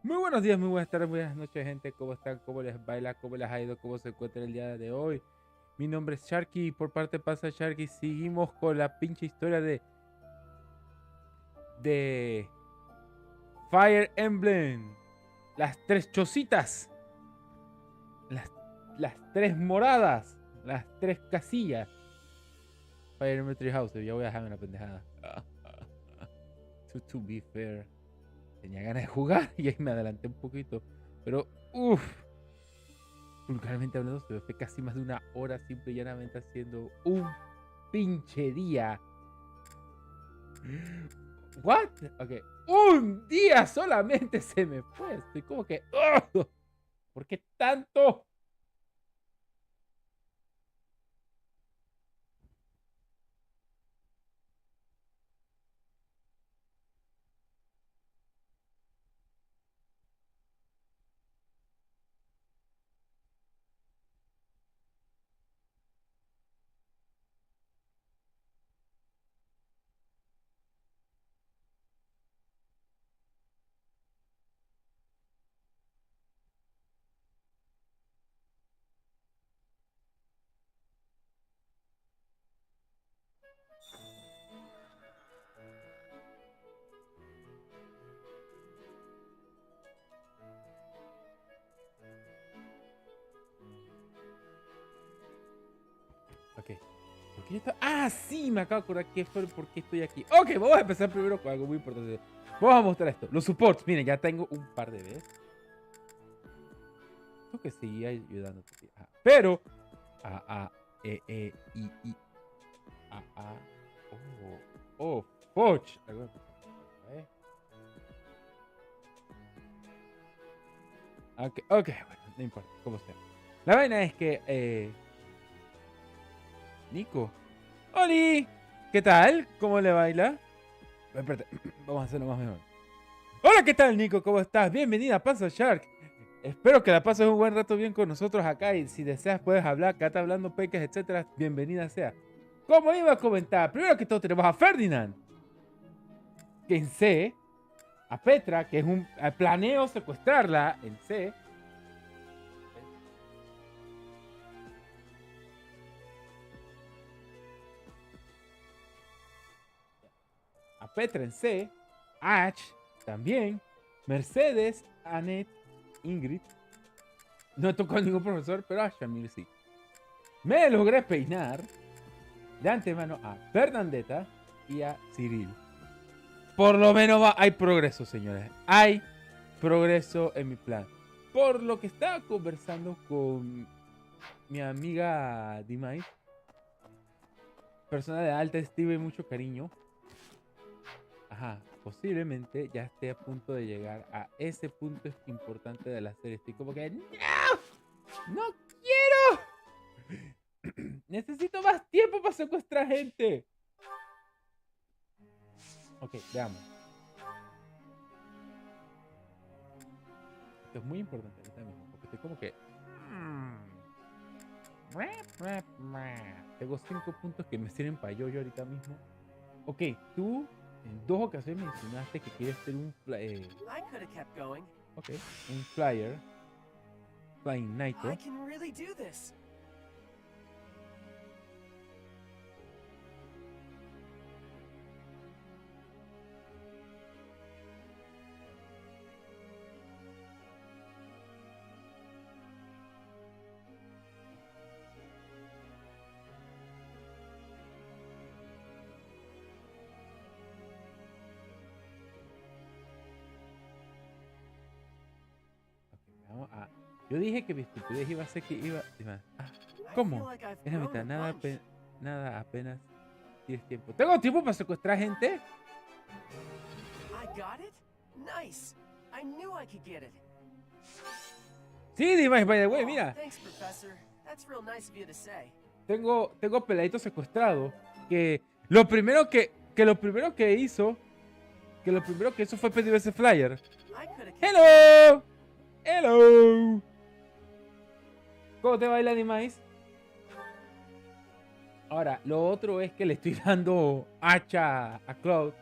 Muy buenos días, muy buenas tardes, buenas noches, gente. ¿Cómo están? ¿Cómo les baila? ¿Cómo les ha ido? ¿Cómo se encuentra el día de hoy? Mi nombre es Sharky y por parte pasa Sharky. Seguimos con la pinche historia de Fire Emblem. Las tres chocitas. Las tres moradas. Las tres casillas. Fire Emblem Three Houses. Ya voy a dejarme una pendejada. To be fair. Tenía ganas de jugar y ahí me adelanté un poquito. Pero, vulgarmente hablando, se me fue casi más de una hora simple y llanamente haciendo un pinche día. ¿What? Ok. Un día solamente se me fue. Estoy como que... ¿Por qué tanto? Ok. ¿Por qué yo estaba? Ah, sí, me acabo de acordar qué fue por qué estoy aquí. Ok, vamos a empezar primero con algo muy importante. Vamos a mostrar esto. Los supports. Miren, ya tengo un par de veces. Tengo que seguir ayudando. Pero... Poch. Ok, bueno, no importa, como sea. La vaina es que, Nico. ¡Oli! ¿Qué tal? ¿Cómo le baila? Espérate, vamos a hacerlo más mejor. Hola, ¿qué tal, Nico? ¿Cómo estás? Bienvenida a Pasa Shark. Espero que la pases un buen rato bien con nosotros acá y si deseas puedes hablar, acá está hablando pecas, etcétera. Bienvenida sea. Como iba a comentar, primero que todo tenemos a Ferdinand, que en C, a Petra, que es un planeo secuestrarla en C. A Petra en C, Ash también, Mercedes, Annette, Ingrid. No he tocado ningún profesor, pero a Shamir sí. Me logré peinar de antemano a Fernandetta y a Cyril. Por lo menos hay progreso, señores. Hay progreso en mi plan. Por lo que estaba conversando con mi amiga Dimay, persona de alta estima y mucho cariño. Ajá, posiblemente ya esté a punto de llegar a ese punto importante de la serie. Estoy como que ¡no quiero! Necesito más tiempo para secuestrar gente. Ok, veamos. Esto es muy importante ahorita mismo, porque estoy como que... Tengo 5 puntos que me sirven para yo ahorita mismo. Ok, tú en 2 ocasiones mencionaste que quieres ser un ok, un flyer. Flying Naito. Yo dije que mi estupidez iba a ser que iba... ¿Cómo? Es la mitad, nada, apenas tienes tiempo. ¿Tengo tiempo para secuestrar gente? Sí, Dimas, by the way, mira. Tengo peladitos secuestrados que lo primero que hizo fue pedir ese flyer. Hello. Hello. ¿Cómo te baila, Dimais? Ahora, lo otro es que le estoy dando hacha a Cloud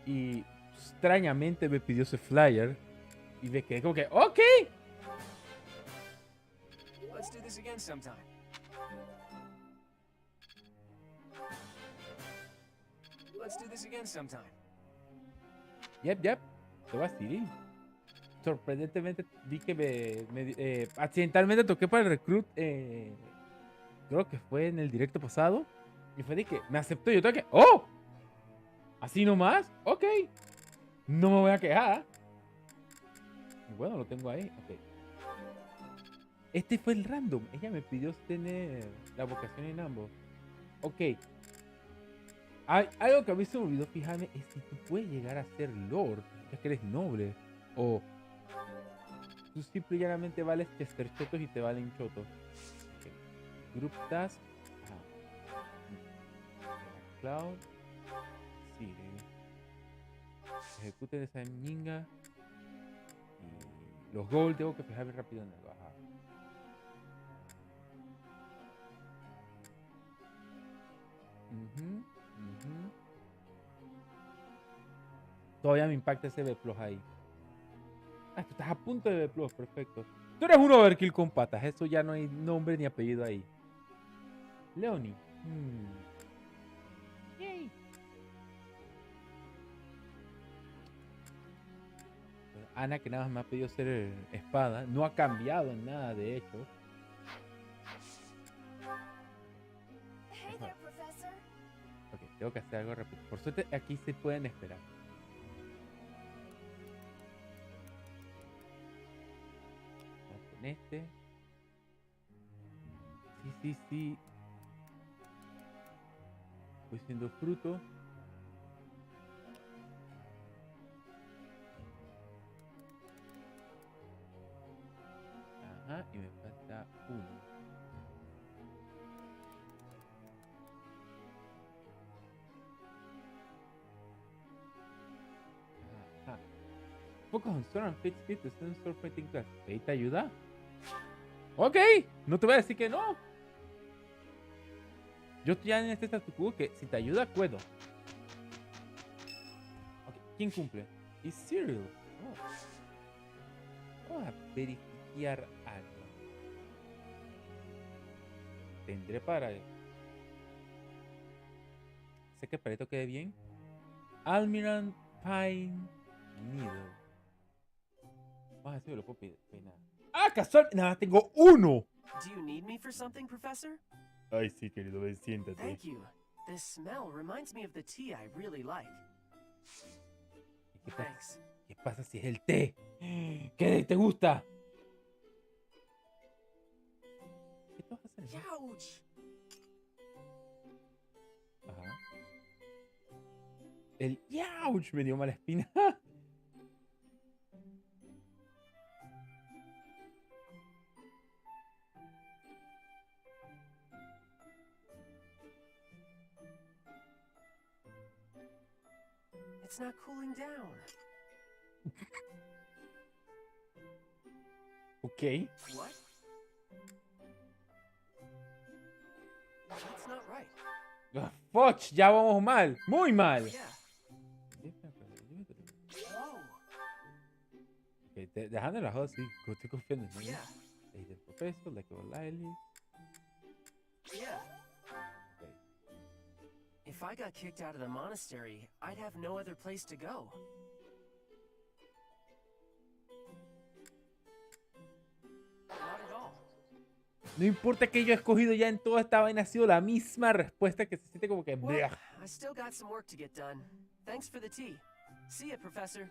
y extrañamente me pidió ese flyer y me quedé como que, ok. Let's do this again sometime. Let's do this again sometime. Yep. Te va a decir. Sorprendentemente vi que accidentalmente toqué para el recruit. Creo que fue en el directo pasado. Y fue de que me aceptó. Y yo toqué. ¡Oh! ¿Así nomás? Ok. No me voy a quejar. Y bueno, lo tengo ahí. Ok. Este fue el random. Ella me pidió tener la vocación en ambos. Ok. Algo que a mí se me olvidó fijarme es si tú puedes llegar a ser lord. Es que eres noble. O tú simple y llanamente vales Chester chotos y te valen chotos. Okay. Group task. Cloud. Sí. Ejecuten esa ñinga. Y los gold tengo que fijarme rápido en algo. Ajá. Todavía me impacta ese B+ ahí. Ah, tú estás a punto de B+, perfecto. Tú eres un overkill con patas, eso ya no hay nombre ni apellido ahí. Leonie. Yay. Ana, que nada más me ha pedido ser espada, no ha cambiado en nada, de hecho. Hey there, professor. Ok, tengo que hacer algo rápido. Por suerte, aquí se pueden esperar. Vamos con este. Sí. Voy siendo fruto. Ajá, y me falta uno. Ajá. Focus on Sword and Fate Speed to send Sword Fighting Class. ¿Ahí te ayuda? Ok, no te voy a decir que no. Yo estoy ya en este statu quo que si te ayuda, puedo. Ok, ¿quién cumple? Y Cyril. Vamos a verificar algo. Tendré para... Sé que para esto quede bien. Almirant Pine Needle. Vamos a ver si me lo puedo peinar. ¡Ah, casual! Nada más tengo uno. Do you need me for something, Professor? Ay, sí, querido, ven, siéntate. Thank you. This smell reminds me of the tea I really like. ¿Qué pasa? Thanks. ¿Qué pasa si es el té? ¿Qué te gusta? ¿Qué te vas a hacer? Ouch! Ajá. El ¡Yauch! Me dio mala espina. It's not cooling down. Ok. What? That's not right. Foch, ya vamos mal. Muy mal. Yeah. Whoa. Ok, dejando la joda, sí. Estoy confiando en Yeah. ella. El profesor, la que va Lily. Yeah. Ok. If I got kicked out of the monastery, I'd have no other place to go. Not at all. No importa que yo he escogido ya en toda esta vaina, ha sido la misma respuesta que se siente como que... Well, I still got some work to get done. Thanks for the tea. See ya, Professor.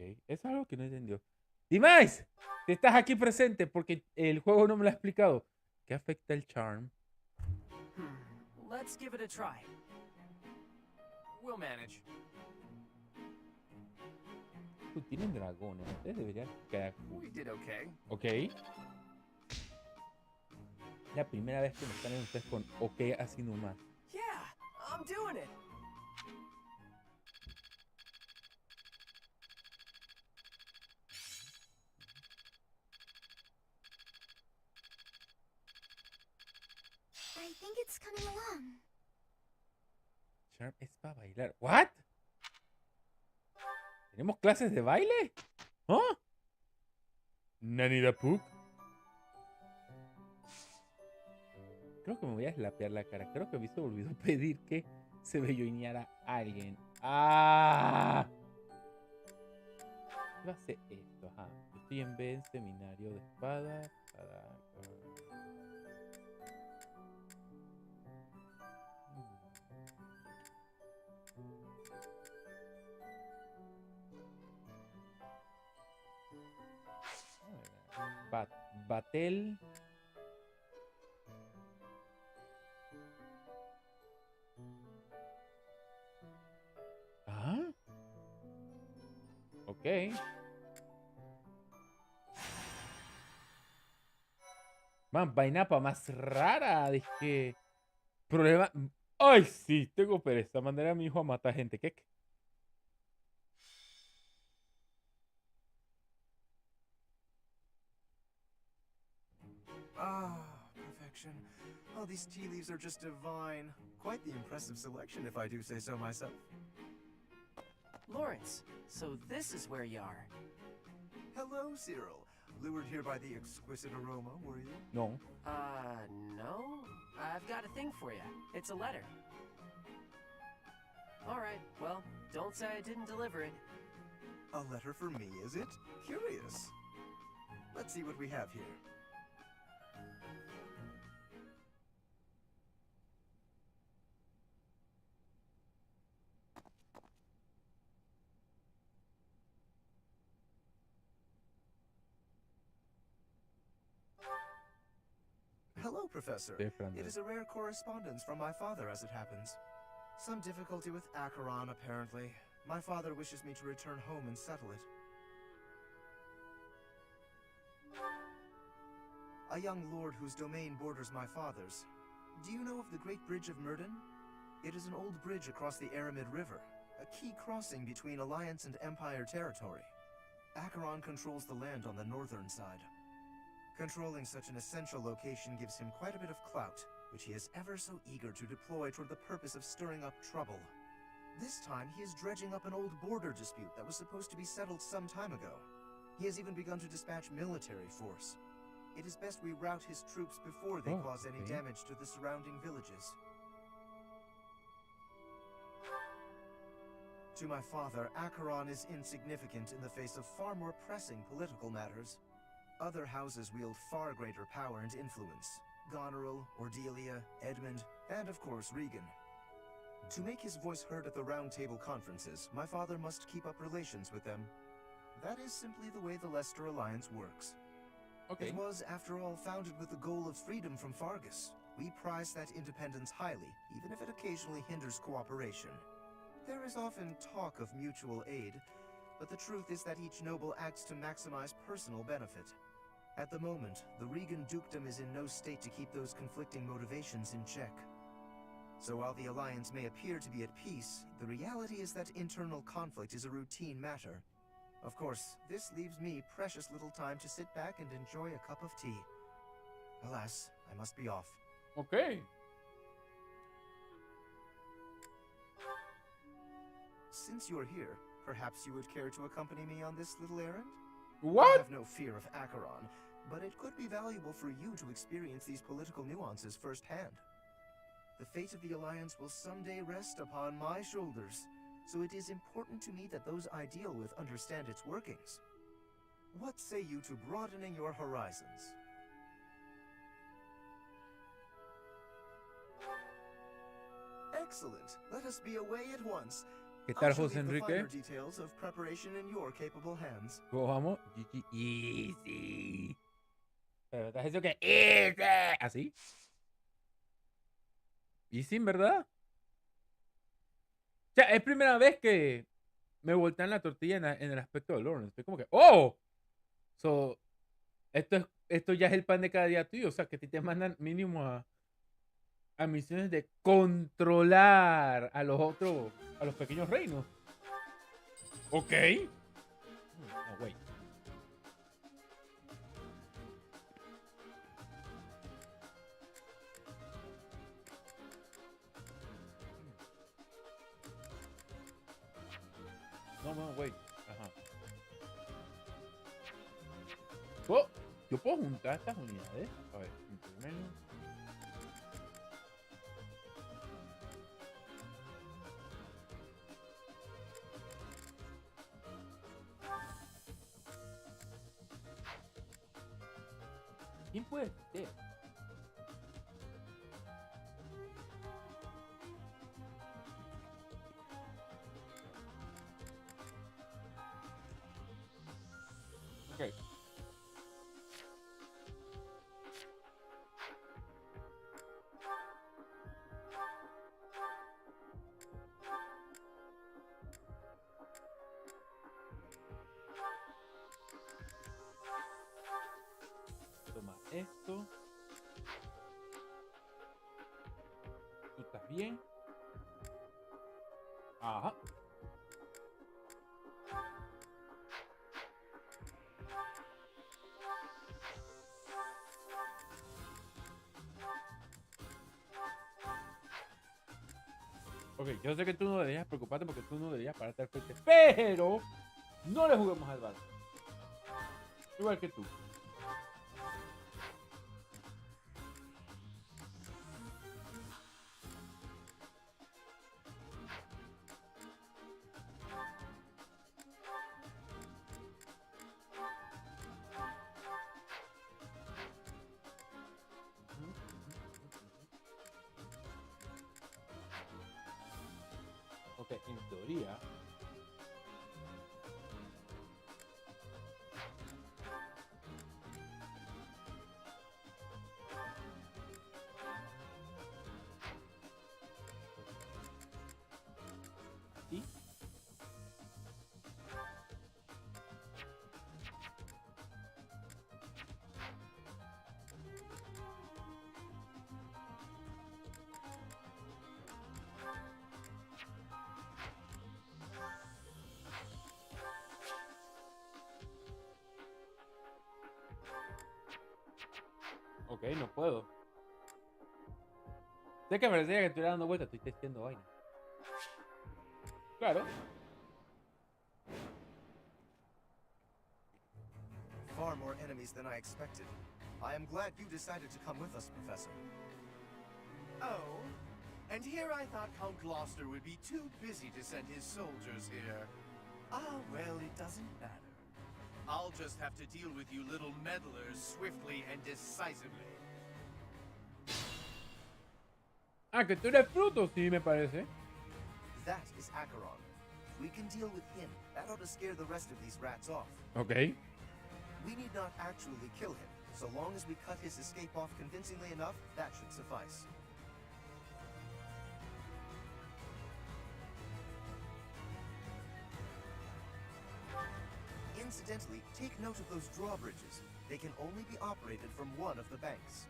Ok, eso es algo que no entendió. Dimais, te estás aquí presente porque el juego no me lo ha explicado. ¿Qué afecta el charm? Let's give it a try. We'll manage. Tienen dragones. Ustedes deberían quedar cool. We did okay. Ok. La primera vez que me salen ustedes con ok así nomás. Yeah, I'm doing it. I think it's coming along. Sharp es para bailar. ¿What? ¿Tenemos clases de baile? ¿Ah? Nani da Puck. Creo que me voy a slapear la cara. Creo que me se olvidó pedir que se belloneara a alguien. ¡Ah! ¿Qué va a ser esto? Ajá. Yo estoy en B en seminario de espadas. Batel. Ah. Ok. Man, vainapa más rara. Dije. Problema. Ay, sí, tengo pereza. Mandaré a mi hijo a matar gente. ¿Qué? Ah, perfection. Oh, these tea leaves are just divine. Quite the impressive selection, if I do say so myself. Lawrence, so this is where you are. Hello, Cyril. Lured here by the exquisite aroma, were you? No. No. I've got a thing for you. It's a letter. Alright, well, don't say I didn't deliver it. A letter for me, is it? Curious. Let's see what we have here. Hello, Professor. It is a rare correspondence from my father, as it happens. Some difficulty with Acheron, apparently. My father wishes me to return home and settle it. A young lord whose domain borders my father's. Do you know of the Great Bridge of Myrden? It is an old bridge across the Aramid River, a key crossing between Alliance and Empire territory. Acheron controls the land on the northern side. Controlling such an essential location gives him quite a bit of clout, which he is ever so eager to deploy toward the purpose of stirring up trouble. This time, he is dredging up an old border dispute that was supposed to be settled some time ago. He has even begun to dispatch military force. It is best we rout his troops before they cause any damage to the surrounding villages. To my father, Acheron is insignificant in the face of far more pressing political matters. Other houses wield far greater power and influence. Goneril, Cordelia, Edmund, and of course Regan. To make his voice heard at the Round Table conferences, my father must keep up relations with them. That is simply the way the Leicester Alliance works. Okay. It was, after all, founded with the goal of freedom from Fargus. We prize that independence highly, even if it occasionally hinders cooperation. There is often talk of mutual aid, but the truth is that each noble acts to maximize personal benefit. At the moment, the Regan dukedom is in no state to keep those conflicting motivations in check. So while the Alliance may appear to be at peace, the reality is that internal conflict is a routine matter. Of course, this leaves me precious little time to sit back and enjoy a cup of tea. Alas, I must be off. Okay. Since you're here, perhaps you would care to accompany me on this little errand? I What? have no fear of Acheron, but it could be valuable for you to experience these political nuances firsthand. The fate of the Alliance will someday rest upon my shoulders, so it is important to me that those I deal with understand its workings. What say you to broadening your horizons? Excellent. Let us be away at once. ¿Qué I tal, shall José leave the Enrique? finer details of preparation in your capable hands. ¿Cómo vamos? GG. Easy. Pero estás diciendo que easy. ¿Así? Easy, ¿verdad? O sea, es primera vez que me voltean la tortilla en el aspecto de Lawrence. Estoy como que, ¡oh! So, esto ya es el pan de cada día tuyo. O sea, que a ti te mandan mínimo a misiones de controlar a los otros, a los pequeños reinos. Ok. No, wait. No, wait. Ajá. Yo puedo juntar estas unidades. A ver, primero. ¿Quién puede ser? Ok. Toma esto. ¿Tú estás bien? Ajá. Ok, yo sé que tú no deberías preocuparte porque tú no deberías pararte al frente, pero no le juguemos al bala. Igual que tú. Ok, en teoría. Aquí. Ok, no puedo. Sé que parecía que estuviera dando vueltas, estoy testeando vaina. Claro. Far more enemies than I expected. I am glad you decided to come with us, Professor. Oh, and here I thought Count Gloucester would be too busy to send his soldiers here. Ah, well, it doesn't matter. I'll just have to deal with you little meddlers swiftly and decisively. Ah, que tú eres fruto, sí, me parece. That is Acheron. We can deal with him. That ought to scare the rest of these rats off. Ok. We need not actually kill him. So long as we cut his escape off convincingly enough, that should suffice. Incidentally, take note of those drawbridges. They can only be operated from one of the banks.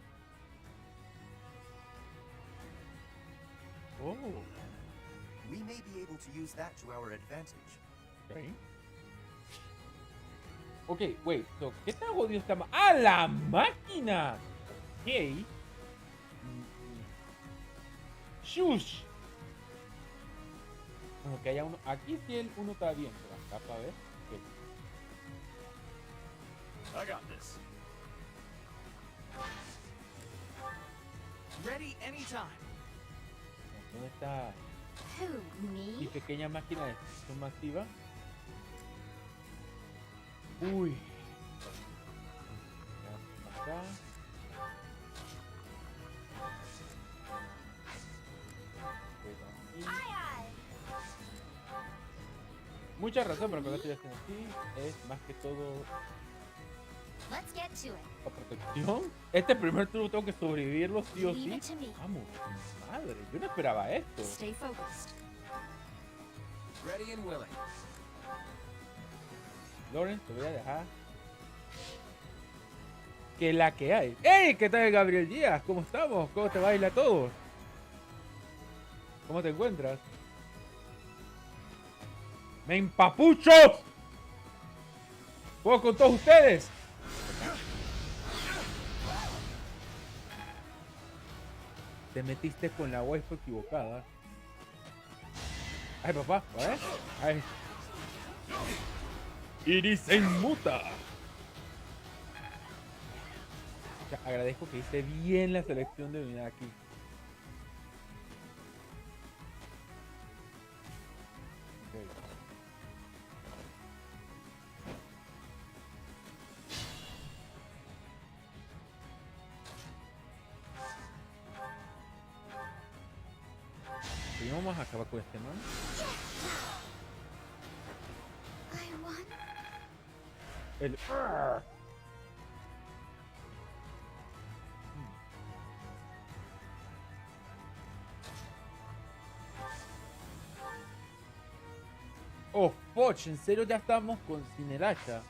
Oh. We may be able to use that to our advantage. Ok. Ok, wait. So, ¿qué tan jodido está? ¡Ah, la máquina! Ok. Shush. Como que haya uno. Aquí sí uno está bien, pero acá para ver. Okay. I got this. Ready anytime. ¿Dónde está Who, mi me? pequeña máquina de destrucción masiva? Uy. Acá. Mucha razón, pero cuando estoy haciendo así es más que todo Let's get to it. la protección. Este primer turno tengo que sobrevivirlo sí o Leave sí. it to me. Vamos, madre, yo no esperaba esto. Stay focused. Ready and willing. Lorenz, te voy a dejar. Que la que hay. ¡Ey! ¿Qué tal, Gabriel Díaz? ¿Cómo estamos? ¿Cómo te baila todo? ¿Cómo te encuentras? ¡Me empapucho! ¿Puedo con todos ustedes? Te metiste con la waifu equivocada. Ay, papá, a ver. Ay. Iris en muta. O sea, agradezco que hice bien la selección de unidad aquí. Okay. Y vamos a acabar con este man. I won. El... Oh, Foch, en serio ya estamos con Cineracha.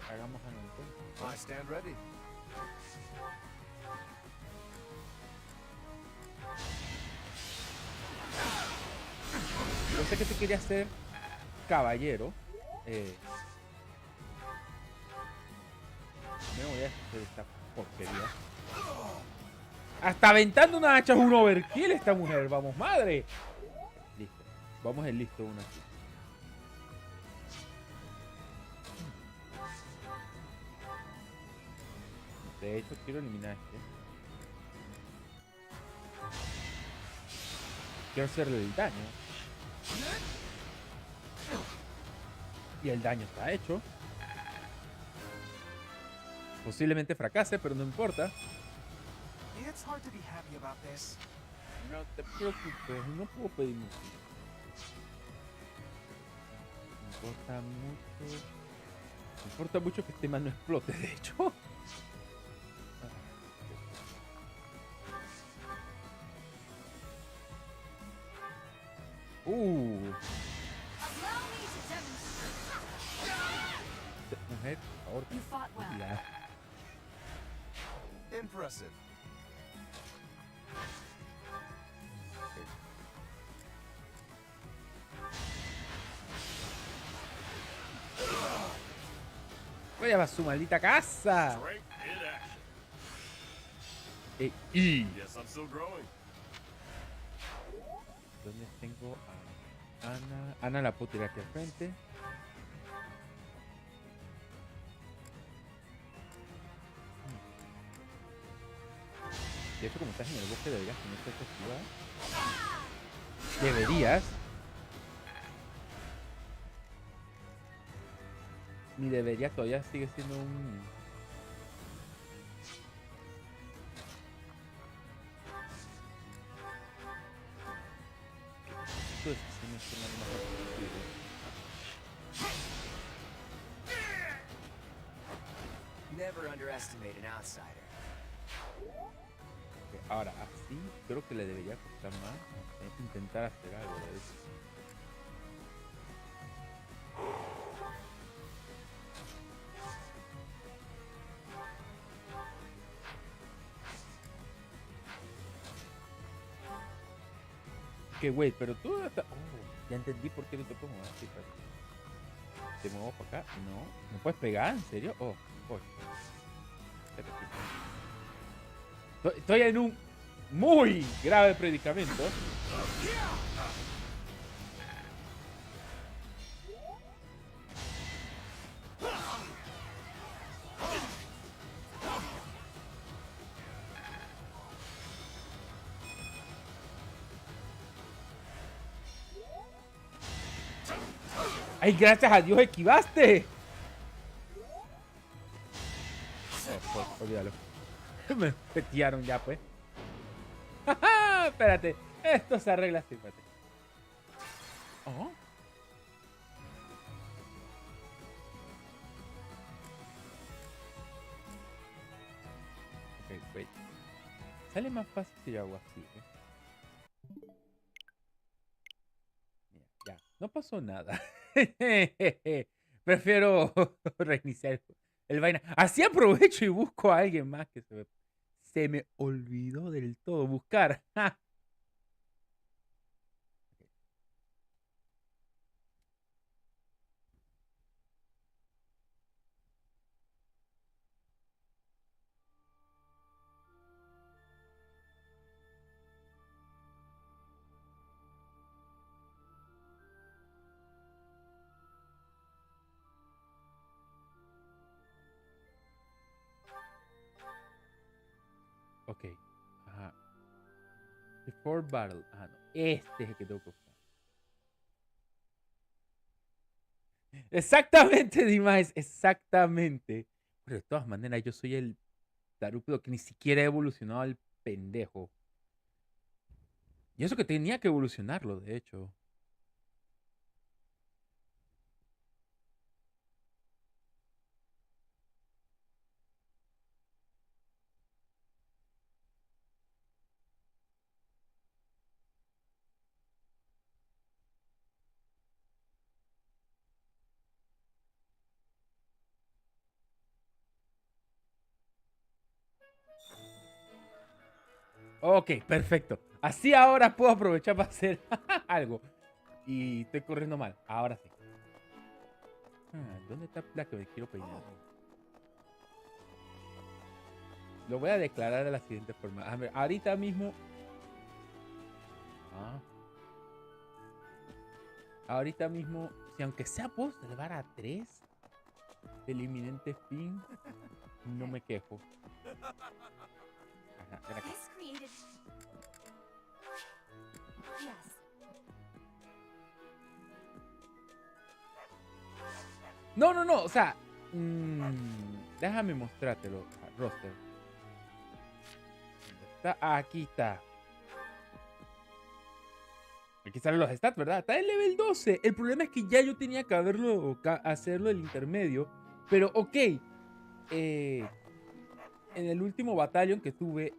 Hagamos algo entonces. I stand ready. Yo sé que te quería hacer caballero. Me voy a hacer esta porquería. Hasta aventando una hacha es un overkill esta mujer. Vamos, madre. Listo. Vamos en listo una aquí. De hecho, quiero eliminar este. Quiero hacerle el daño. Y el daño está hecho. Posiblemente fracase, pero no importa. It's hard to be happy about this. No te preocupes, no puedo pedir mucho. Me importa mucho que este man no explote, de hecho. Mujer, por favor. You fought well. Ya. Impressive. Voy a su maldita casa. Y ¿dónde tengo a Ana? Ana la puedo tirar aquí al frente. De hecho, como estás en el bosque, deberías tenerte esta esquiva. Deberías. Mi debería todavía sigue siendo un... Esto es que se me suena más posible. Never underestimate an outsider. Ahora, así creo que le debería costar más. Tengo que intentar hacer algo de eso. Que wait, pero tú hasta... Oh, ya entendí por qué no te puedo mover así, ¿te muevo para acá? No. ¿Me puedes pegar? ¿En serio? Oh, voy. Estoy en un muy grave predicamento. ¡Ay, gracias a Dios esquivaste! Oh, pues, olvídalo. Me petearon ya, pues. Espérate. Esto se arregla así, espérate. Oh. wait. Sale más fácil si yo hago así, ¿eh? Mira, ya, no pasó nada. Prefiero reiniciar el vaina. Así aprovecho y busco a alguien más que se me olvidó del todo buscar. Ok. Ajá. Before battle. Ah, no. Este es el que tengo que buscar. Exactamente, Dimas. Exactamente. Pero de todas maneras, yo soy el tarúpido que ni siquiera ha evolucionado al pendejo. Y eso que tenía que evolucionarlo, de hecho. Ok, perfecto. Así ahora puedo aprovechar para hacer algo. Y estoy corriendo mal. Ahora sí. ¿Dónde está la que me quiero peinar? Lo voy a declarar de la siguiente forma. A ver, ahorita mismo. Ahorita mismo, si aunque sea puedo elevar a 3 del inminente fin, no me quejo. Ajá, ven aquí. Has created. Yes. No, no, no, o sea, déjame mostrártelo, roster. ¿Dónde está? Aquí está. Aquí salen los stats, ¿verdad? Está en level 12. El problema es que ya yo tenía que hacerlo el intermedio. Pero, ok. En el último batallón que tuve,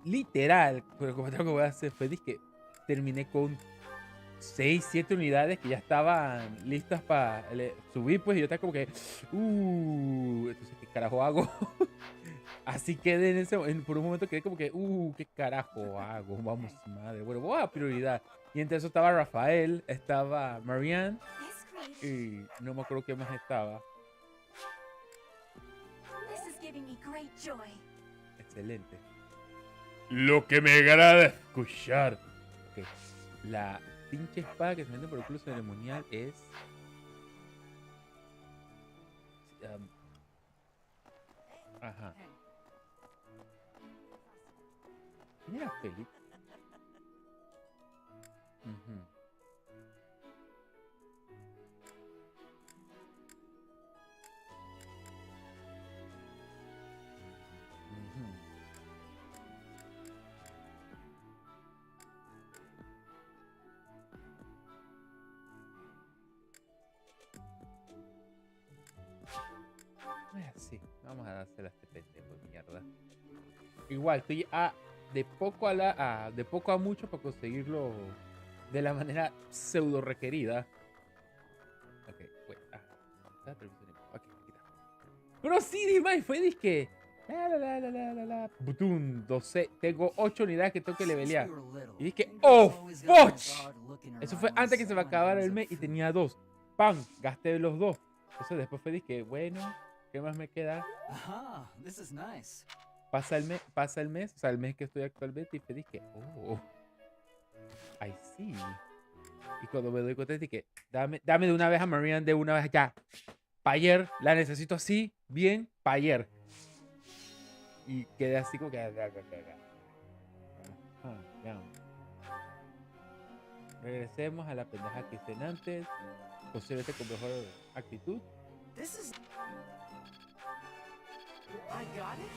literal, el comentario que voy a hacer fue que terminé con 6, 7 unidades que ya estaban listas para subir, pues, y yo estaba como que, entonces, ¿qué carajo hago? Así quedé por un momento quedé como que, ¿qué carajo hago? Vamos, madre. Bueno, voy a prioridad. Y entre eso estaba Rafael, estaba Marianne, Has created. y no me acuerdo qué más estaba. This is giving me great joy. Excelente. Lo que me agrada escuchar. Ok. La pinche espada que se vende por el club ceremonial es. Ajá. ¿Quién era Félix? Ujú. Ujú. Sí, vamos a dársela a este pendejo de mierda. Igual, estoy de poco a mucho para conseguirlo de la manera pseudo requerida. Ok, wait. Está la televisión. Ok, aquí está. Pero sí, Dimay, fue disque. Butum, 12. Tengo 8 unidades que tengo que levelear. Y dije, ¡oh, fuck! Eso fue antes que se me acabara el mes y tenía 2. ¡Pam! Gasté los 2. Entonces después fue disque, bueno, ¿qué más me queda? Aha, this is nice. Pasa el mes, o sea, el mes que estoy actualmente y fue disque, oh, I see. Y cuando me doy cuenta de que dame de una vez a Marianne, de una vez ya. Pa' ayer, la necesito así, bien, pa' ayer. Y quedé así como que. Regresemos a la pendeja que hice antes. Posiblemente con mejor actitud. This is... I got it?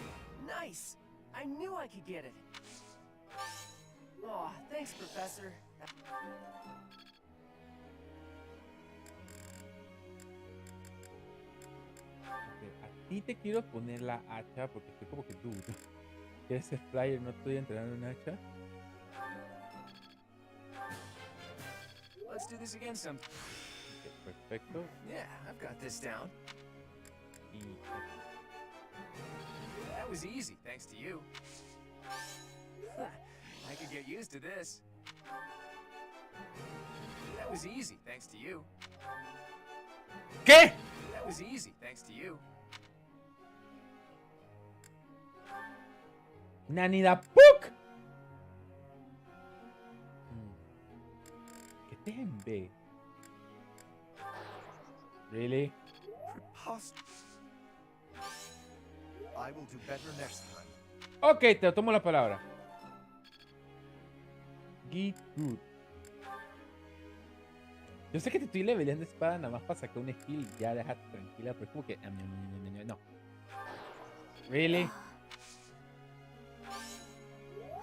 Nice! I knew I could get it. Oh, thanks, Professor. Okay, a ti te quiero poner la hacha porque estoy como que dudo. Que ese flyer no estoy entrenando en hacha. Let's do this again some. Ok, perfecto. Yeah, I've got this down. Y That was easy, thanks to you. I could get used to this. That was easy, thanks to you. ¿qué? That was easy, thanks to you. Nanida Puk. ¿Qué tembe? Really? Preposterous. I will do better next time. Ok, te tomo la palabra. Get good. Yo sé que te estoy leveleando espada nada más para sacar un skill y ya déjate tranquila, pero es como que no. Really?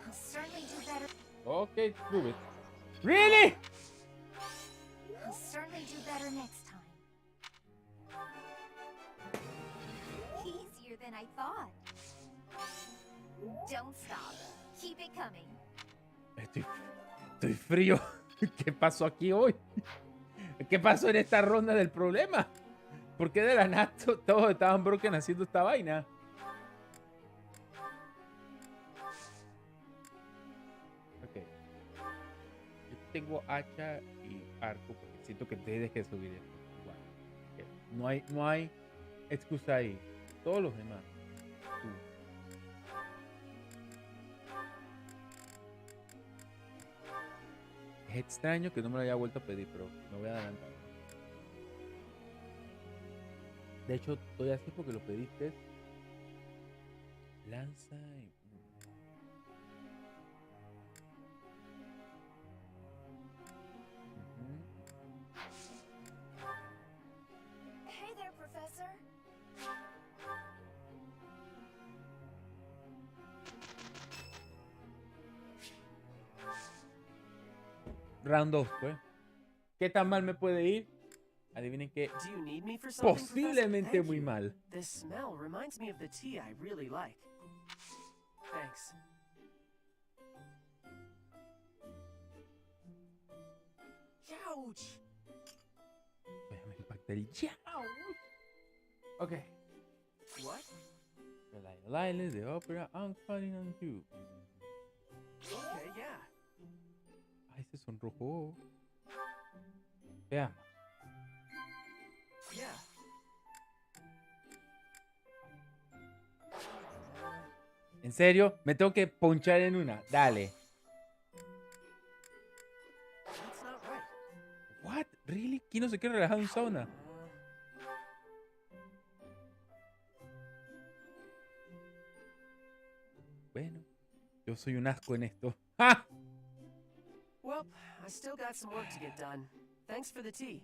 I'll certainly do better. Ok, prove it. Really? I'll certainly do better next time. Easier than I thought. Don't stop. Keep it coming. Estoy frío. ¿Qué pasó aquí hoy? ¿Qué pasó en esta ronda del problema? ¿Por qué de la nada todos estaban broken haciendo esta vaina? Ok. Yo tengo hacha y arco porque siento que tienes que subir esto. Igual. Ok. No hay excusa ahí. Todos los demás. Tú. Es extraño que no me lo haya vuelto a pedir, pero me voy a adelantar. De hecho, estoy así porque lo pediste. Lanza y... Hey there, Professor. Round 2, pues. ¿Qué tan mal me puede ir? Adivinen que Do you need me for something, Professor? posiblemente Thank muy you. mal. This smell reminds me of the tea I really like. Thanks. Ouch! Me impacta el ya. Ok. What? The Lilas, the Opera, I'm calling on you. Okay, yeah. Ay, se sonrojó. Veamos. Yeah. ¿En serio? Me tengo que ponchar en una. Dale. That's not right. What? Really? ¿Quién no se quiere relajar en sauna? Bueno, yo soy un asco en esto. ¡Ah! Well, I still got some work to get done. Thanks for the tea.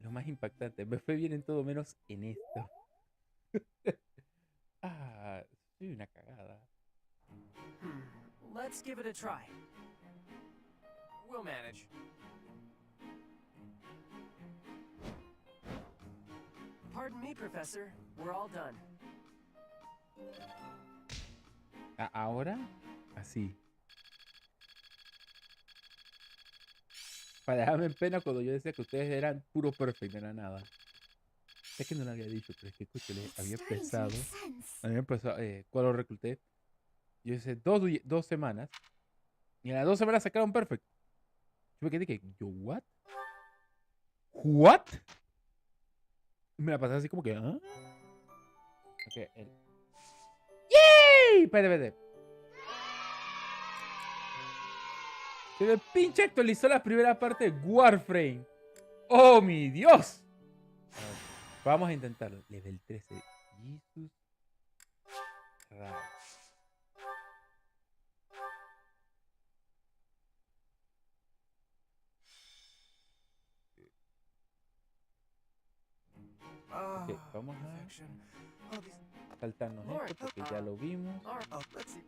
Lo más impactante, me fue bien en todo menos en esto. Ah, soy una cagada. Let's give it a try. We'll manage. Pardon me, Professor. We're all done. Ahora, así. Para dejarme en pena cuando yo decía que ustedes eran puro perfecto, no era nada. Sé que no lo había dicho, pero es que escuché, había empezado. Cuando lo recluté, yo hice dos semanas. Y en las 2 semanas sacaron perfecto. Yo me quedé que, ¿yo what? ¿What? Y me la pasé así como que, ¿ah? Ok, ¡yay! Espérate. Se me pinche actualizó la primera parte de Warframe. ¡Oh, mi Dios! Vamos a intentarlo. Level 13. Jesus. Raro. Ok, vamos a saltarnos esto porque ya lo vimos. Let's see.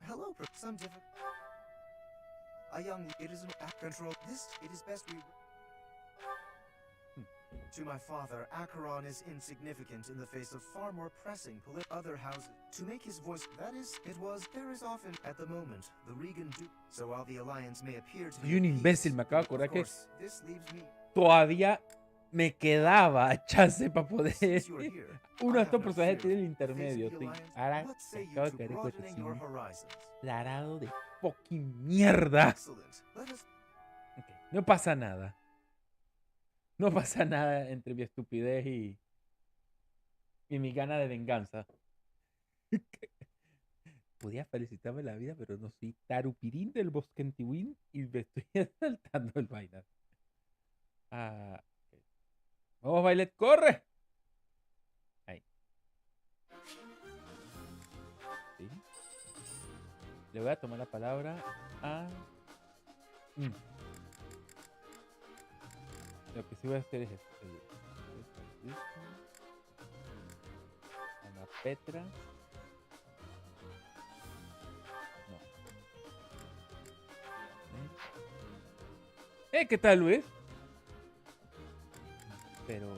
Hello, some different. A young, it is an act control. This, it is best we. To my father, Acheron is insignificant in the face of far more pressing other houses. To make his voice, there is often, at the moment, the Regan do. So while the alliance may appear to be Soy un at imbécil, peace, me acabo de of acordar que course, this leaves me. todavía me quedaba chance para poder. Since you are here, Uno I de have estos no personajes fear. tiene el Facing intermedio. the Estoy alliance, ahora what say acabo de you to caer en broadening your cuenta. horizons? Tarado de fucking mierda. Excellent. Let us. Ok, no pasa nada. No pasa nada entre mi estupidez y mi gana de venganza. Podía felicitarme la vida, pero no soy tarupirín del bosque antiguín y me estoy saltando el vaina. Ah, ok. Vamos, Violet, corre. Ahí. Sí. Le voy a tomar la palabra a... Lo que sí voy a hacer es esto. A la Petra. No. ¿Qué tal, Luis? Pero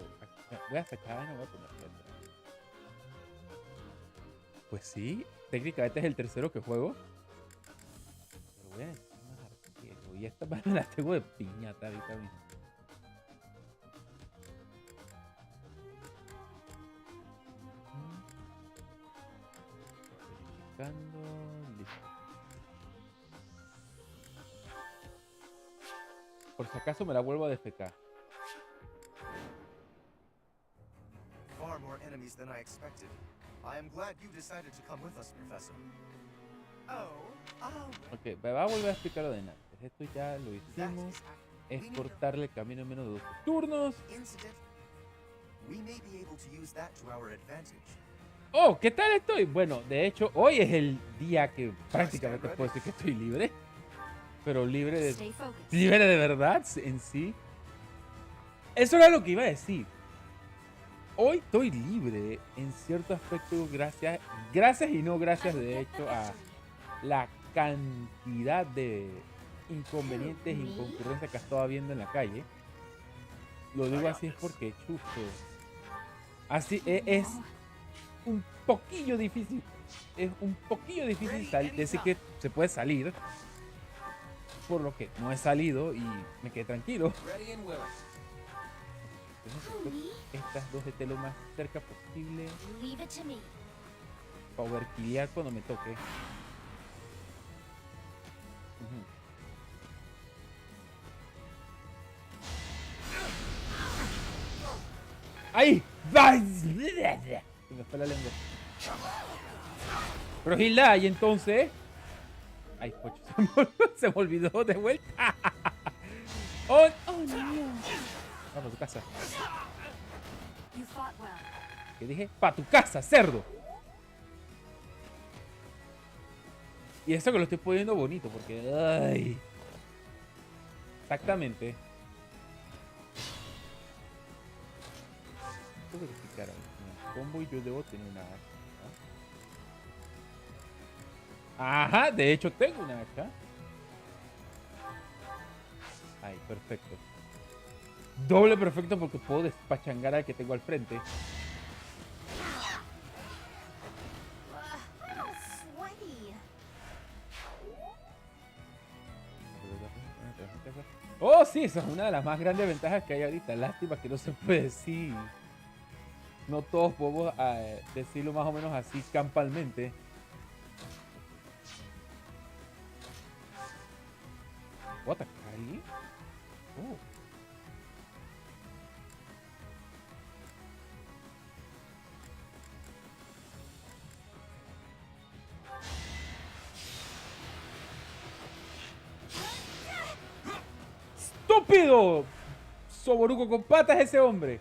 voy a sacar y no voy a poner Petra. Pues sí, técnicamente es el tercero que juego. Pero voy a decir más arquero. Y esta me la tengo de piñata ahorita mismo. Listo. Por si acaso me la vuelvo a defecar. Far more enemies than I expected. I am glad you decided to come with us, Professor. Ok, me va a volver a explicar lo de antes. Esto ya lo That hicimos. is Es we need cortarle el camino en menos de 2 turnos. incident. We may be able to use that to our advantage. Oh, ¿qué tal estoy? Bueno, de hecho, hoy es el día que prácticamente puedo decir que estoy libre. Pero libre de verdad en sí. Eso era lo que iba a decir. Hoy estoy libre en cierto aspecto gracias y no gracias de hecho a la cantidad de inconvenientes e inconcurrencias que estaba viendo en la calle. Lo digo así es porque chusto. Así es un poquillo difícil. Es un poquillo difícil decir que se puede salir. Por lo que no he salido y me quedé tranquilo. Estas dos esté lo más cerca posible. Para overkillear cuando me toque. ¡Ahí! Se me fue la lengua. Pero Gilda, y entonces... Ay, pocho, se me olvidó de vuelta. ¡Oh, no! Vamos a tu casa. ¿Qué dije? ¡Pa' tu casa, cerdo! Y eso que lo estoy poniendo bonito, porque... ¡Ay! Exactamente. Tengo que verificar ahí. En el combo y yo debo tener una hacha. Ajá, de hecho tengo una hacha. Ahí, perfecto. Doble perfecto porque puedo despachangar al que tengo al frente. Oh, sí, esa es una de las más grandes ventajas que hay ahorita. Lástima que no se puede decir. No todos podemos decirlo más o menos así campalmente. ¿Puedo atacar a alguien? Oh. ¡Estúpido! Soboruco con patas ese hombre.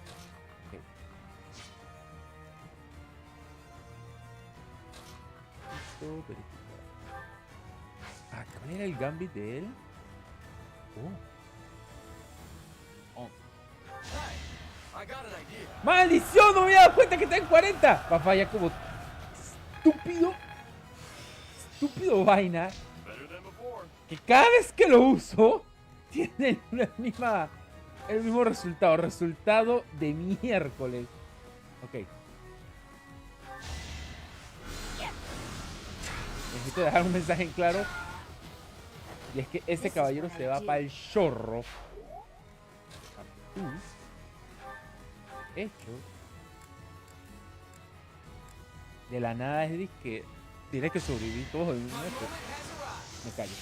Okay. Ah, ¿cuál era el gambit de él? Oh. ¡Maldición! No me había dado cuenta que está en 40. Va a fallar como estúpido vaina. Que cada vez que lo uso tiene la misma El mismo resultado. Resultado de miércoles. Ok. Necesito dejar un mensaje en claro. Y es que ese caballero se va para el chorro. Hecho. De la nada es de que tiene que sobrevivir todo en un momento. Me callo.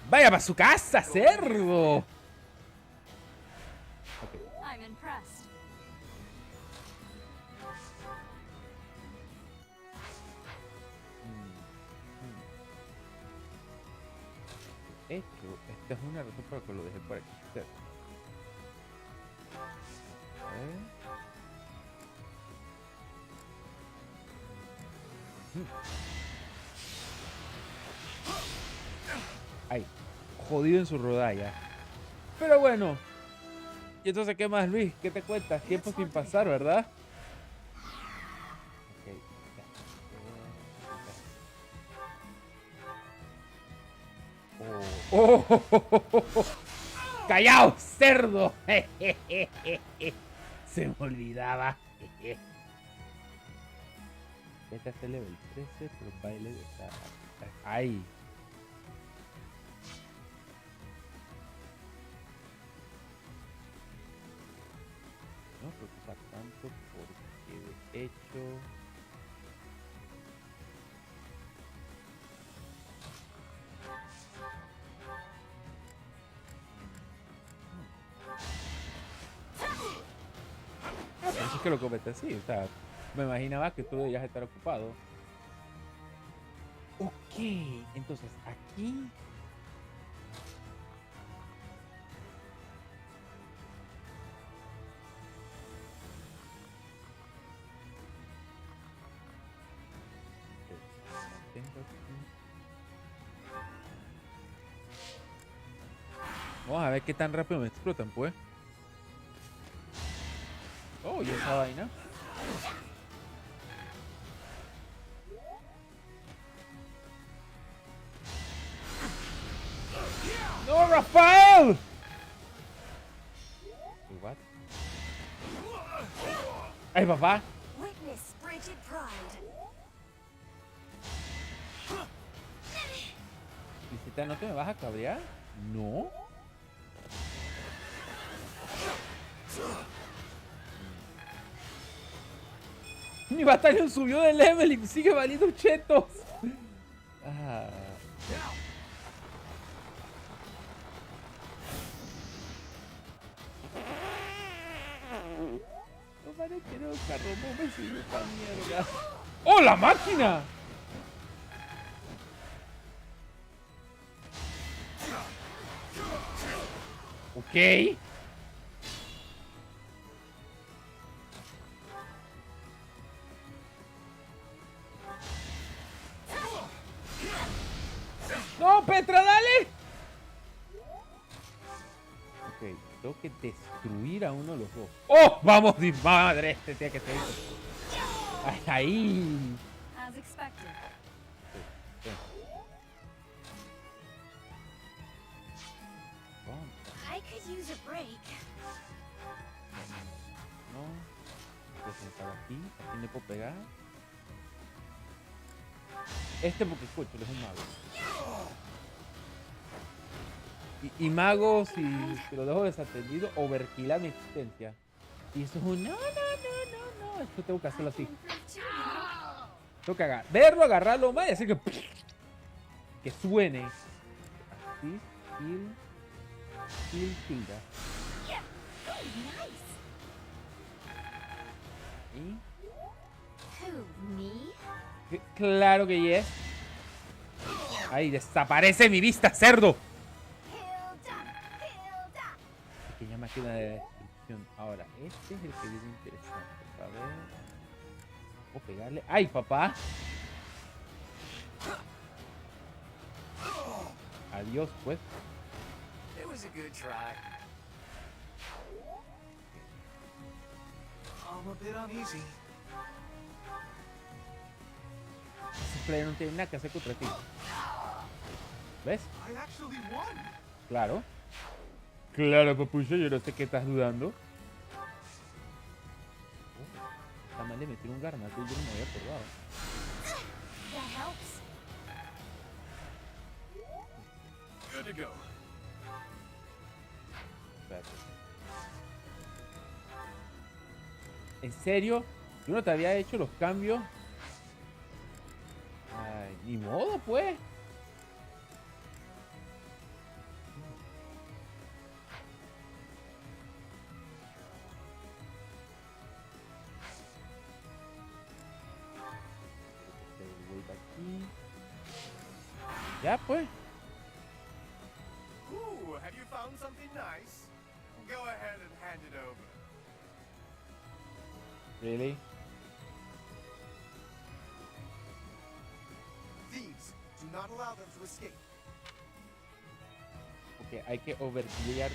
¡Vaya para su casa, cerdo! Ok. I'm impressed. Hecho, esta es una razón para que lo deje por aquí. A ver. Ay, jodido en su rodalla. Pero bueno. ¿Y entonces qué más, Luis? ¿Qué te cuentas? Tiempo sin pasar, ¿verdad? Ok, ya. ¡Oh! ¡Callao, cerdo! Se me olvidaba. Este es el level 13, pero baile de... ¡Ay! No preocupa tanto porque de hecho... Por eso es que lo comenté así, o sea, me imaginaba que tú debías estar ocupado. Ok, entonces aquí... Vamos a ver qué tan rápido me explotan, pues. Oh, y esa vaina. ¡No, Rafael! What? ¡Ay, papá! Witness frigid pride. Visita, ¿no te me vas a cabrear? No. Mi batallón subió de level y sigue valiendo chetos. Ah. No parece que no, carro, no me sirve esta mierda. ¡Oh, la máquina! Ok. ¡No, Petra, dale! Ok, tengo que destruir a uno de los dos. ¡Oh! ¡Vamos, mi madre! Este tiene que ser. ¡Ay, ahí! As expected. I could use a break. No. Voy a sentar aquí. Aquí me puedo pegar. Este porque escucho, él es un mago. Y mago, si lo dejo desatendido, overkilla mi existencia. Y eso es un no. Esto tengo que hacerlo así. Tengo que verlo, agarrarlo más y hacer que suene. Así, tilda. Y... Who, me? Claro que yes. Ahí desaparece mi vista, cerdo. Pequeña máquina de destrucción. Ahora, este es el que viene interesante. A ver. ¿Puedo pegarle? ¡Ay, papá! Adiós, pues. It was a good try. I'm a bit uneasy. Ese player no tiene nada que hacer contra ti. ¿Ves? I actually won. Claro. Claro, papucho, yo no sé qué estás dudando. Está mal de meter un garnato y yo no me había acordado. That helps. Good to go. Espérate. ¿En serio? Yo no te había hecho los cambios. Ay, ni modo, pues. Aquí. Ya, pues. Ooh, have you found something nice? Go ahead and hand it over. Really? Thieves, do not allow them to escape. Porque hay que overclear.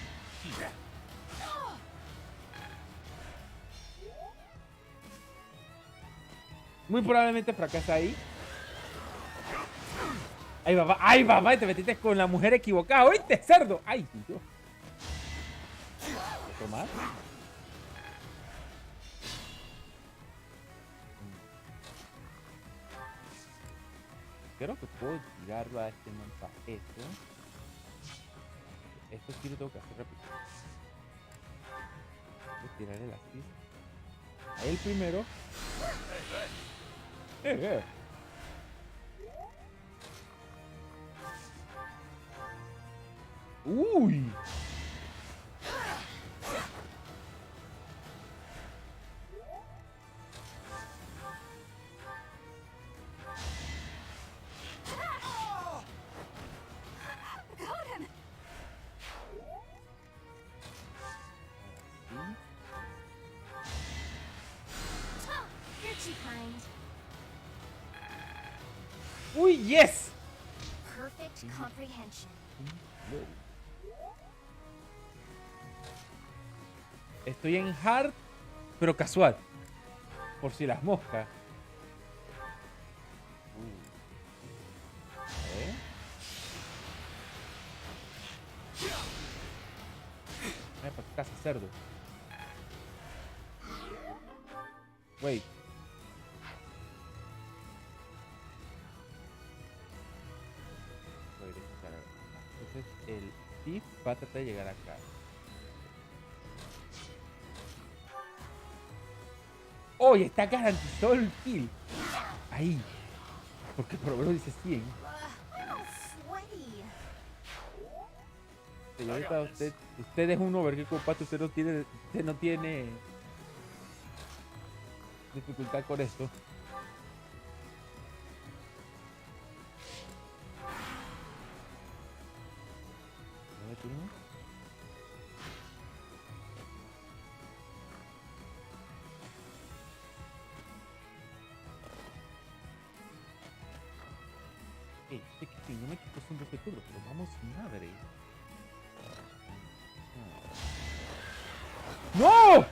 Muy probablemente fracasa ahí. Ay, papá, te metiste con la mujer equivocada. ¿Oíste, cerdo? Ay, Dios. Tomar. Creo que puedo tirarlo a este man para esto. Esto sí lo tengo que hacer rápido. Voy a tirar el assist a él primero. Uy. Got him. Oh, you're too kind. Uy, yes. Perfect comprehension. Estoy en hard, pero casual. Por si las moscas. A ver. Para que casi cerdo. Wait. Voy a direccionar. Entonces el thief va a tratar de llegar acá. ¡Oh! Y está garantizado el kill. Ahí. Porque por lo menos dice 100. Sweaty. Señorita, usted es un overkill compacto. Usted no tiene dificultad con esto. ¿9 turnos? Sé que si no me equivoco son 12 turnos, pero vamos madre. ¡No!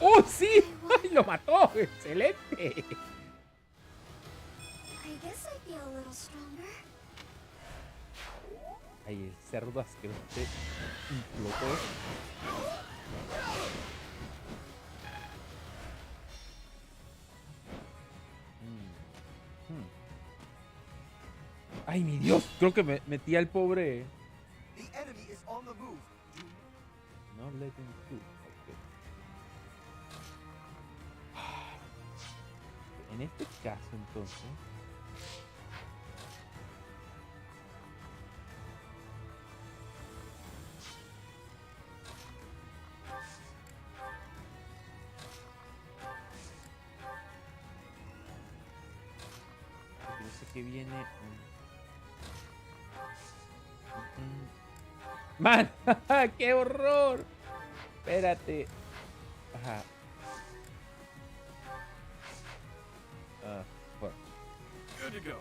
¡Oh, sí! ¡Ay, lo mató! ¡Excelente! I guess I'd be a little stronger. Ay, el cerdo asqueroso se implotó. Ay, mi Dios, creo que me metí al pobre. The enemy is on the move. No let him do. Okay. En este caso, entonces. Porque yo sé que viene. ¡Man! ¡Qué horror! Espérate. Ajá. Bueno. Good to go.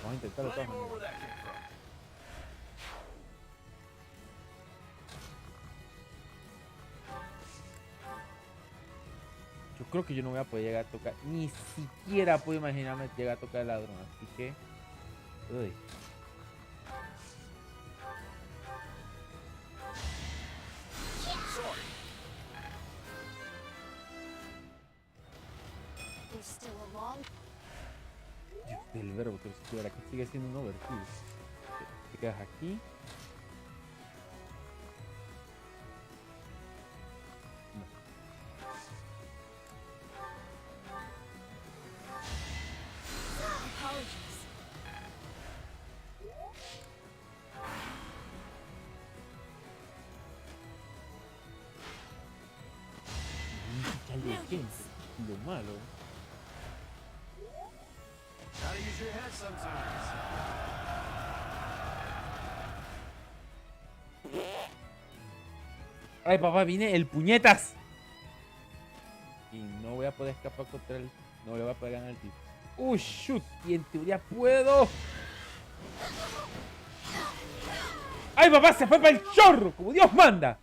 Vamos a intentarlo de todas Plenty more maneras. where that came from. Yo creo que yo no voy a poder llegar a tocar. Ni siquiera puedo imaginarme llegar a tocar el ladrón. Así que... Uy. There's still a long Dios del verbo, pero si aquí sigue siendo un overkill. Te quedas aquí. apologies. Lo malo. Gotta use your head sometimes. Ay, papá, viene el puñetas. Y no voy a poder escapar contra él. No le voy a poder ganar el tipo. Shoot. Y en teoría puedo. Ay, papá, se fue para el chorro. Como Dios manda.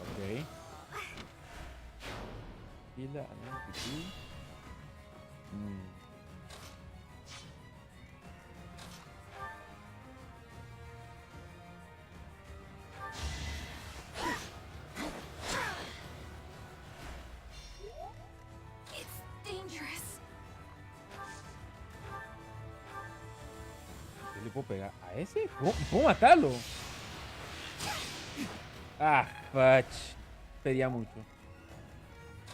Ok. Pila, aquí. It's dangerous. ¿Yo le puedo pegar a ese? ¿Puedo matarlo? Ah, fudge. Pedía mucho.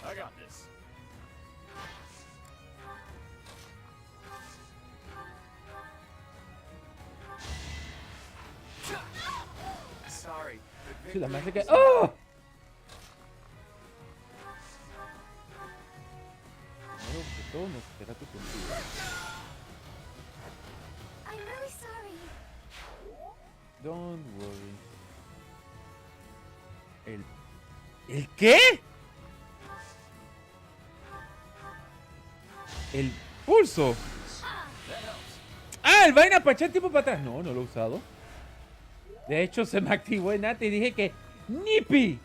I got this. Sorry. but Sí, la más victory que... was- ¡Oh! Primero que todo, no será tu contigo. I'm really sorry. Don't worry. ¿El qué? El pulso. Ah, el vaina para echar tiempo para atrás. No, no lo he usado. De hecho, se me activó en AT y dije que ¡Nipi!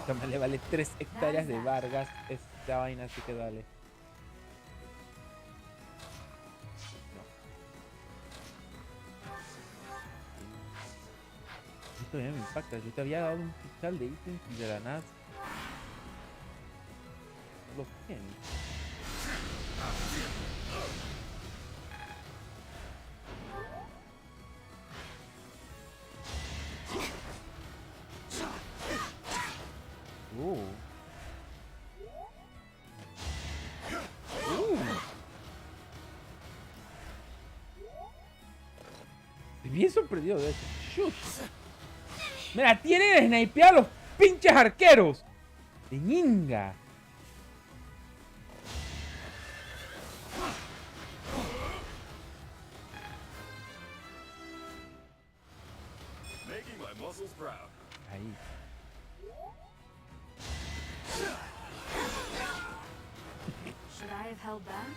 Esta más le vale 3 hectáreas de Vargas. Esta vaina, así que dale. Esto ya me impacta. Yo te había dado un cristal de ítems y de la nada. No lo tiene. Estoy bien sorprendido de eso. Shoot. Mira, tienen snipear a los pinches arqueros. De ñinga. Making my muscles proud. Ahí. Should I have held back?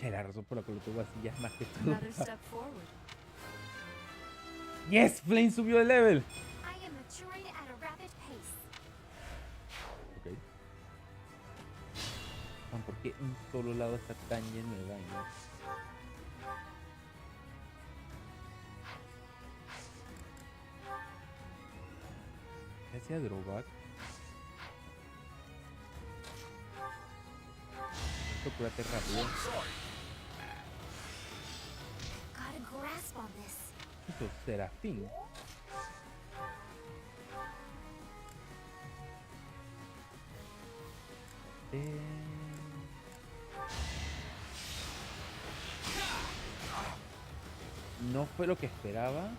Che, la razón por la que lo tengo así ya es más que todo. Another step forward. Yes, Flame subió de level. I am maturing at a rapid pace. Ok. ¿Por qué un solo lado está tan lleno de daño? ¿Qué hacía Drawback? Esto cúrate rápido. Got a grasp on this. Esto Serafín. No fue lo que esperaba,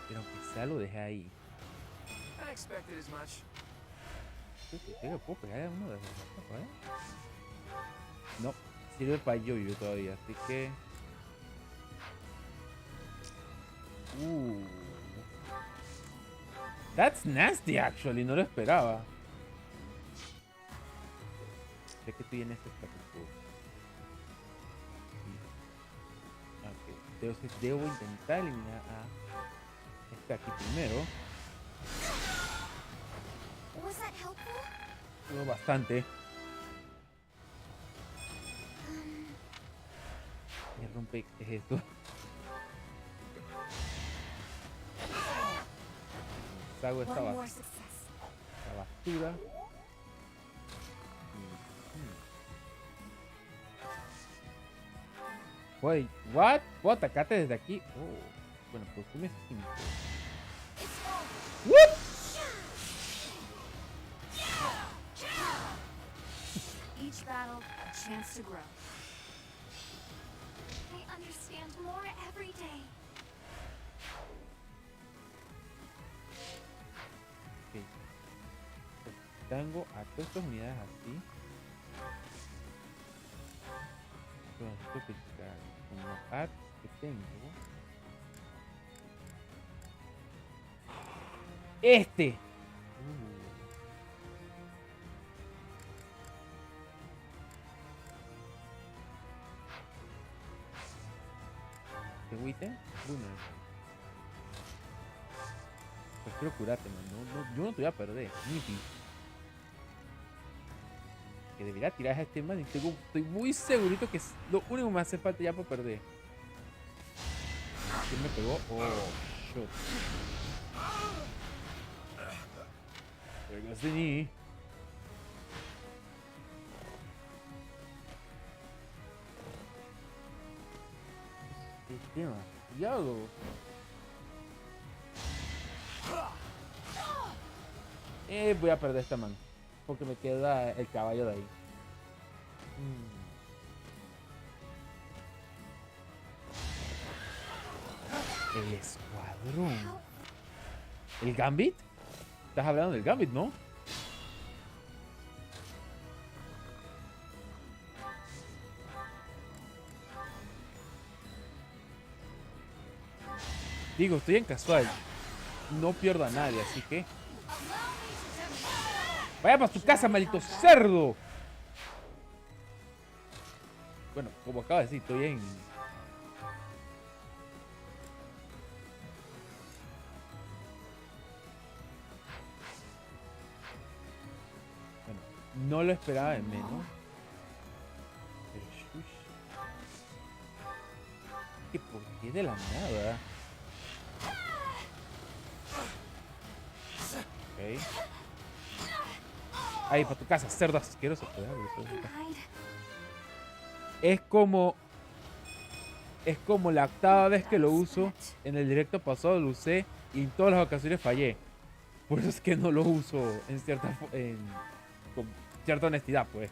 pero aunque sea lo dejé ahí. I expected as much. Creo que puedo pegar a uno de los dos, ¿eh? No, sirve para yo todavía, así que... That's nasty, actually. No lo esperaba. Sé que estoy en este status quo. Ok. Entonces debo intentar eliminar a este aquí primero. Was that helpful? Tengo bastante. Me rompe. ¿Qué es esto? Hago esta One more basura. success. La basura. Wait, what? ¿Puedo atacarte desde aquí? Oh, bueno, pues tú me haces 5. What? Each battle, a chance to grow. I understand more every day. Ok. Pues tengo a todas estas unidades así. Necesito quitar con los arts que tengo. Este. ¿Te agüite? Una. Pues quiero curarte, man. Yo no te voy a perder. Nipi. Que debería tirar a este man y estoy muy segurito que es lo único que me hace falta ya para perder. ¿Quién me pegó? Oh, shit. There goes the knee. Es demasiado. Voy a perder esta man. Porque me queda el caballo de ahí. El escuadrón. ¿El Gambit? Estás hablando del Gambit, ¿no? Digo, estoy en casual. No pierdo a nadie, así que... ¡Vaya para tu casa, maldito cerdo! Bueno, como acabo de decir, estoy en... Bueno, no lo esperaba de menos. Pero shush. ¿Qué por qué de la nada? Ok. Ahí, para tu casa, cerdo asqueroso. Es como la octava vez que lo uso. En el directo pasado lo usé y en todas las ocasiones fallé. Por eso es que no lo uso con cierta honestidad, pues.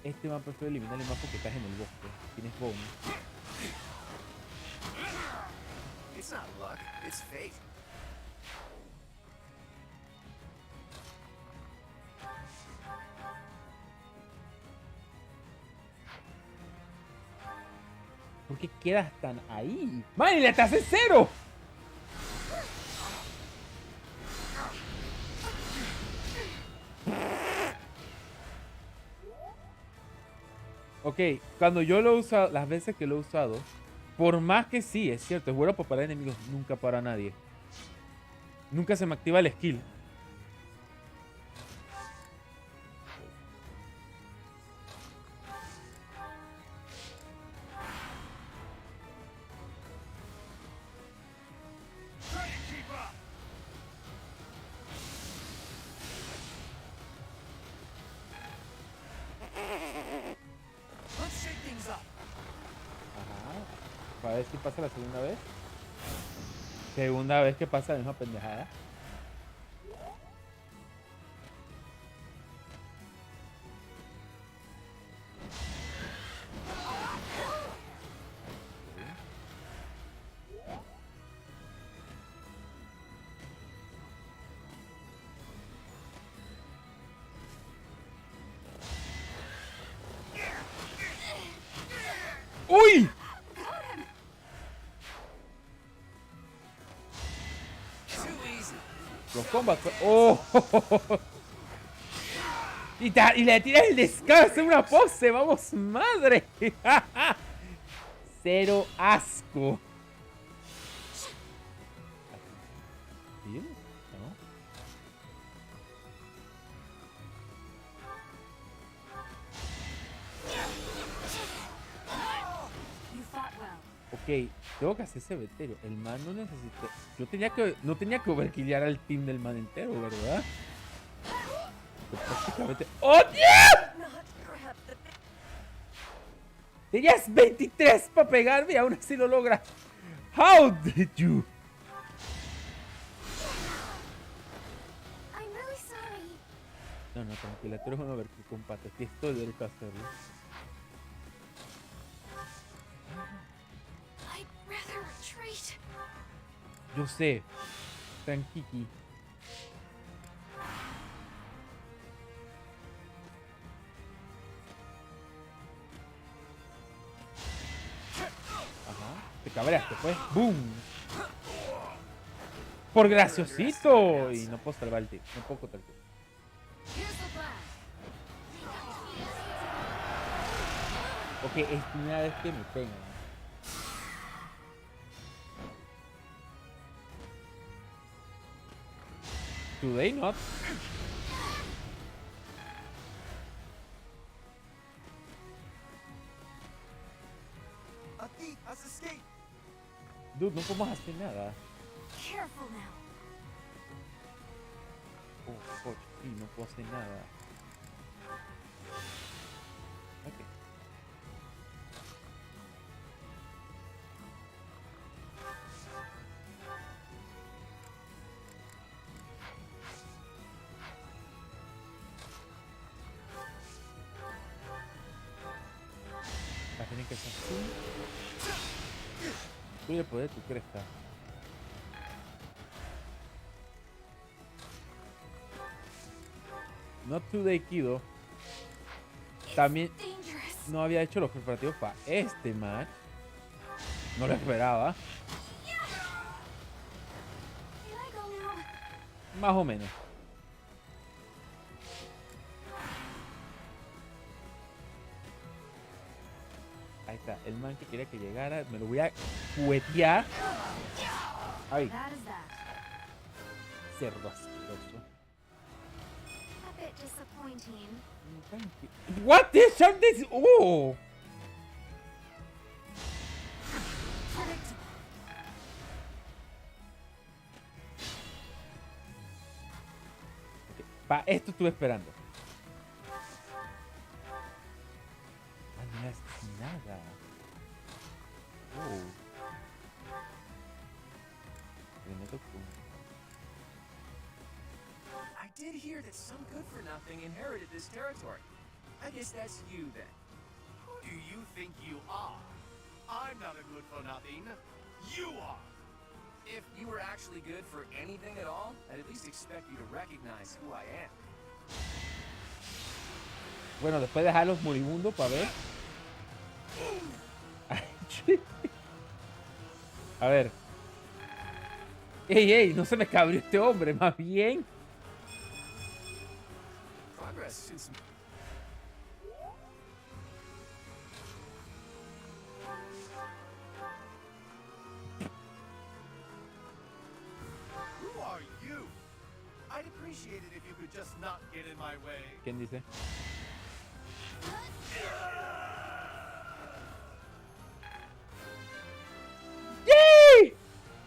Este man prefiero eliminarle más porque estás en el bosque. Tienes bonus. It's not luck, it's fate. ¿Por qué quedas tan ahí? ¡Man, y le te hace 0! Ok, cuando yo lo he usado, las veces que lo he usado, por más que sí, es cierto, es bueno para parar enemigos, nunca para nadie. Nunca se me activa el skill. Para ver si pasa la segunda vez. Segunda vez que pasa la misma pendejada. ¡Uy! combate. ¡Oh! Y le tiras el descanso en una pose. ¡Vamos, madre! Cero asco. ¿Sí? ¿No? You fought well. Ok, tengo que hacer ese veterio. El man no necesita. No tenía que overkillear al team del man entero, ¿verdad? Pues prácticamente. ¡Oh, Dios! Tenías 23 para pegarme y aún así lo logras. How did you? I'm really sorry. No, tranquila, tú eres un overkill combate. Aquí estoy derecho a hacerlo. I'd rather retreat. Yo sé. Tranquiki. Ajá. Te cabreaste, pues. ¡Boom! Por graciosito. Y no puedo salvar el tiro. No puedo contar el tiro. Here's the plan. Ok, es primera vez que me pegan. Today not. A thief has escaped! Dude, no podemos hacer nada. Careful now. Oh, coche, sí, no puedo hacer nada. Ok. Va a tener que ser así. Tú el poder de tu cresta. Not today, Kido. También Dangerous. no había hecho los preparativos para este match. No lo esperaba. Can I go now? Más o menos. Ahí está. El man que quería que llegara. Me lo voy a cuetear. Ahí. That is that. Cerdo asqueroso. A bit disappointing. What the fuck this? Oh. Okay. Pa, esto estuve esperando. Ah, no es nada. Oh. Le meto con... I did hear that some good-for-nothing inherited this territory. I guess that's you then. Who do you think you are? I'm not a good for nothing. You are! If you were actually good for anything at all, I'd at least expect you to recognize who I am. Bueno, después de dejarlos moribundos para ver. A ver. Ey, no se me cabrió este hombre, más bien. Progress since... Who are you? I'd appreciate it if you could just not get in my way. ¿Quién dice? ¡Yay!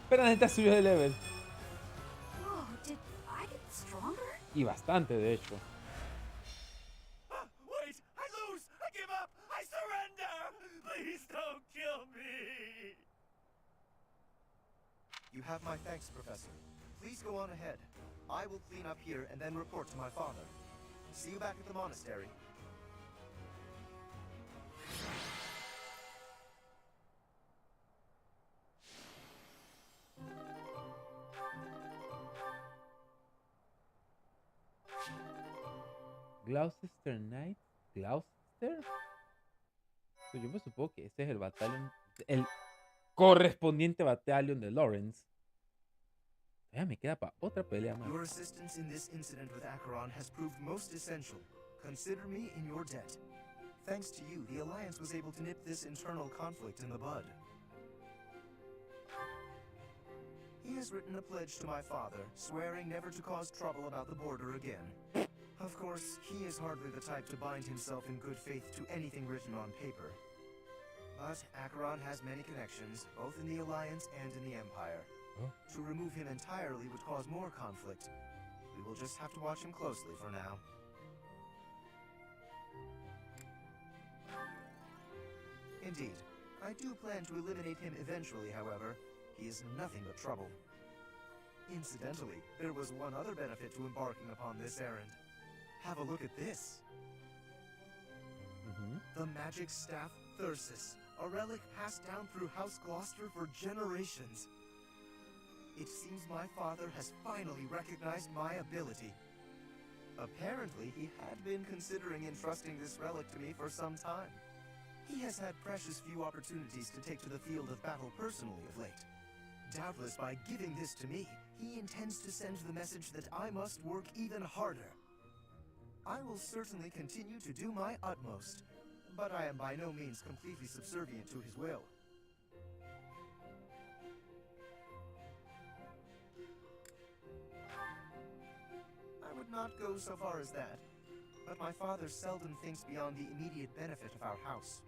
Pero la neta subió de level. Whoa, did I get stronger? Y bastante, de hecho. Wait! I lose! I give up! I surrender! Please don't kill me! You have my thanks, Professor. Please go on ahead. I will clean up here and then report to my father. See you back at the monastery. Gloucester Knight. ¿Gloucester? Pues yo me supongo que ese es el batallón. El correspondiente batallón de Lawrence. Me queda para otra pelea más. Your assistance in this incident with Acheron has proved most essential. Consider me in your debt. Thanks to you, the Alliance was able to nip this internal conflict in the bud. He has written a pledge to my father, swearing never to cause trouble about the border again. Of course, he is hardly the type to bind himself in good faith to anything written on paper. But Acheron has many connections, both in the Alliance and in the Empire. Oh. To remove him entirely would cause more conflict. We will just have to watch him closely for now. Indeed. I do plan to eliminate him eventually, however. He is nothing but trouble. Incidentally, there was one other benefit to embarking upon this errand. Have a look at this. The magic staff Thyrsus, a relic passed down through House Gloucester for generations. It seems my father has finally recognized my ability. Apparently, he had been considering entrusting this relic to me for some time. He has had precious few opportunities to take to the field of battle personally of late. Doubtless by giving this to me, he intends to send the message that I must work even harder. I will certainly continue to do my utmost, but I am by no means completely subservient to his will. I would not go so far as that, but my father seldom thinks beyond the immediate benefit of our house.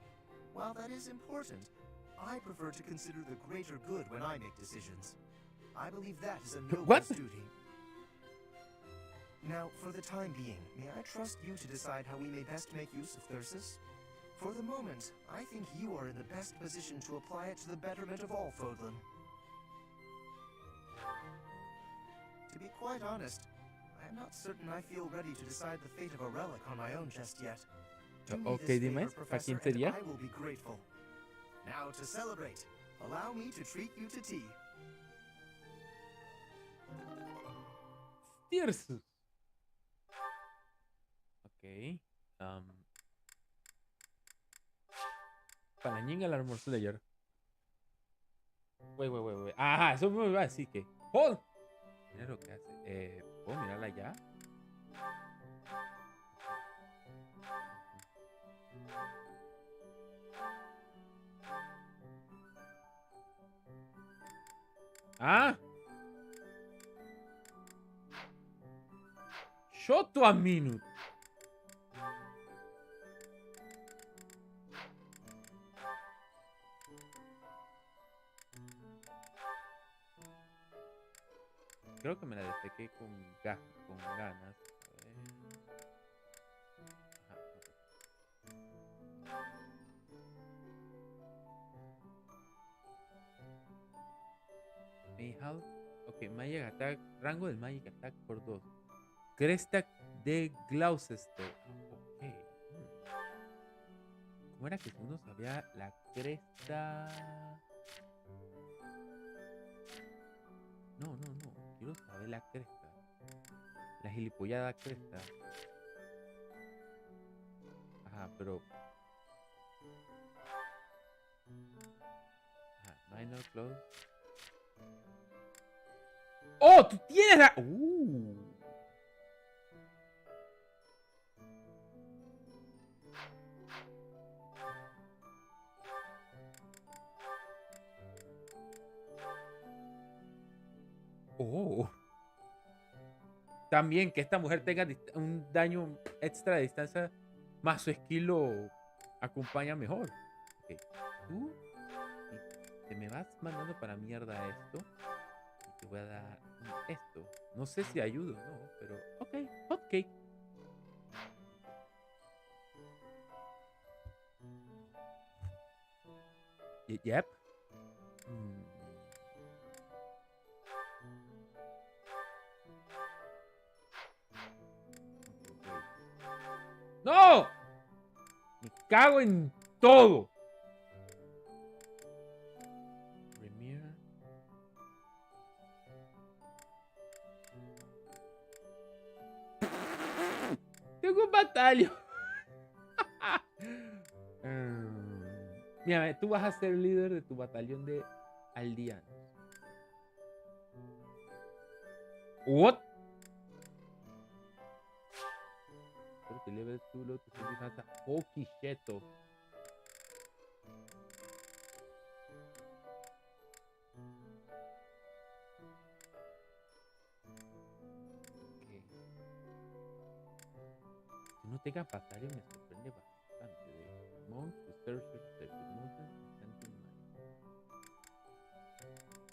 While that is important, I prefer to consider the greater good when I make decisions. I believe that is a noble duty. Now, for the time being, may I trust you to decide how we may best make use of Thyrsus? For the moment, I think you are in the best position to apply it to the betterment of all Fodlan. To be quite honest, I am not certain I feel ready to decide the fate of a relic on my own just yet. Do me this favor, Professor, and I will be grateful. Now, to celebrate, allow me to treat you to tea. Thyrsus. Ok. Palañín al Armor Slayer. Wey. Ajá, eso me iba a decir que. ¡Hold! Mira lo que hace. ¿Puedo mirarla ya? Ah. Shot a minute. Creo que me la destaqué con ganas. Mayhal. Ok, Magic Attack. Rango del Magic Attack por 2. Cresta de Gloucester. Ok. ¿Cómo era que uno sabía la cresta? No. Quiero saber la cresta. La gilipollada cresta. Ajá, pero... Ajá, minor close. ¡Oh! ¡Tú tienes la... Oh. También que esta mujer tenga un daño extra de distancia más su skill lo acompaña mejor. Ok. Tú te me vas mandando para mierda esto. Y te voy a dar esto. No sé si ayudo o no, pero ok. Hotcake. Yep. ¡No! Me cago en todo. Premier. Tengo un batallo. Mira, tú vas a ser líder de tu batallón de aldeanos. What? Creo que level 2 lo que se pasa. Holy shit. Que no tenga pasaje me sorprende bastante. De Mount to Searcher, Mountain, Something Man.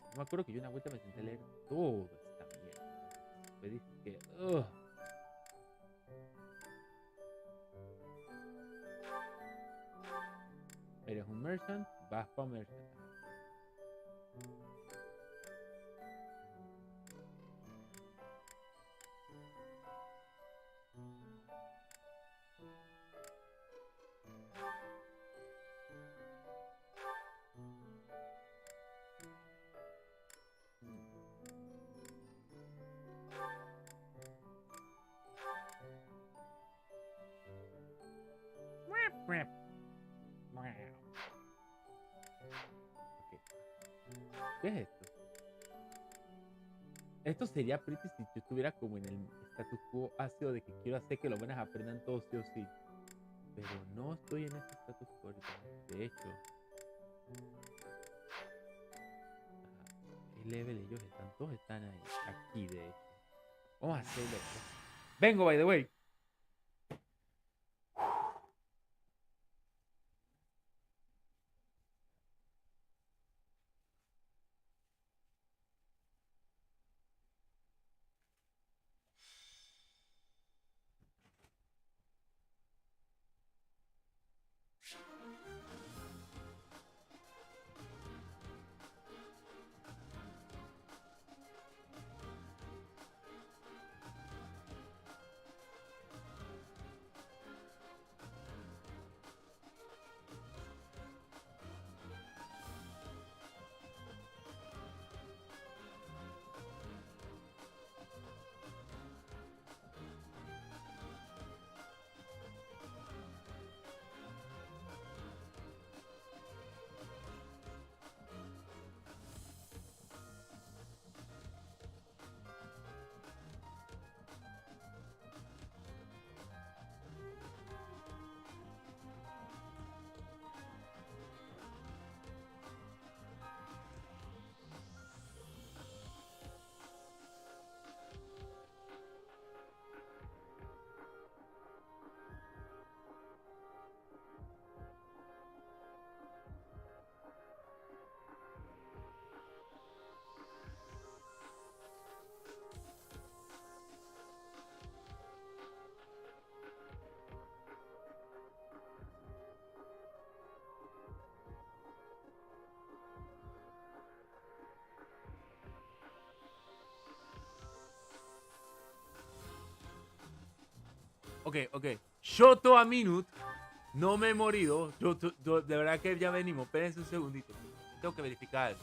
No me acuerdo que yo una vuelta me senté a leer todo esta mierda. Me dice que. Eres un merchant, vas para merchant. ¿Qué es esto? Esto sería pretty si yo estuviera como en el status quo ácido de que quiero hacer que los buenos aprendan todo sí o sí. Pero no estoy en ese status quo ahorita. De hecho, ¿qué level ellos están? Todos están ahí, aquí de hecho. Vamos a hacerlo. Vengo, by the way. Ok. Shoto a minute. No me he morido. Yo, de verdad que ya venimos. Espérense un segundito. Tengo que verificar algo.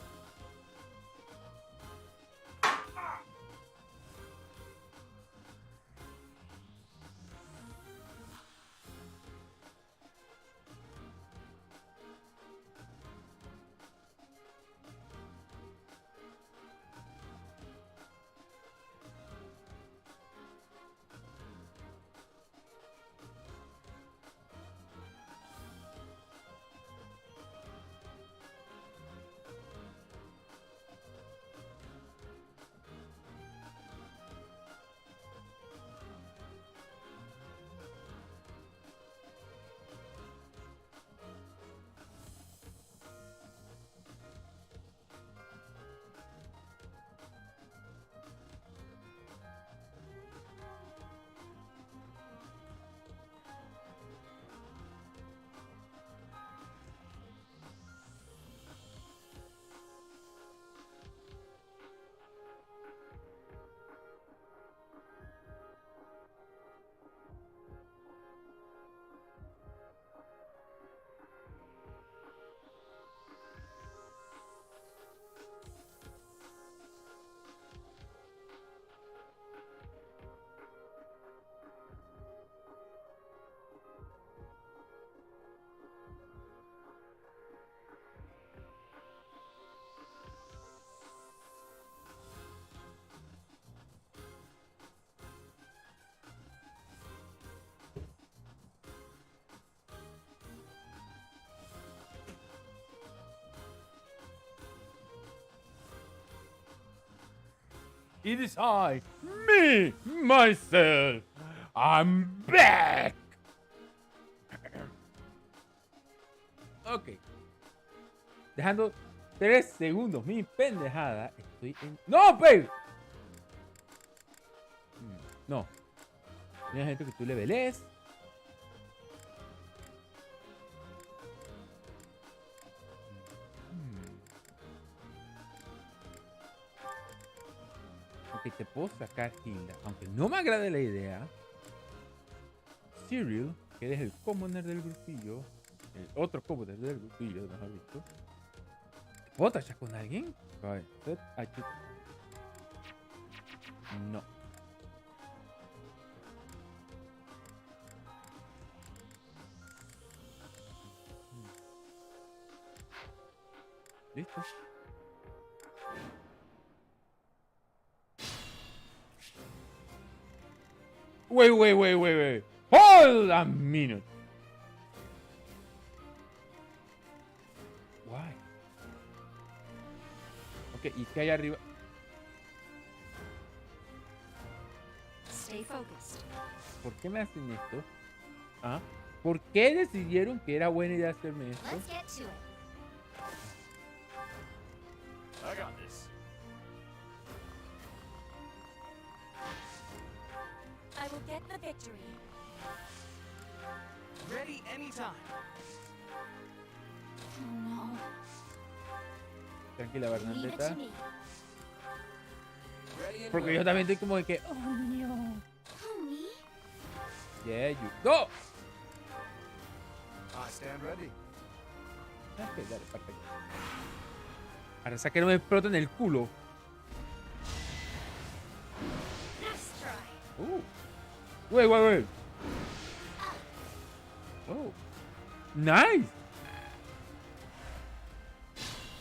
It is I, me, myself. I'm back. Ok. Dejando 3 segundos mi pendejada. Estoy en... ¡No, pe! No. Mira, gente, que tú le veles. Ok, te puedo sacar Hilda. Aunque no me agrade la idea. Cyril, que eres el commoner del grupillo. El otro commoner del grupillo, mejor dicho. ¿Puedo tachar con alguien? Vale, aquí. No. ¿Listo? Wait. Hold a minute. Why? Ok, ¿y qué hay arriba? Stay focused. ¿Por qué me hacen esto? ¿Ah? ¿Por qué decidieron que era buena idea hacerme esto? Let's get to it. I got this. I will get the victory. Ready anytime. Oh no. Tranquila, Leave it Bernadetta. to me. Ready and Porque yo también estoy como de que... Oh no. Homie? Yeah, you go. I stand ready. Ok, dale, perfecto. Ahora saca que no me explota en el culo. Nice try. Wait. Oh. Nice.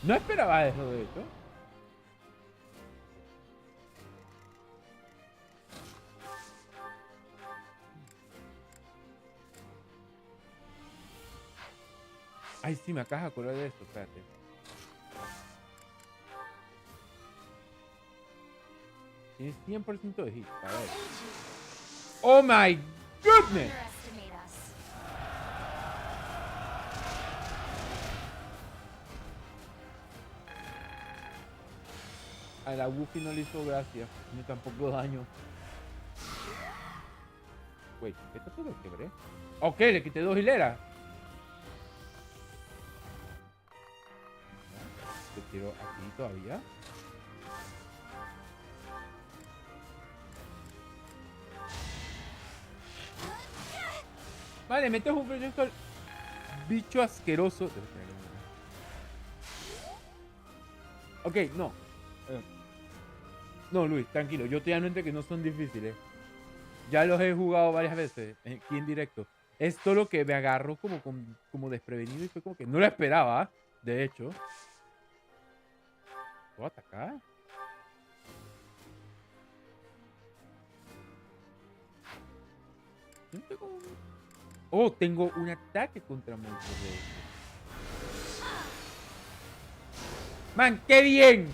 No esperaba eso, de hecho. Ay, sí, me acabas de acordar de esto, espérate. Tienes 100% de hit, a ver. ¡Oh, my goodness! Underestimate us. A la Woofy no le hizo gracia, ni tampoco daño. Wait, ¿esto todo lo quebré? Ok, le quité 2 hileras. Te tiro aquí todavía. Vale, metes un proyecto al bicho asqueroso. Ok, no. No, Luis, tranquilo. Yo te anuente que no son difíciles. Ya los he jugado varias veces aquí en directo. Esto lo que me agarró como desprevenido y fue como que no lo esperaba, de hecho. ¿Puedo atacar? Oh, tengo un ataque contra monstruos de estos. ¡Man, qué bien!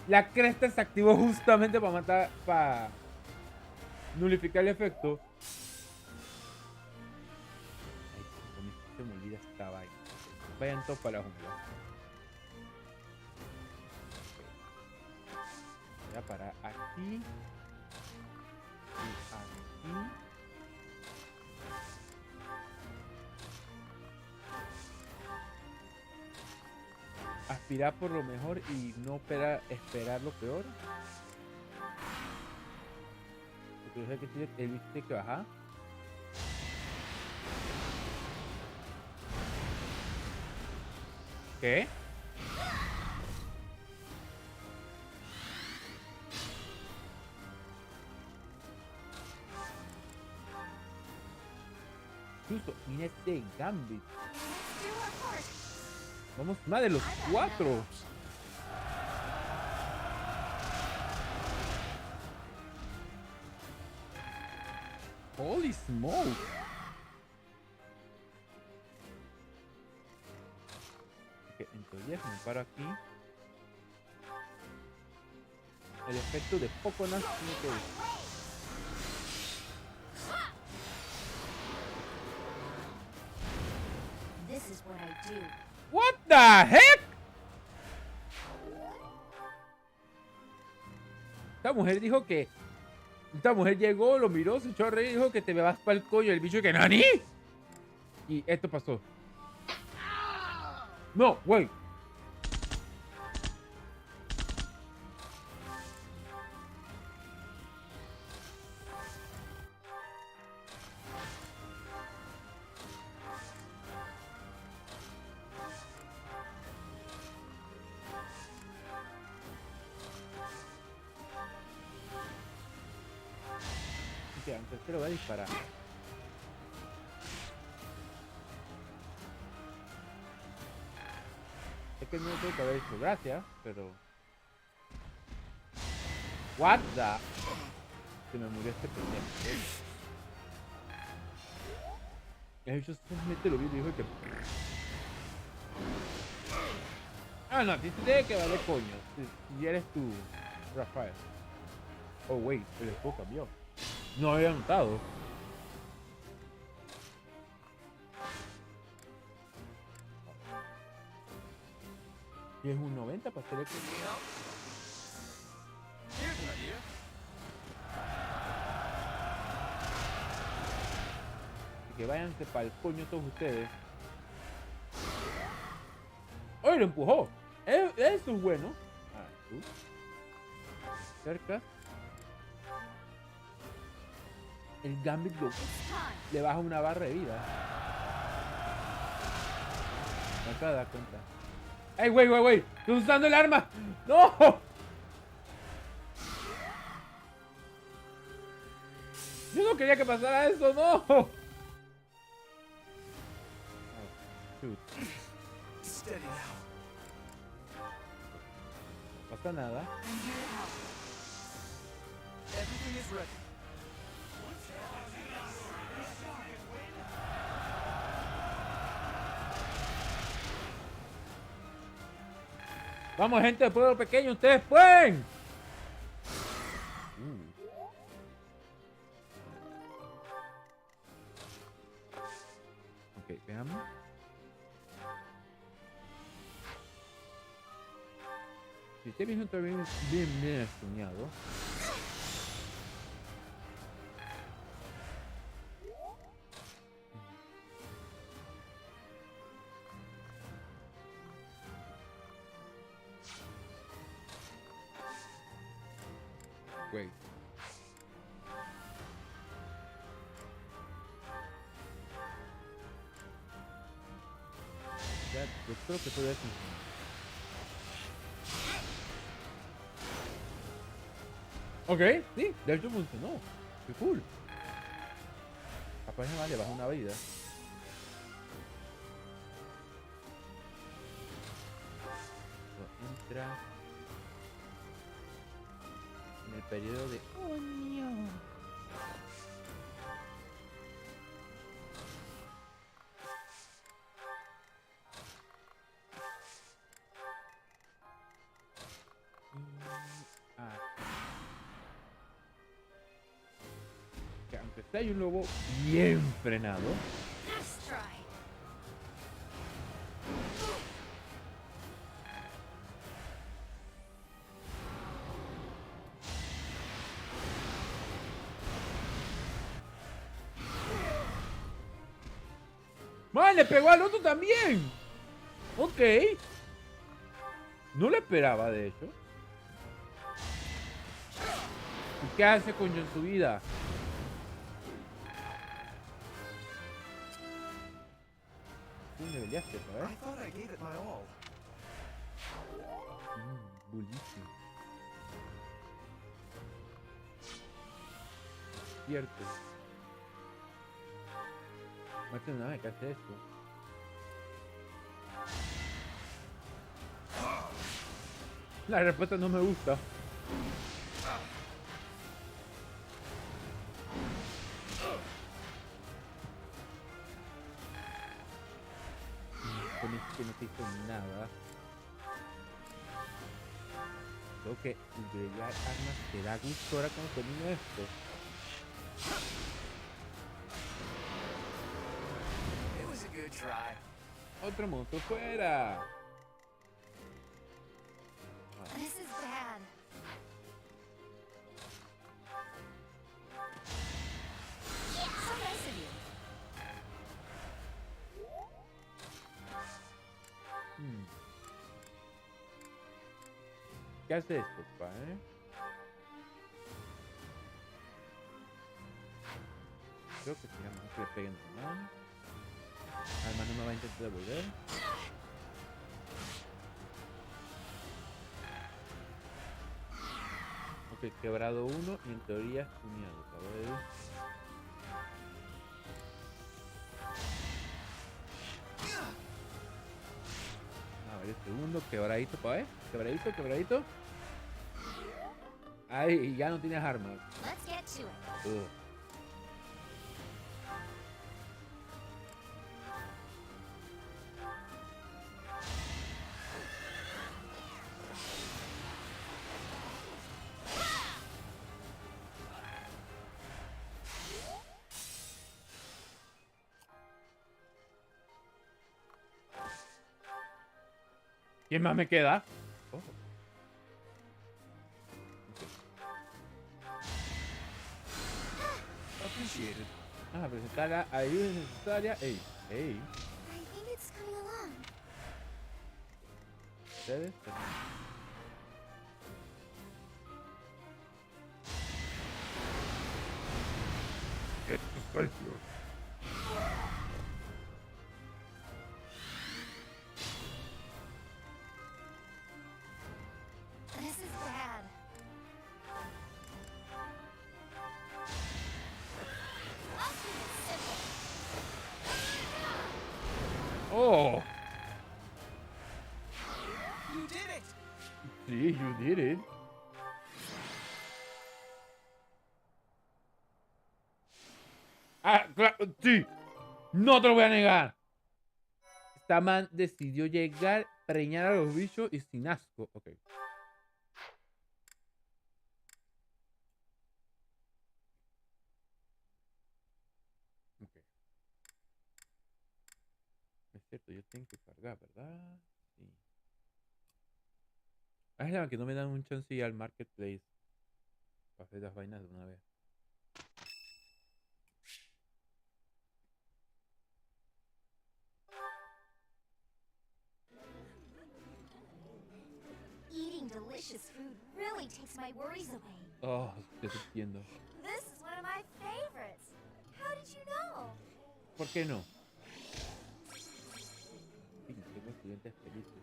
La cresta se activó justamente para matar, para nulificar el efecto. Ay, se me olvida esta vaina. Vayan todos para la jungla. Voy a parar aquí. Y aquí. Aspirar por lo mejor y no esperar lo peor. Porque yo sé que tiene el bicho que bajar. ¿Qué? Justo, mira este Gambit. Let's do our part. Vamos, más de los 4. Holy smoke. Ok, entonces me paro aquí. El efecto de poco no tiene que... This is what I do. What the heck? Esta mujer dijo que... Esta mujer llegó, lo miró, se echó a reír y dijo que te me vas para el coño. El bicho que ¿nani? Y esto pasó. No, güey. Aunque te lo voy a disparar. Es que no tengo que haber hecho gracia, pero... What the... Se me murió este pendejo. El bicho solamente lo vi y dijo que... Ah, no, a ti te tiene que valer coño. Si eres tú, Rafael. Oh, wait, el escudo cambió. No había notado. Y es un 90 para hacer esto. Here's an idea. Así que váyanse para el coño todos ustedes. ¡Oye, lo empujó! Eso es bueno. Ah, tú. Cerca. El Gambit le baja una barra de vida. No te das cuenta. ¡Ey, güey! ¡Estoy usando el arma! ¡No! Yo no quería que pasara eso, no. Oh, shoot. Steady now. No pasa nada. Everything is ready. Vamos, gente de pueblo pequeño, ustedes pueden. Ok, veamos. Si este mismo está bien estudiado. Wait. Ya, yo creo que todo eso. Ok, sí, de hecho funcionó. Qué cool. Capaz me vale, bajo una vida. Entra en el periodo de unión. Que aunque sea hay un lobo bien frenado. Let's try. ¡Man, le pegó al otro también! Ok. No lo esperaba, de hecho. ¿Y qué hace coño en su vida? Sí, me peleaste, I ¿sabes? thought I gave it my all. Bullísimo. Cierto. No tiene nada que hacer esto. La respuesta no me gusta. Con esto que no te hizo nada. tengo que agregar armas que da gusto ahora cuando termino esto. It was a good try. Otro monstruo fuera. This is bad. So nice of you. ¿Qué hace esto, pa, Creo que tira más que le peguen normal. Además no me va a intentar devolver. Ok, quebrado uno y en teoría stuneado. A ver. A ver, el segundo, quebradito, pa' ver. Quebradito, quebradito. Ay, ya no tienes armas. Let's get to it. Ugh. ¿Quién más me queda? Oh. Appreciated. Presentar la ayuda necesaria. Ey, ey. I think it's coming along. Ustedes. This is bad. I'll keep it simple. Oh, You did it! sí, you did it. Claro, sí. No te lo voy a negar. Esta man decidió llegar, preñar a los bichos y sin asco. Ok. Ok. Es cierto, yo tengo que cargar, ¿verdad? Sí. Es la que no me dan un chance y al marketplace para hacer las vainas de una vez. Eating delicious food really takes my worries away. Oh, te entiendo. This is one of my favorites. How did you know? ¿Por qué no? Sí, tengo estudiantes felices.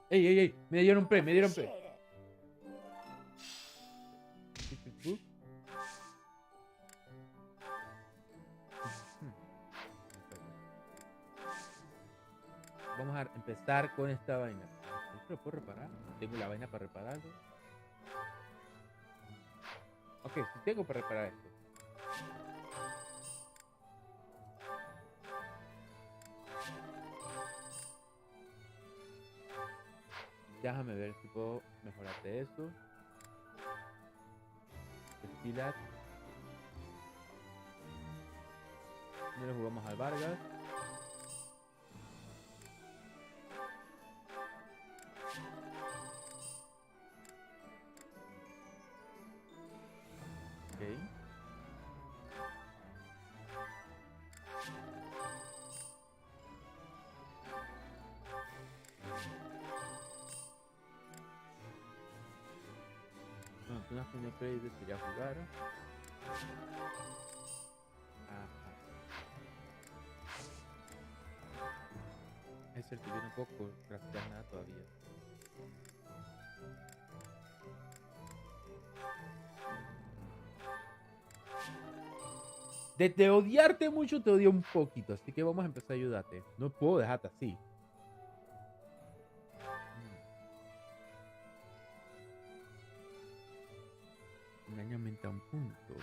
¡Ey, ey, ey! Me dieron pre, me dieron pre. Appreciate it. Vamos a empezar con esta vaina. ¿Esto lo puedo reparar? Tengo la vaina para repararlo. Ok, sí tengo para reparar esto. Déjame ver si puedo mejorarte eso. Estilat. No le jugamos al Vargas. Ok. Bueno, tú no has tenido play de que ya jugaron. Ajá. Es el que viene un poco, craftear nada todavía. De odiarte mucho, te odio un poquito, así que vamos a empezar a ayudarte. No puedo dejarte así. Engañamente a un punto.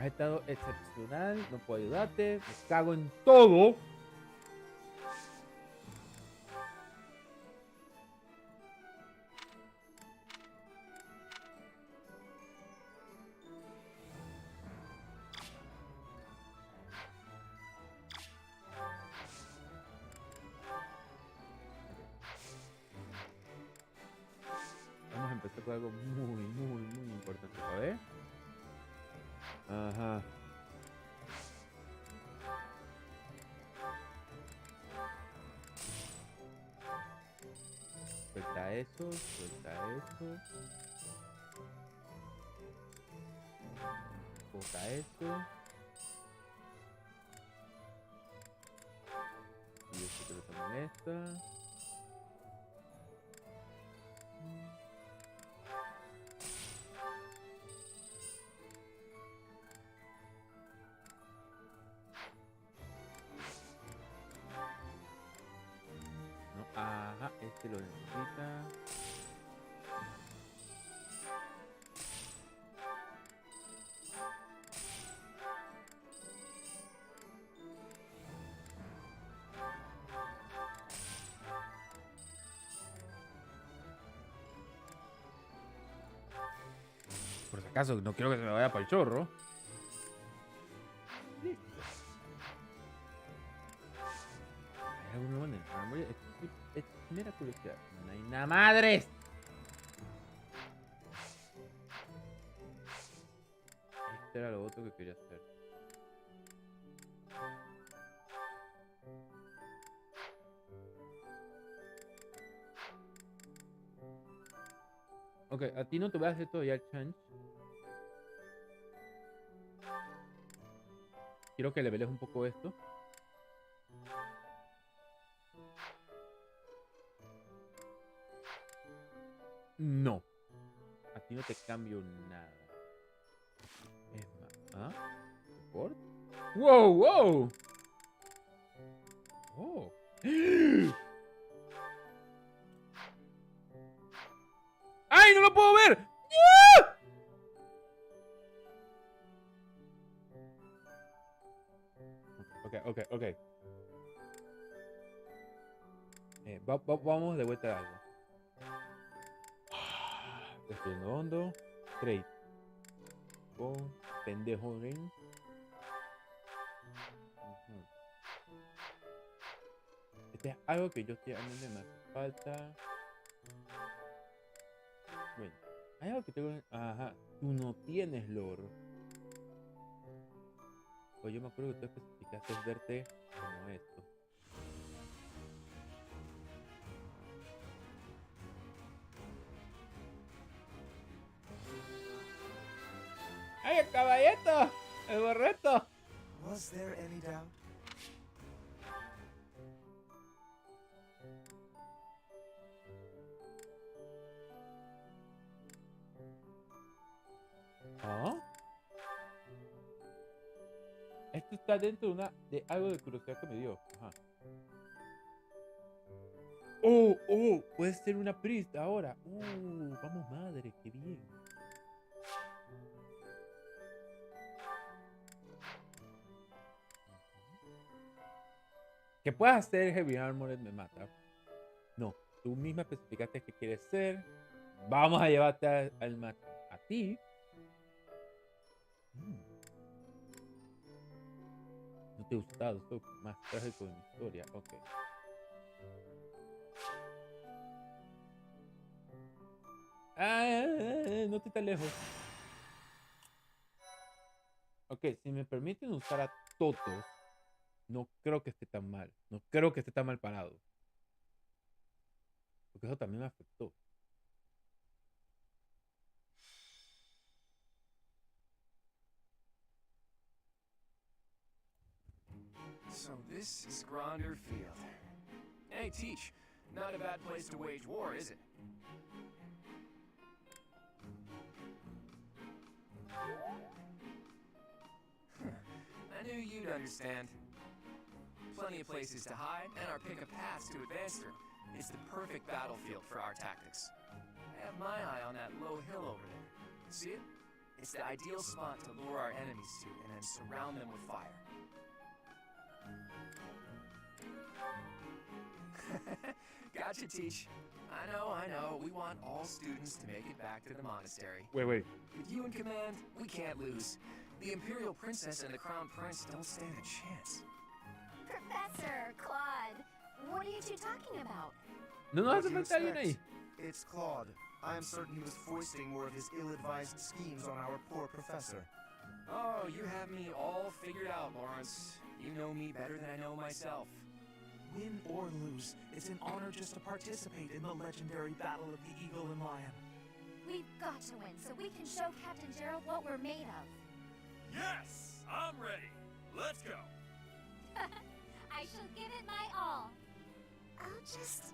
Has estado excepcional, no puedo ayudarte, me cago en todo. Vamos a empezar con algo muy importante, a ver. Ajá. Suelta eso, suelta eso. Bota esto. Y esto que lo tomo esta. No, ajá, este lo necesita. Por si acaso, no quiero que se me vaya para el chorro. Listo. ¿Hay alguna manera? Es mera curiosidad. No hay nada madres. Este era lo otro que quería hacer. Ok, a ti no te voy a hacer todavía el chance. Quiero que leveles un poco esto. No. A ti no te cambio nada. Es más. ¿Ah? ¿Support? ¡Wow, wow! ¡Oh! ¡Ay, no lo puedo ver! ¡Ah! Ok. Vamos de vuelta a algo. Respirando hondo. Trade. Con pendejo ring. Este es algo que yo estoy haciendo me hace falta. Bueno, hay algo que tengo. Ajá, tú no tienes lore. Pues yo me acuerdo que tú especificaste verte como esto. ¡Ay, el caballito! ¡El borreto! Was there any doubt? ¿Ah? Esto está dentro de algo de curiosidad que me dio. Ajá. Oh, puede ser una priest ahora. Vamos madre, qué bien. Que puedas hacer Heavy Armored me mata. No, tú misma especificaste que quieres ser. Vamos a llevarte al mate. A ti. No te gusta, soy más trágico de mi historia. Ok. No te estás lejos. Ok, si me permiten usar a Totos, no creo que esté tan mal. No creo que esté tan mal parado. Porque eso también me afectó. So this is Gronder Field. Hey, Teach. Not a bad place to wage war, is it? I knew you'd understand. Plenty of places to hide, and our pick of paths to advance through. It's the perfect battlefield for our tactics. I have my eye on that low hill over there. See it? It's the ideal spot to lure our enemies to and then surround them with fire. Gotcha, Teach. I know. We want all students to make it back to the monastery. Wait. With you in command, we can't lose. The Imperial Princess and the Crown Prince don't stand a chance. Professor, Claude, what are you two talking about? No What hace do you falta alguien ahí. expect? It's Claude. I am certain he was foisting more of his ill-advised schemes on our poor professor. Oh, you have me all figured out, Lawrence. You know me better than I know myself. Win or lose, it's an honor just to participate in the legendary Battle of the Eagle and Lion. We've got to win so we can show Captain Gerald what we're made of. Yes, I'm ready. Let's go. I shall give it my all. I'll just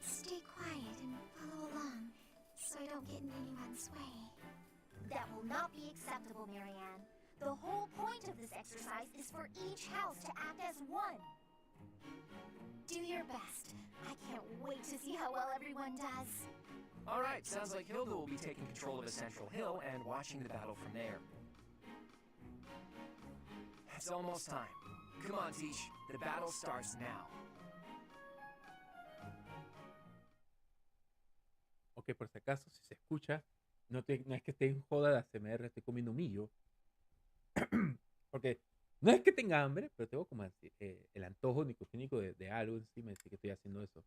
stay quiet and follow along so I don't get in anyone's way. That will not be acceptable, Marianne. The whole point of this exercise is for each house to act as one. Do your best. I can't wait to see how well everyone does. All right, sounds like Hilda will be taking control of the central hill and watching the battle from there. It's almost time. Come on, Teach. The battle starts now. Ok, por si acaso, si se escucha, no es que esté en joda de ASMR, estoy comiendo millo. Porque no es que tenga hambre, pero tengo como el antojo nicofínico de algo encima, así que estoy haciendo eso.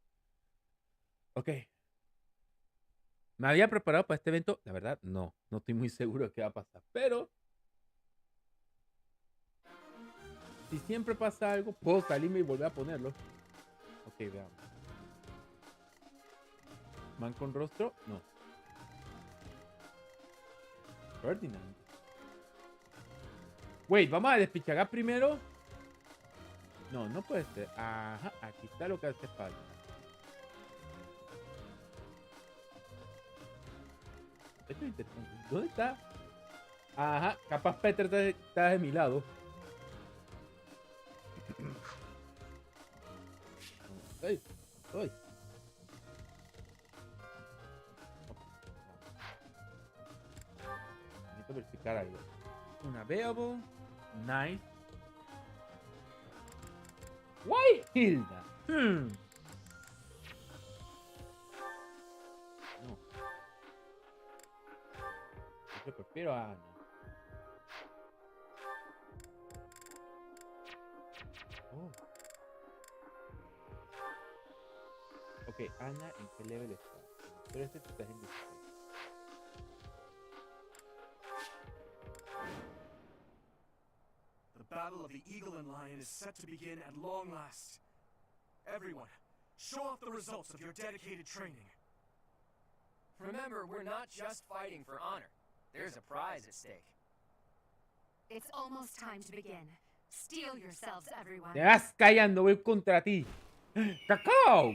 Ok. ¿Me había preparado para este evento? La verdad, no estoy muy seguro de qué va a pasar. Pero si siempre pasa algo, puedo salirme y volver a ponerlo. Ok, veamos. ¿Man con rostro? No. Ferdinand. Wait, vamos a despichagar primero. No puede ser. Ajá, aquí está lo que hace falta. Esto es interesante. ¿Dónde está? Ajá, capaz Peter está de mi lado. ¡Ey! ¡Ey! Necesito verificar algo. Unavailable. Nice. Why Hilda? No. Yo prefiero a Ana. Oh. Ok, Ana, ¿en qué level está? Pero este está en 16. The Battle of the Eagle and Lion is set to begin at long last. Everyone, show off the results of your dedicated training. Remember, we're not just fighting for honor. There's a prize at stake. It's almost time to begin. Steel yourselves, everyone. Te vas callando, voy contra ti. ¡Cacao!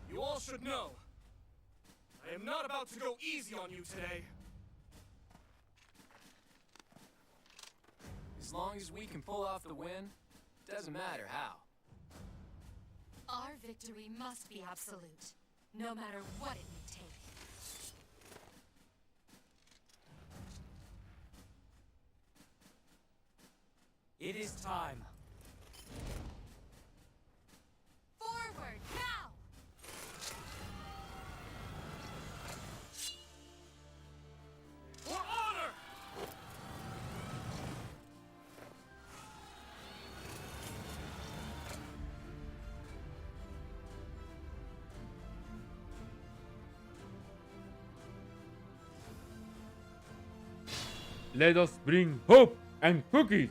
You all should know, I am not about to go easy on you today. As long as we can pull off the win, doesn't matter how. Our victory must be absolute, no matter what it may take. It is time. Forward, now! For honor! Let us bring hope and cookies.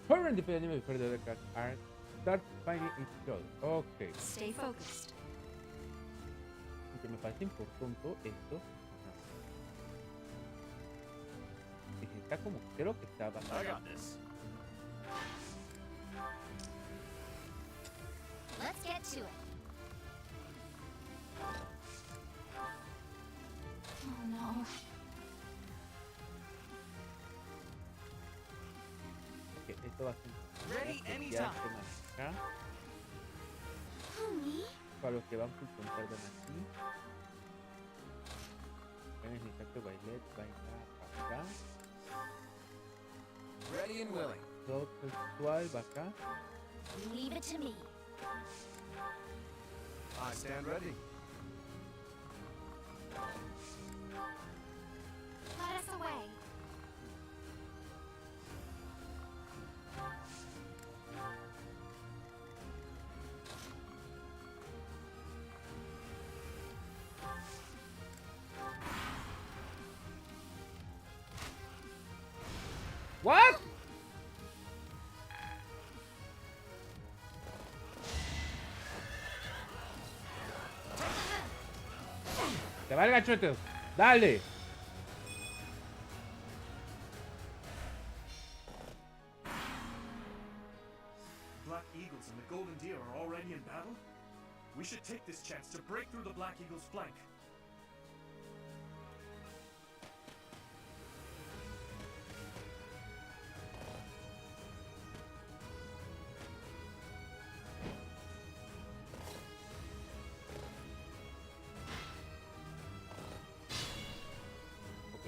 Horror and the enemy before the other cats are start fighting each other. Okay. Stay focused. Aunque me parece importante esto. Está como, creo que está I bastante. got this. Let's get to it. Oh no. esto va a ser Ready que anytime. ya estén acá. Homie? Para los que van por contar de aquí. Van a necesitar que bailet bailar para acá. Ready and willing. Todo sexual va acá. Leave it to me. I stand ready. Let us away. What? Te va el gachote. Dale. Black Eagles and the Golden Deer are already in battle? We should take this chance to break through the Black Eagle's flank. Ok.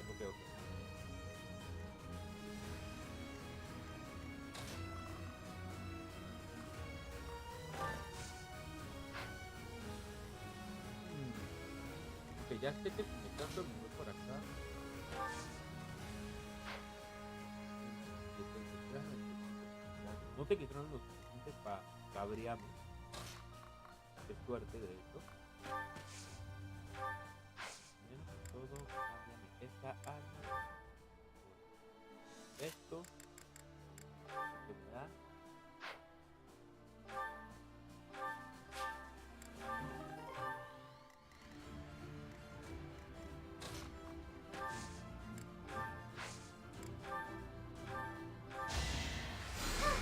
Que ya sé que si me canso me voy por acá. No te quitaron los suficientes para cabrearme. Qué suerte de esto. Menos todo, cámbiame esta arma. Esto. Que me da.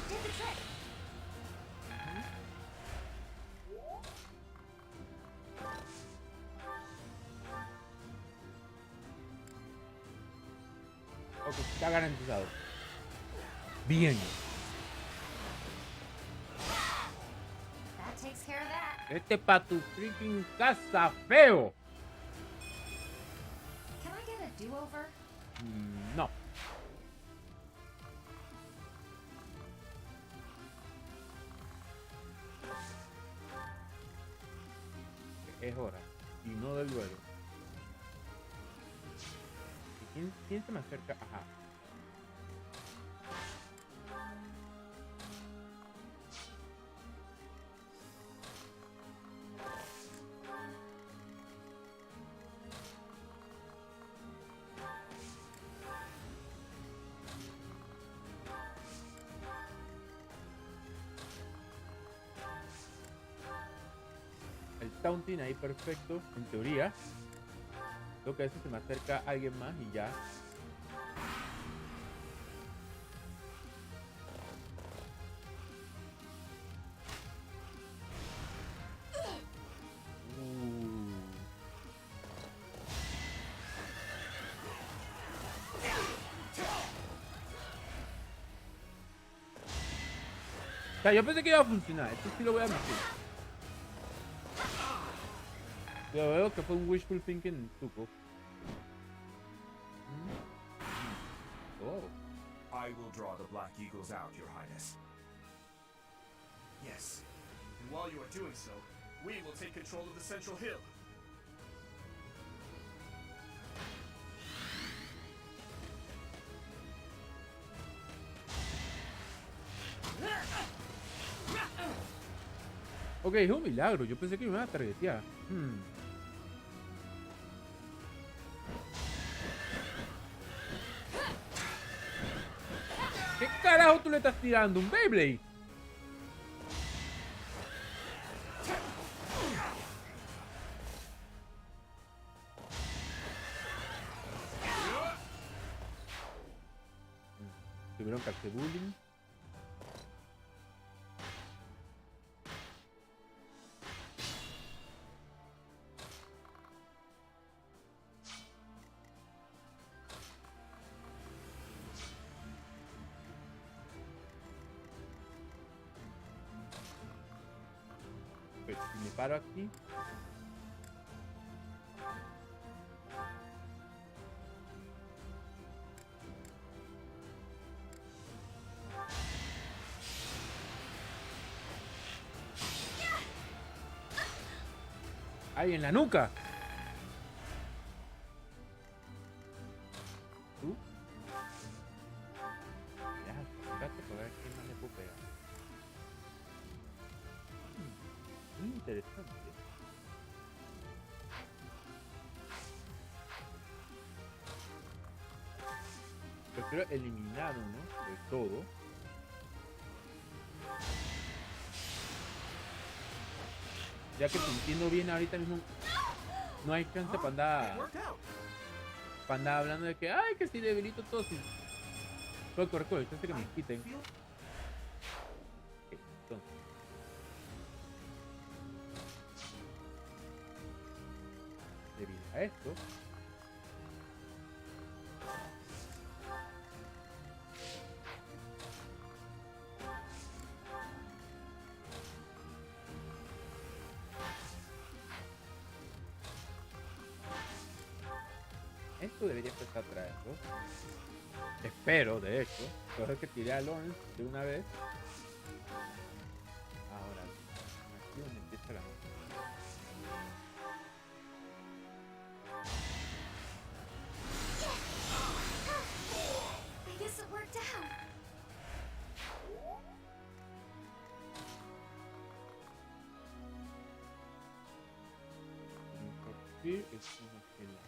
Did the trick. Ok, está garantizado. Bien. That takes care of that. Este pa' tu freaking casa, feo. Can I get a do-over? No. Es hora. Y no del duelo. ¿Y quién se me acerca? Ajá. El taunting ahí perfecto, en teoría. Lo que hace se me acerca a alguien más y ya. O sea, yo pensé que iba a funcionar. Esto sí lo voy a admitir. Yo veo que fue un wishful thinking tuco. Oh. I will draw the Black Eagles out, Your Highness. Yes. And while you are doing so, we will take control of the central hill. Ok, es un milagro. Yo pensé que me iban a targetear. ¿Qué carajo tú le estás tirando? ¿Un Beyblade? Tuvieron que hacer bullying. Perfecto. Si me paro aquí. ¡Ay, en la nuca! ¿Tú? Ya, fíjate para ver quién más le puedo pegar. Muy interesante. Prefiero eliminar uno de todo. Ya que te entiendo bien ahorita mismo, no hay chance para andar hablando de que, ay, que si debilito todo. Si... Corre, chance que me quiten. Ok, entonces. Debido a esto. Esto debería empezar a traerlo. Espero, de hecho. Pero es que tiré a Lawrence de una vez. Ahora, aquí donde empieza la música. I guess it worked out. Porque es una gela.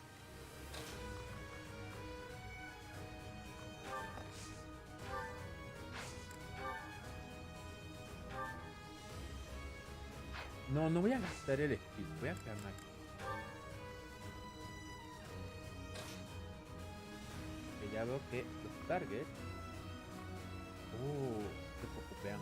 No voy a gastar el skill, voy a quedarme aquí. Que ya veo que los targets. Que poco vean.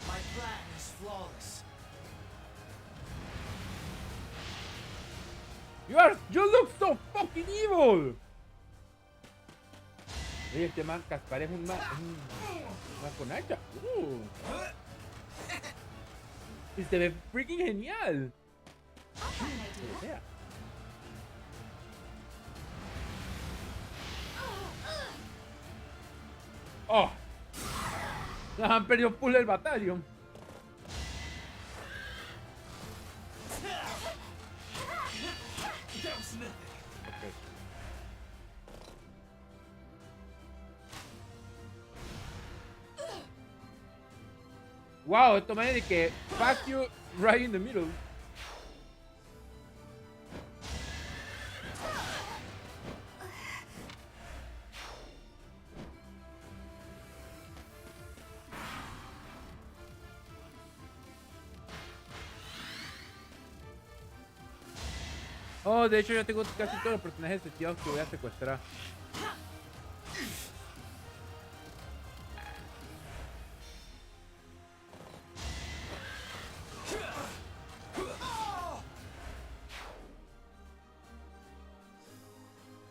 My plan is flawless. You look so fucking evil. Oye, este man Caspar es un man con hacha. Y se ve freaking genial. Sea. Oh, nos han perdido full el batallón. Wow, esto me dice que fuck you right in the middle. Oh, de hecho ya tengo casi todos los personajes seteados que voy a secuestrar.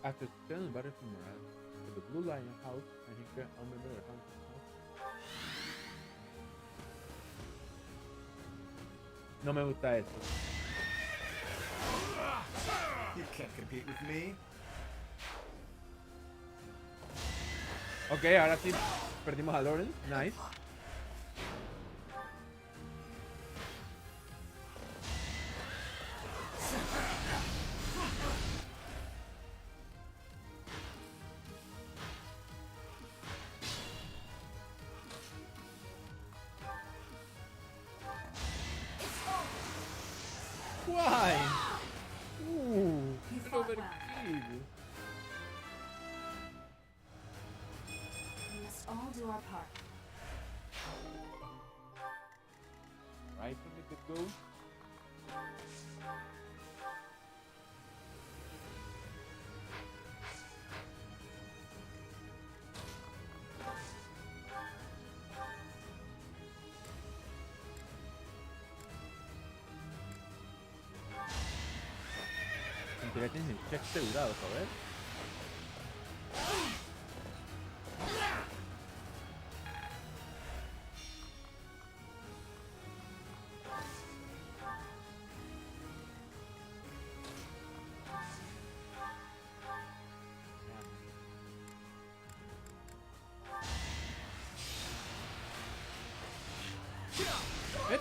Hasta estar en el barrio funeral, the Blue Lion House, and he can remember the house. No me gusta esto. You can't compete with me. Ok, ahora sí perdimos a Lawrence. Nice. Why? You fought well. We must all do our part. Right from the get-go. Ya tienes el check asegurado, ¿sabes?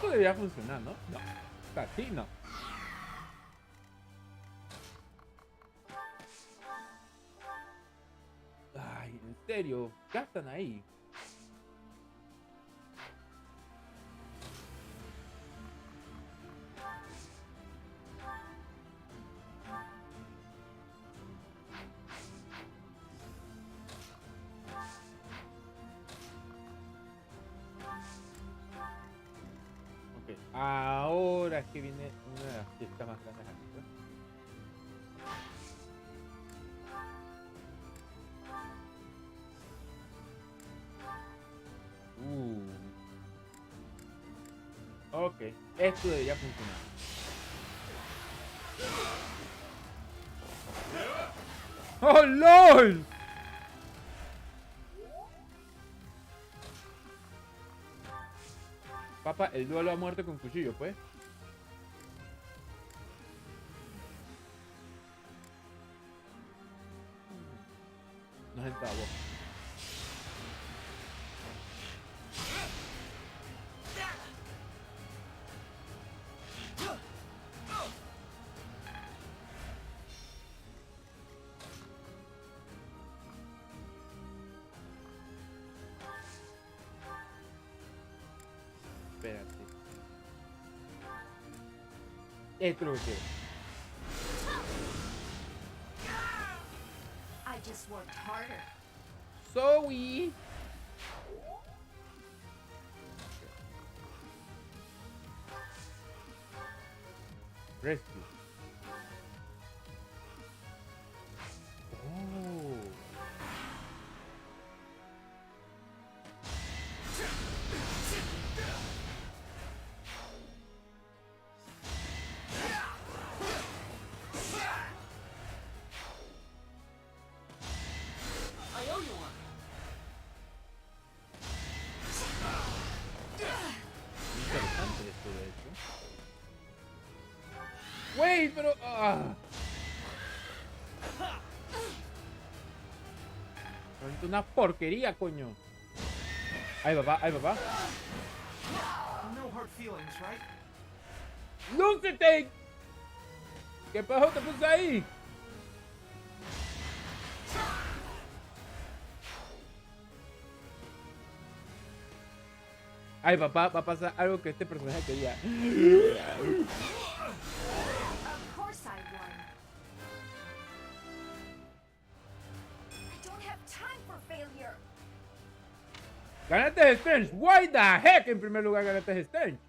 Esto debería funcionar, ¿no? No. O sea, sí, no. Ay, en serio, ¿qué están ahí? Ok, ahora es que viene una de las fiestas más grandes aquí, ¿no? Ok, esto debería funcionar. ¡Oh, LOL! Papá, el duelo a muerte con cuchillo, pues. No es entrado. Espérate. Esto es lo que quiero. I just worked harder. Zoe. Rescue. Oh. I owe you one. Interesante esto, de hecho. Wait, pero... Es una porquería, coño. Ay, papá, ay, papá. No hard feelings, right? ¡Lúcete! ¿Qué pasó? ¿Te puse ahí? Ay, papá, va a pasar algo que este personaje quería. Of course I won. I don't have time for failure. Ganaste Strange. Why the heck en primer lugar ganaste Strange?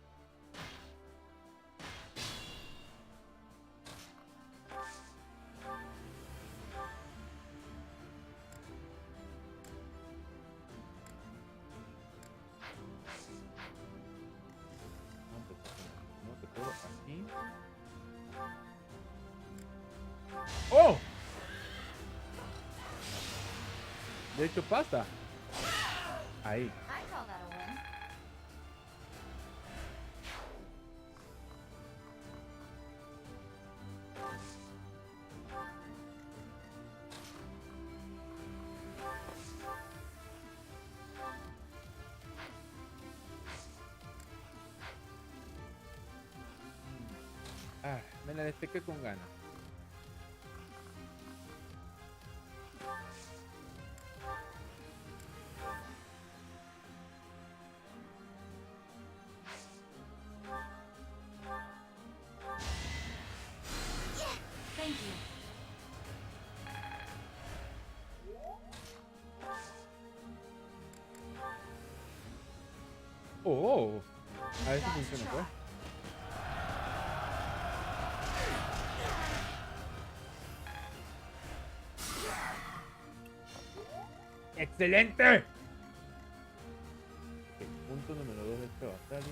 No te puedo aquí. ¡Oh! De hecho pasa. Ahí. I call that a win. Ah, me la destequé con ganas. Thank you. Oh, a ver si funciona, pues. ¡Excelente! Ok, punto número 2 de este batalla.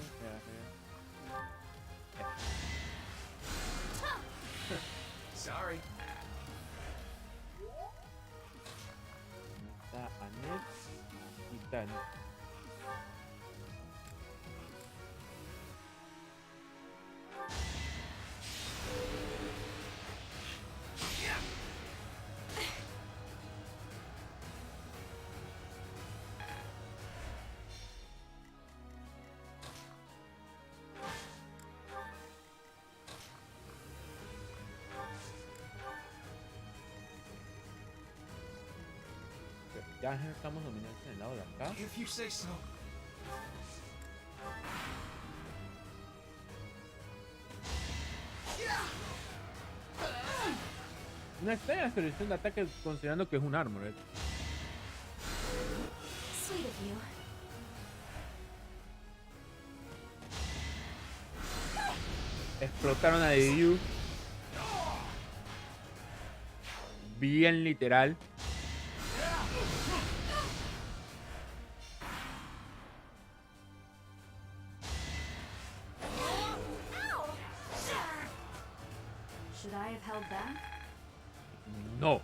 Sorry. Está Anet y Tani. Ya estamos dominantes en el lado de acá. If you say so. Una extraña selección de ataque considerando que es un armor. Sweet of you. Explotaron a Ryu. Bien literal. Should I have held back? No.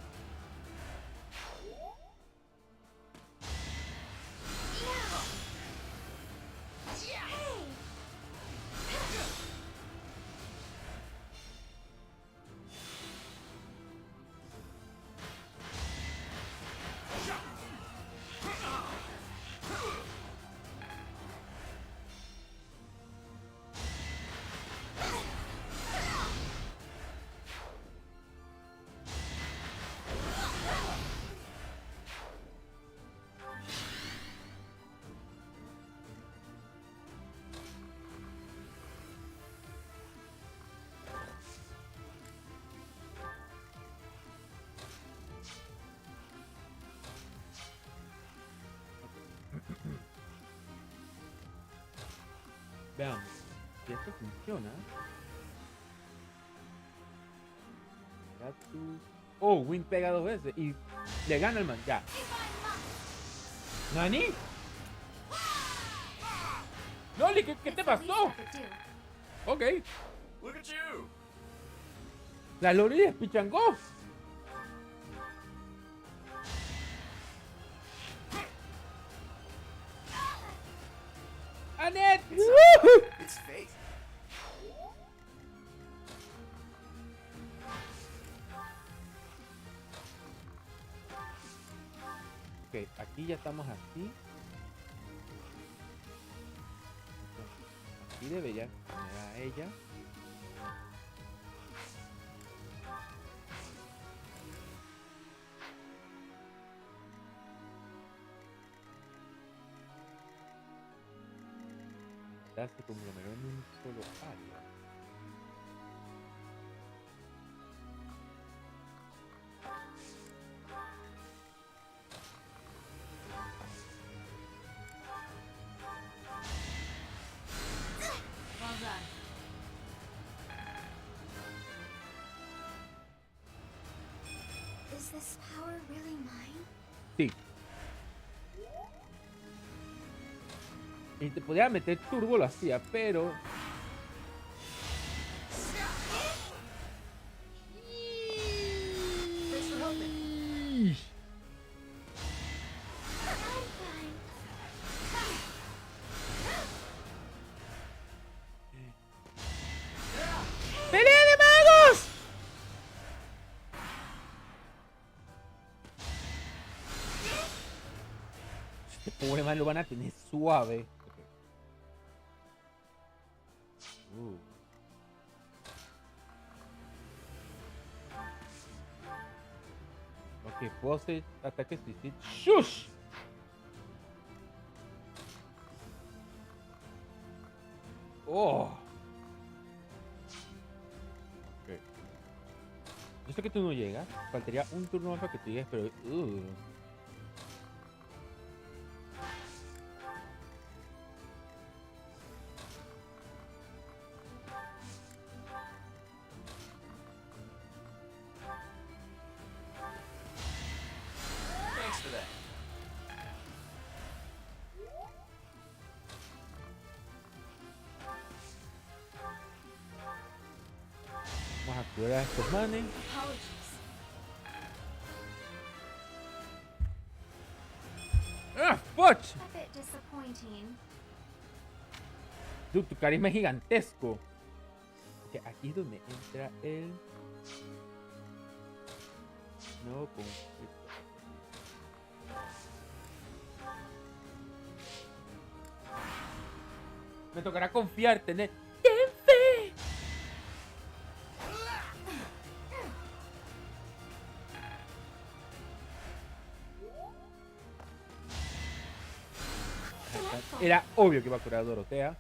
Veamos. Si esto funciona. Oh, Win pega 2 veces y le gana el man. Ya. ¿Nani? Loli, ¿qué te pasó? Ok. Look at you! La Loli despichangó. ¡Anet! It's fate. Ok, aquí ya estamos así. Aquí debería poner a ella. Se conglomeró en un solo área. Well done. Is this power really mine? Sí. Y te podía meter turbo, lo hacía, pero... Thanks for helping. ¡Pelea de magos! Este pobre man lo van a tener suave. Ok, puedo hacer ataques distintos. ¡Shush! Oh. Ok. Yo sé que tú no llegas. Faltaría un turno más para que tú llegues, pero... Thanks for that. Vamos a curar a estos manes. Apologies. ¡Ah, fuck! A bit disappointing. Dude, tu carisma es gigantesco. Ok, aquí es donde entra el... nuevo conflicto. Me tocará confiar, tener... ¡Ten fe! Era obvio que iba a curar a Dorotea.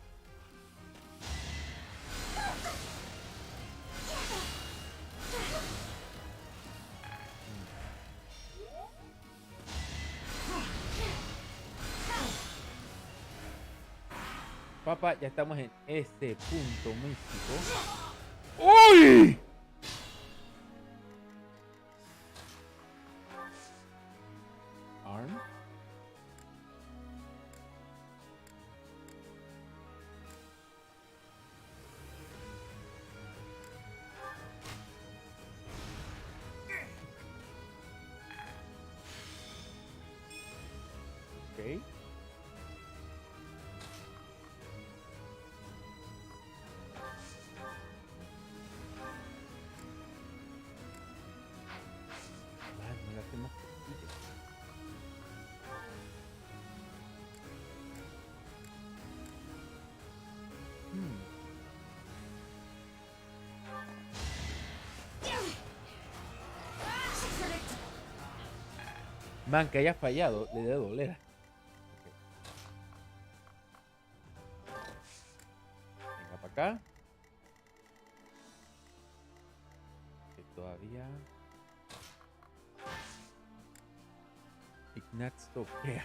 Papá, ya estamos en ese punto místico. ¡Uy! Arm. Ok. No la hacemos poquito. Man, que haya fallado, le debe doler. Okay. Venga para acá. Que todavía... Ignatz toquea.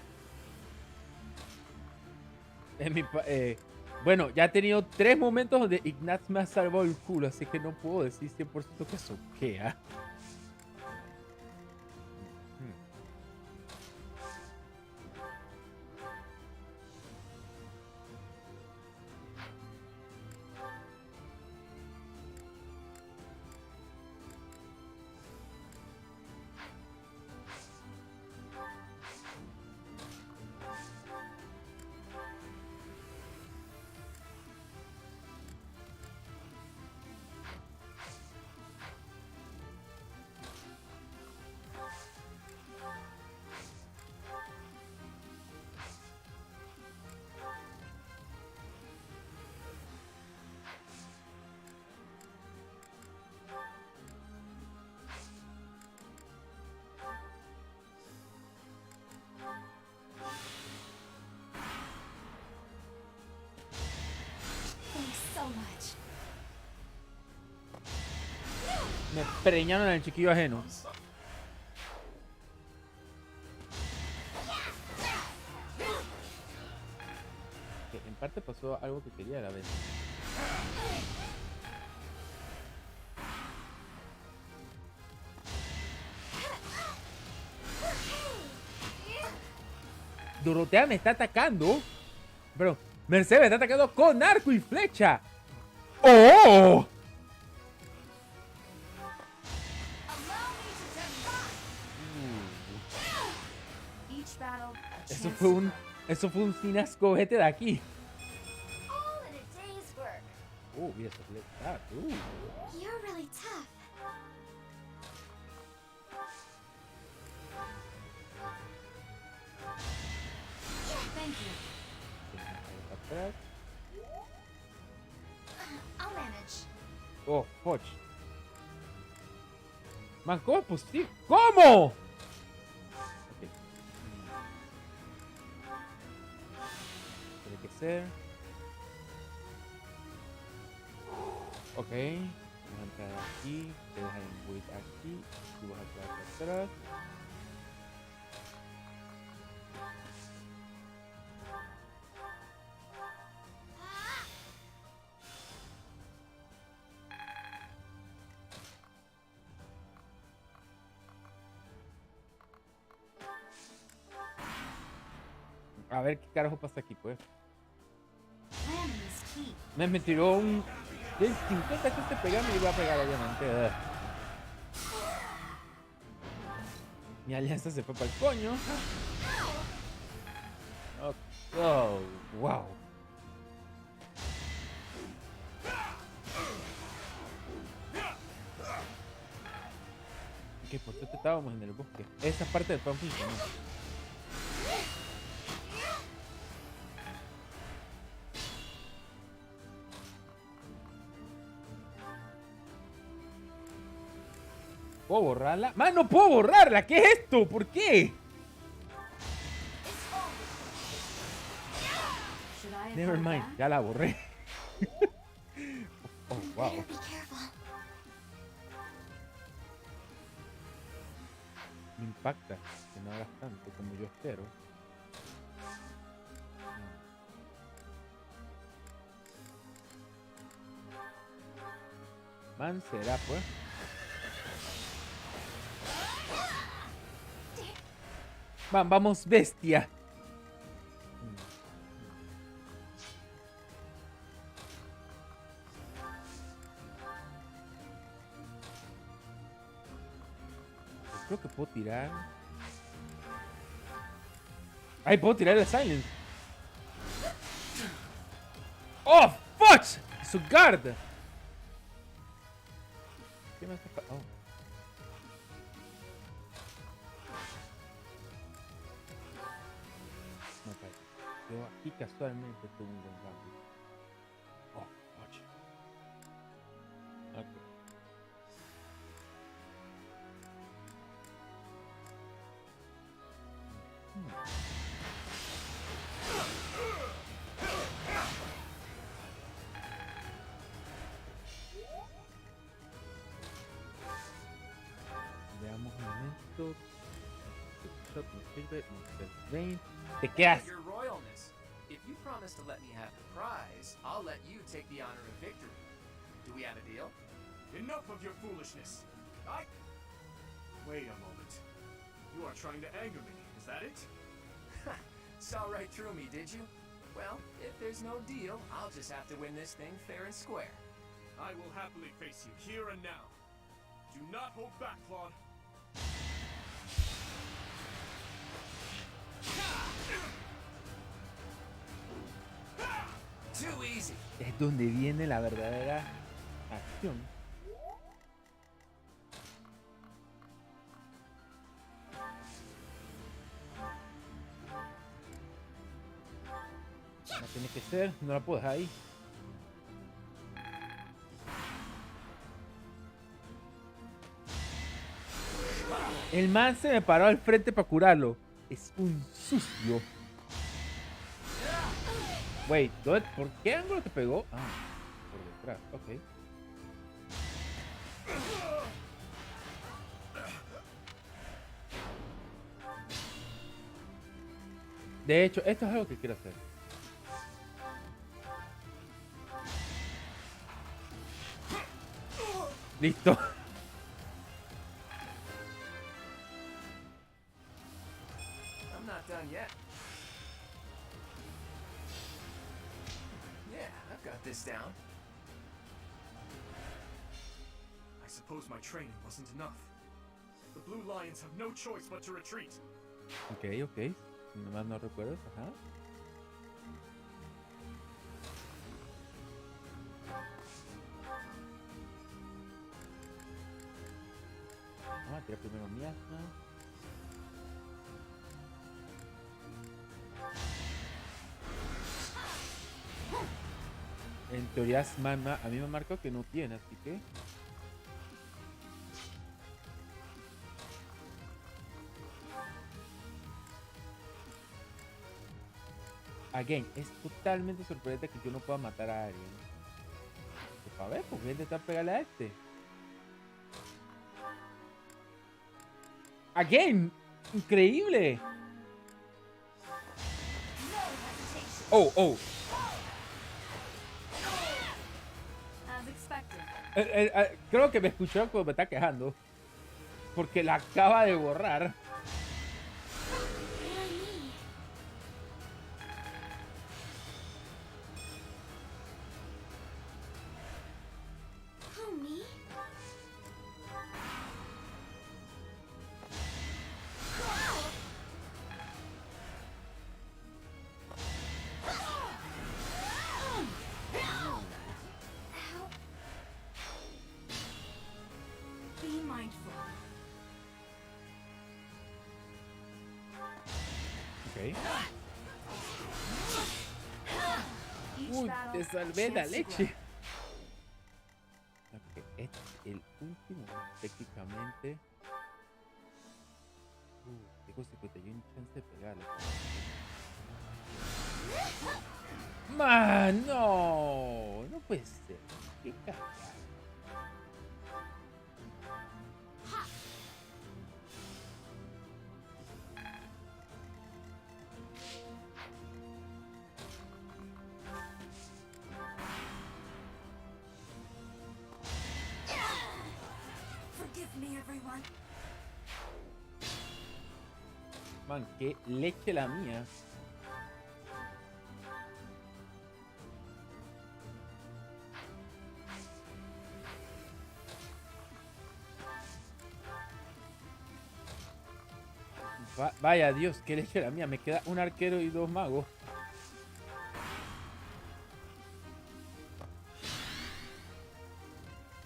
Bueno, ya he tenido 3 momentos donde Ignatz me ha salvado el culo, así que no puedo decir 100% que soquea. Me preñaron al chiquillo ajeno. Que en parte pasó algo que quería a la vez. Dorotea me está atacando. Pero Mercedes me está atacando con arco y flecha. ¡Oh! Eso fue un sin ascobete de aquí. Mira esa flecha. You're really tough. Thank you. I'll manage. Oh, Hodge. Man, ¿cómo es posible? ¿Cómo? Okay. Tiene que ser. Ok. Vamos a entrar aquí. Te dejan en wait aquí. Y vas a entrar hacia atrás. A ver qué carajo pasa aquí, pues. Me tiró un... Del 50 que te pega me iba a pegar, obviamente. Mi alianza se fue para el coño. Oh, wow. Que por cierto estábamos en el bosque. Esa parte del plan funcionó. ¿Puedo borrarla? ¡Man, no puedo borrarla! ¿Qué es esto? ¿Por qué? Never mind, ya la borré. Oh, wow. Better be careful. Me impacta que no hagas tanto como yo espero. Man será pues. Vamos, bestia. Creo que puedo tirar. Ay, puedo tirar el silence. Oh, fuck. Su guard. ¿Qué me está oh. No, espera. Yo aquí casualmente tuve un buen cambio. Oh, fuck. Ok. Veamos un momento. Te quedas. Your Royalness, if you promise to let me have the prize, I'll let you take the honor of victory. Do we have a deal? Enough of your foolishness. Wait a moment. You are trying to anger me, is that it? Saw right through me, did you? Well, if there's no deal, I'll just have to win this thing fair and square. I will happily face you here and now. Do not hold back, Claude. Too easy. Es donde viene la verdadera acción. No tiene que ser, no la puedo dejar ahí. El man se me paró al frente para curarlo. Es un sucio. Wait, ¿por qué ángulo te pegó? Ah, por detrás, ok. De hecho, esto es algo que quiero hacer. Listo. I'm not done yet. Yeah, I've got this down. I suppose my training wasn't enough. The Blue Lions have no choice but to retreat. Ok, ok. Si nomás no recuerdo, ajá. Vamos a tirar primero mi asma. En teoría a mí me marcó que no tiene, así que... Again, es totalmente sorprendente que yo no pueda matar a alguien. Pues a ver, pues voy a intentar pegarle a este. Again, increíble. Oh, oh. As expected. Creo que me escuchó cuando me está quejando. Porque la acaba de borrar. Uy, te salvé la leche. Ok, este es el último. Técnicamente. Tengo 51 chance de pegarle. Man, no. No puede ser. Qué cagada. Forgive me, everyone. Man, qué leche la mía. Vaya Dios, qué leche la mía. Me queda un arquero y 2 magos.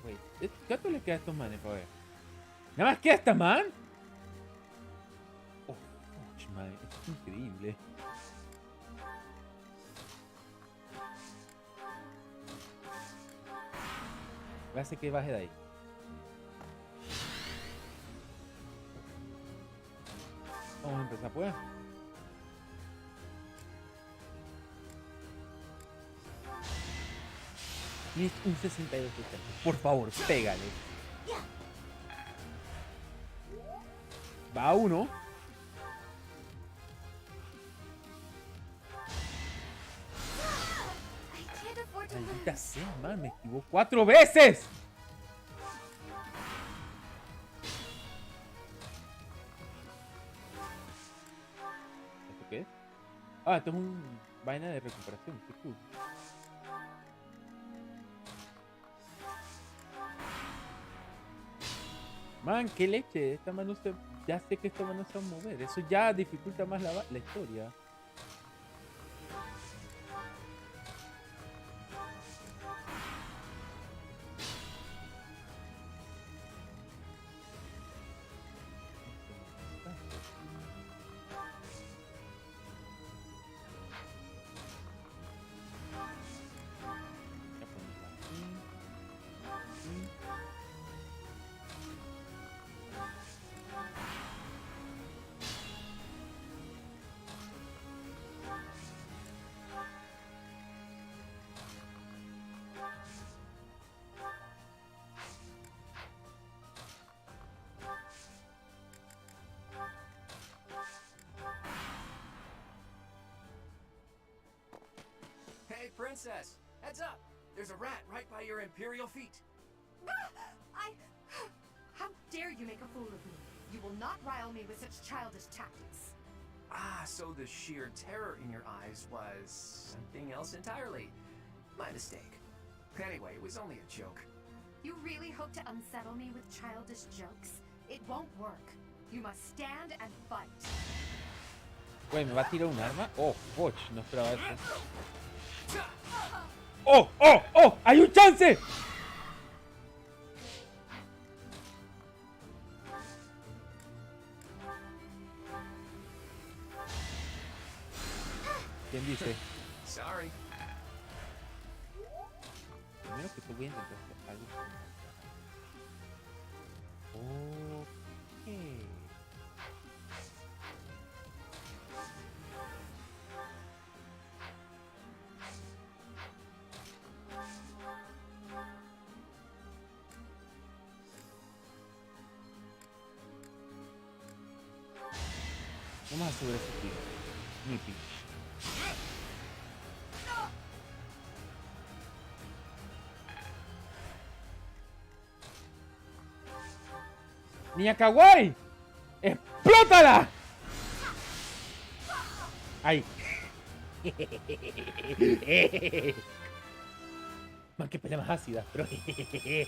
Wait, ¿cuánto le queda a estos manes para ver? ¿Nada más queda esta man? Oh, man, esto es increíble. Voy a hacer que baje de ahí. Vamos a empezar, pues. Y es un 62%. Por favor, pégale. Va uno. Maldita sea, man, me esquivó 4 veces. ¿Esto qué es? Ah, esto es un vaina de recuperación. Qué cool. Man, qué leche. Esta mano se... Ya sé que esta mano se va a mover. Eso ya dificulta más la historia. Hey, princess! Heads up! There's a rat right by your imperial feet. How dare you make a fool of me? You will not rile me with such childish tactics. Ah, so the sheer terror in your eyes was something else entirely. My mistake. Anyway, it was only a joke. You really hope to unsettle me with childish jokes? It won't work. You must stand and fight. Güey, ¿me va a tirar un arma? Oh, poch, no esperaba esto. ¡Oh, oh, oh! ¡Hay un chance! ¿Quién dice? Sorry. Primero que te voy a intentar hacer algo. Ok. Vamos a subir ese tiro. Nippy. ¡Niña Kawaii! ¡Explótala! ¡Ay! Man, qué pelea más ácida, pero... They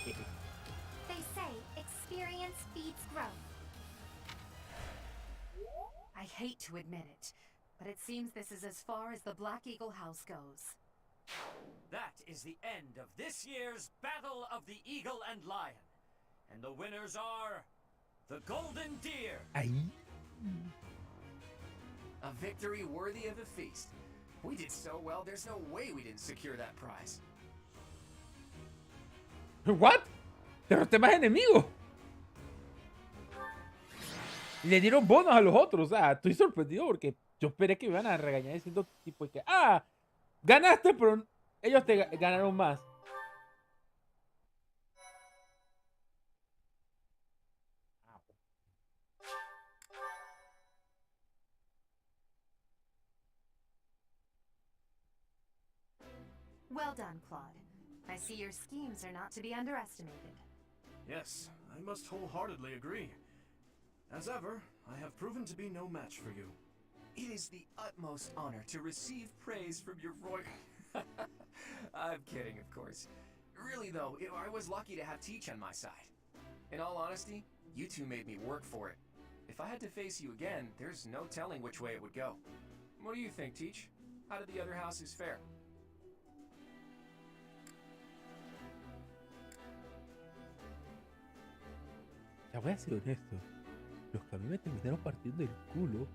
say experience feeds growth. I hate to admit it, but it seems this is as far as the Black Eagle House goes. That is the end of this year's Battle of the Eagle and Lion. And the winners are... the Golden Deer! Ahí. A victory worthy of a feast. We did so well, there's no way we didn't secure that prize. ¿What? Derroté más enemigos. Y le dieron bonos a los otros. O sea, estoy sorprendido porque yo esperé que me iban a regañar diciendo tipo que Ganaste, pero ellos te ganaron más. Well done, Claude. I see your schemes are not to be underestimated. Yes, I must wholeheartedly agree. As ever, I have proven to be no match for you. It is the utmost honor to receive praise from your royal... I'm kidding, of course. Really, though, I was lucky to have Teach on my side. In all honesty, you two made me work for it. If I had to face you again, there's no telling which way it would go. What do you think, Teach? How did the other houses fare? Ya voy a ser honesto. Los que a mí me terminaron partiendo el culo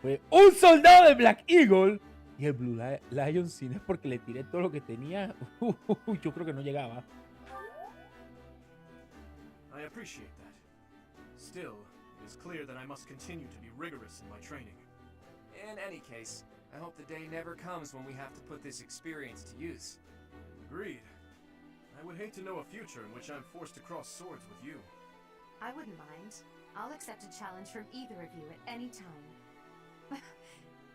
fue un soldado de Black Eagle y el Blue Lion. Si no es porque le tiré todo lo que tenía, yo creo que no llegaba. I appreciate that. Still, it is clear that I must continue to be rigorous in my training. In any case, I hope the day never comes when we have to put this experience to use. Agreed. I would hate to know a future in which I'm forced to cross swords with you. I wouldn't mind. I'll accept a challenge from either of you at any time.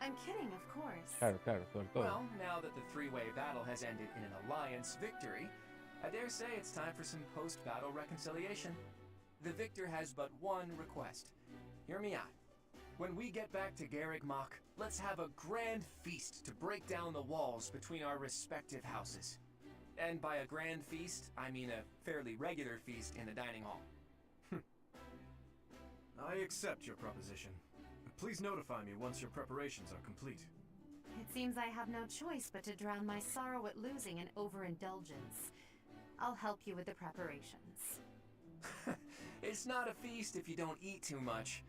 I'm kidding, of course. Claro, todo. Well, now that the three-way battle has ended in an alliance victory, I dare say it's time for some post-battle reconciliation. The victor has but one request. Hear me out. When we get back to Garreg Mach, let's have a grand feast to break down the walls between our respective houses. And by a grand feast, I mean a fairly regular feast in the dining hall. I accept your proposition. Please notify me once your preparations are complete. It seems I have no choice but to drown my sorrow at losing in overindulgence. I'll help you with the preparations. It's not a feast if you don't eat too much.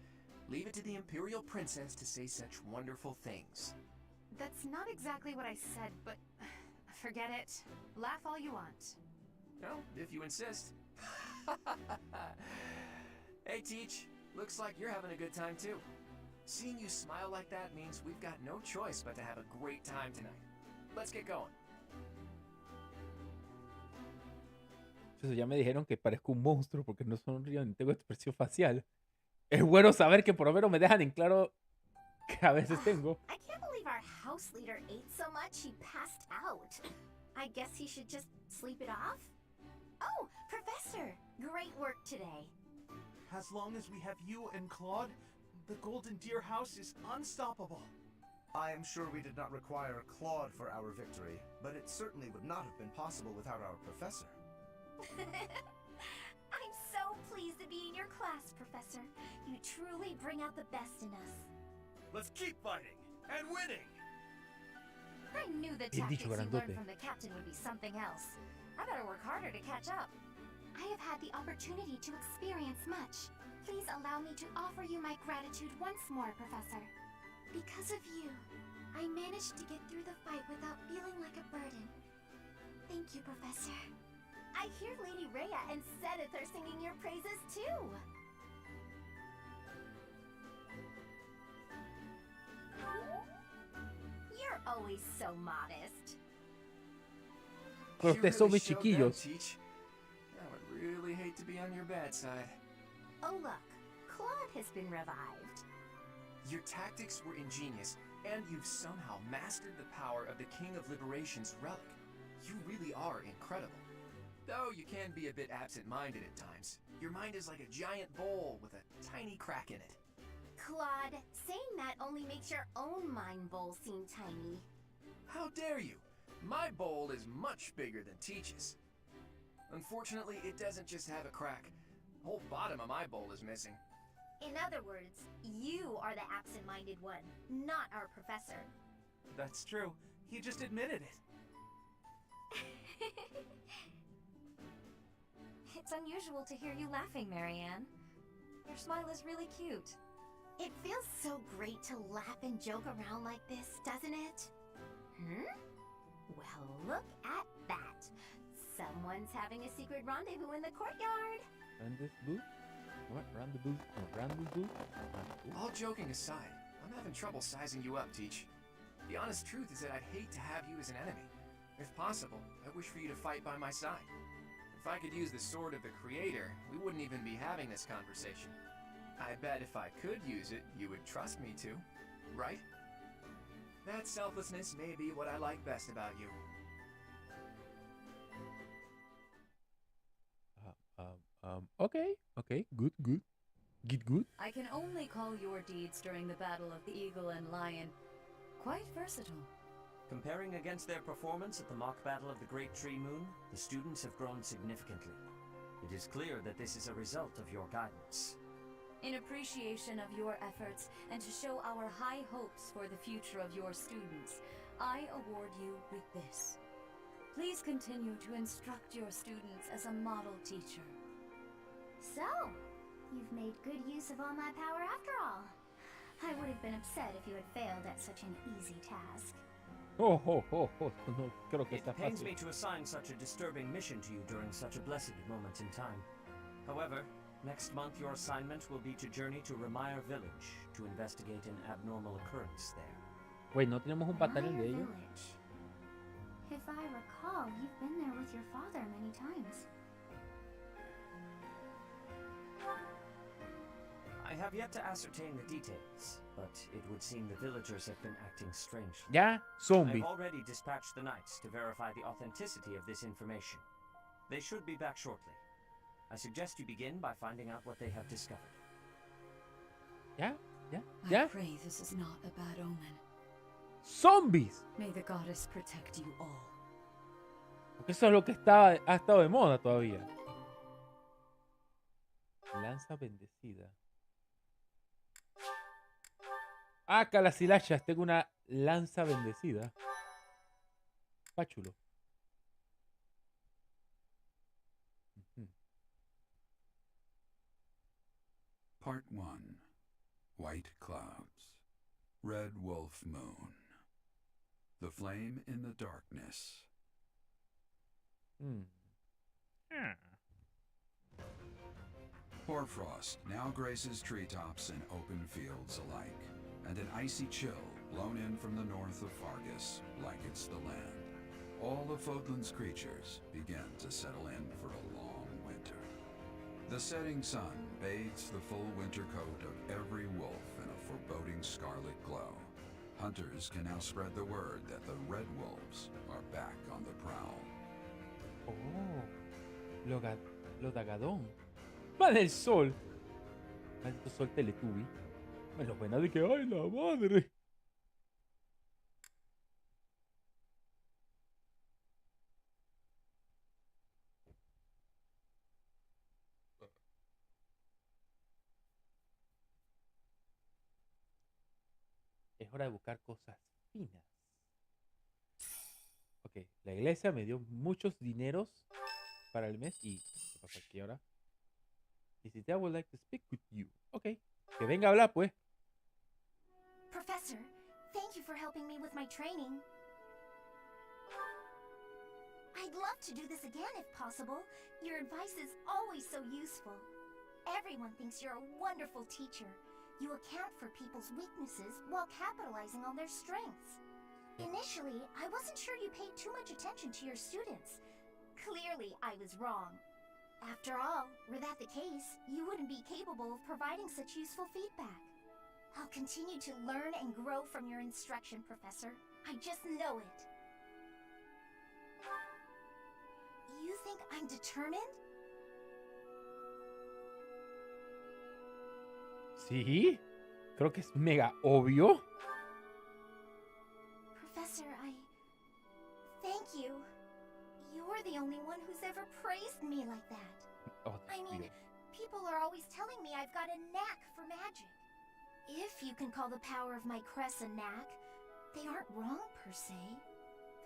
Leave it to the Imperial Princess to say such wonderful things. That's not exactly what I said, but forget it. Laugh all you want. No, if you insist. Hey, Teach. Looks like you're having a good time, too. Seeing you smile like that means we've got no choice but to have a great time tonight. Let's get going. Entonces ya me dijeron que parezco un monstruo porque no sonrío ni tengo expresión facial. Es bueno saber que por lo menos me dejan en claro que a veces tengo. I can't believe our house leader ate so much he passed out. I guess he should just sleep it off? Oh, Professor! Great work today. As long as we have you and Claude, the Golden Deer House is unstoppable. I am sure we did not require Claude for our victory, but it certainly would not have been possible without our professor. I'm so pleased to be in your class, Professor. You truly bring out the best in us. Let's keep fighting and winning! I knew the Bien tactics dicho, you learned grandote. from the captain would be something else. I better work harder to catch up. I have had the opportunity to experience much. Please allow me to offer you my gratitude once more, Professor. Because of you, I managed to get through the fight without feeling like a burden. Thank you, Professor. I hear Lady Rhea and Sedith are singing your praises too. You're always so modest. Pero You ustedes son really mis showed them, chiquillos. Teach. I would really hate to be on your bad side. Oh look, Claude has been revived. Your tactics were ingenious, and you've somehow mastered the power of the King of Liberation's relic. You really are incredible. Though you can be a bit absent-minded at times. Your mind is like a giant bowl with a tiny crack in it. Claude, saying that only makes your own mind bowl seem tiny. How dare you? My bowl is much bigger than Teach's. Unfortunately, it doesn't just have a crack. The whole bottom of my bowl is missing. In other words, you are the absent-minded one, not our professor. That's true. He just admitted it. It's unusual to hear you laughing, Marianne. Your smile is really cute. It feels so great to laugh and joke around like this, doesn't it? Well, look at that. Someone's having a secret rendezvous in the courtyard. Rendezvous? What? Rendezvous? No, rendezvous? All joking aside, I'm having trouble sizing you up, Teach. The honest truth is that I'd hate to have you as an enemy. If possible, I wish for you to fight by my side. If I could use the sword of the Creator, we wouldn't even be having this conversation. I bet if I could use it, you would trust me to, right? That selflessness may be what I like best about you. Okay, good. Good. I can only call your deeds during the Battle of the Eagle and Lion quite versatile. Comparing against their performance at the mock battle of the Great Tree Moon, the students have grown significantly. It is clear that this is a result of your guidance. In appreciation of your efforts and to show our high hopes for the future of your students, I award you with this. Please continue to instruct your students as a model teacher. So, you've made good use of all my power after all. I would have been upset if you had failed at such an easy task. No creo que It está pains fácil. me to assign such a disturbing mission to you during such a blessed moment in time. However, next month your assignment will be to journey to Ramire Village to investigate an abnormal occurrence there. Wait, ¿no tenemos un battalion de ellos? Village. If I recall, you've been there with your father many times. I have yet to ascertain the details, but it would seem the villagers have been acting strangely. Ya, zombie. I've already dispatched the knights to verify the authenticity of this information. They should be back shortly. I suggest you begin by finding out what they have discovered. Ya. I pray this is not a bad omen. Zombies. May the goddess protect you all. Porque eso es lo que ha estado de moda todavía. Lanza bendecida. Ah, Calasilachas, tengo una lanza bendecida. Páchulo. Part 1. White Clouds. Red Wolf Moon. The Flame in the Darkness. Hoarfrost now graces treetops and open fields alike, and an icy chill blown in from the north of Fargus blankets the land. All of Fodlan's creatures begin to settle in for a long winter. The setting sun bathes the full winter coat of every wolf in a foreboding scarlet glow. Hunters can now spread the word that the Red Wolves are back on the prowl. Oh, lo dagadón. Va del sol. Maldito sol Teletubby. Me lo buena de que, ay, la madre. Es hora de buscar cosas finas. Ok, la iglesia me dio muchos dineros para el mes y ¿qué pasa aquí ahora? I would like to speak with you. Ok, que venga a hablar pues. Professor, thank you for helping me with my training. I'd love to do this again if possible. Your advice is always so useful. Everyone thinks you're a wonderful teacher. You account for people's weaknesses while capitalizing on their strengths. Initially, I wasn't sure you paid too much attention to your students. Clearly, I was wrong. After all, were that the case, you wouldn't be capable of providing such useful feedback. I'll continue to learn and grow from your instruction, Professor. I just know it. You think I'm determined? Sí, creo que es mega obvio. Professor, thank you. You're the only one who's ever praised me like that. Oh, I mean, people are always telling me I've got a knack for magic. If you can call the power of my crest a knack, they aren't wrong per se.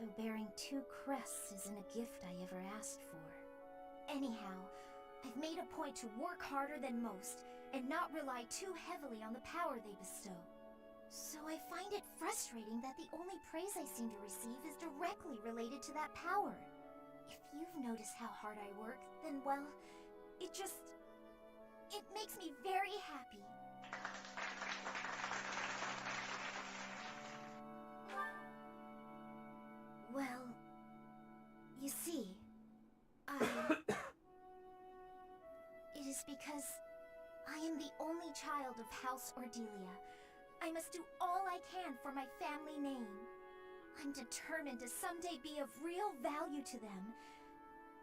Though bearing 2 crests isn't a gift I ever asked for. Anyhow, I've made a point to work harder than most and not rely too heavily on the power they bestow. So I find it frustrating that the only praise I seem to receive is directly related to that power. If you've noticed how hard I work, then well, it makes me very happy. Because I am the only child of House Ordelia. I must do all I can for my family name. I'm determined to someday be of real value to them.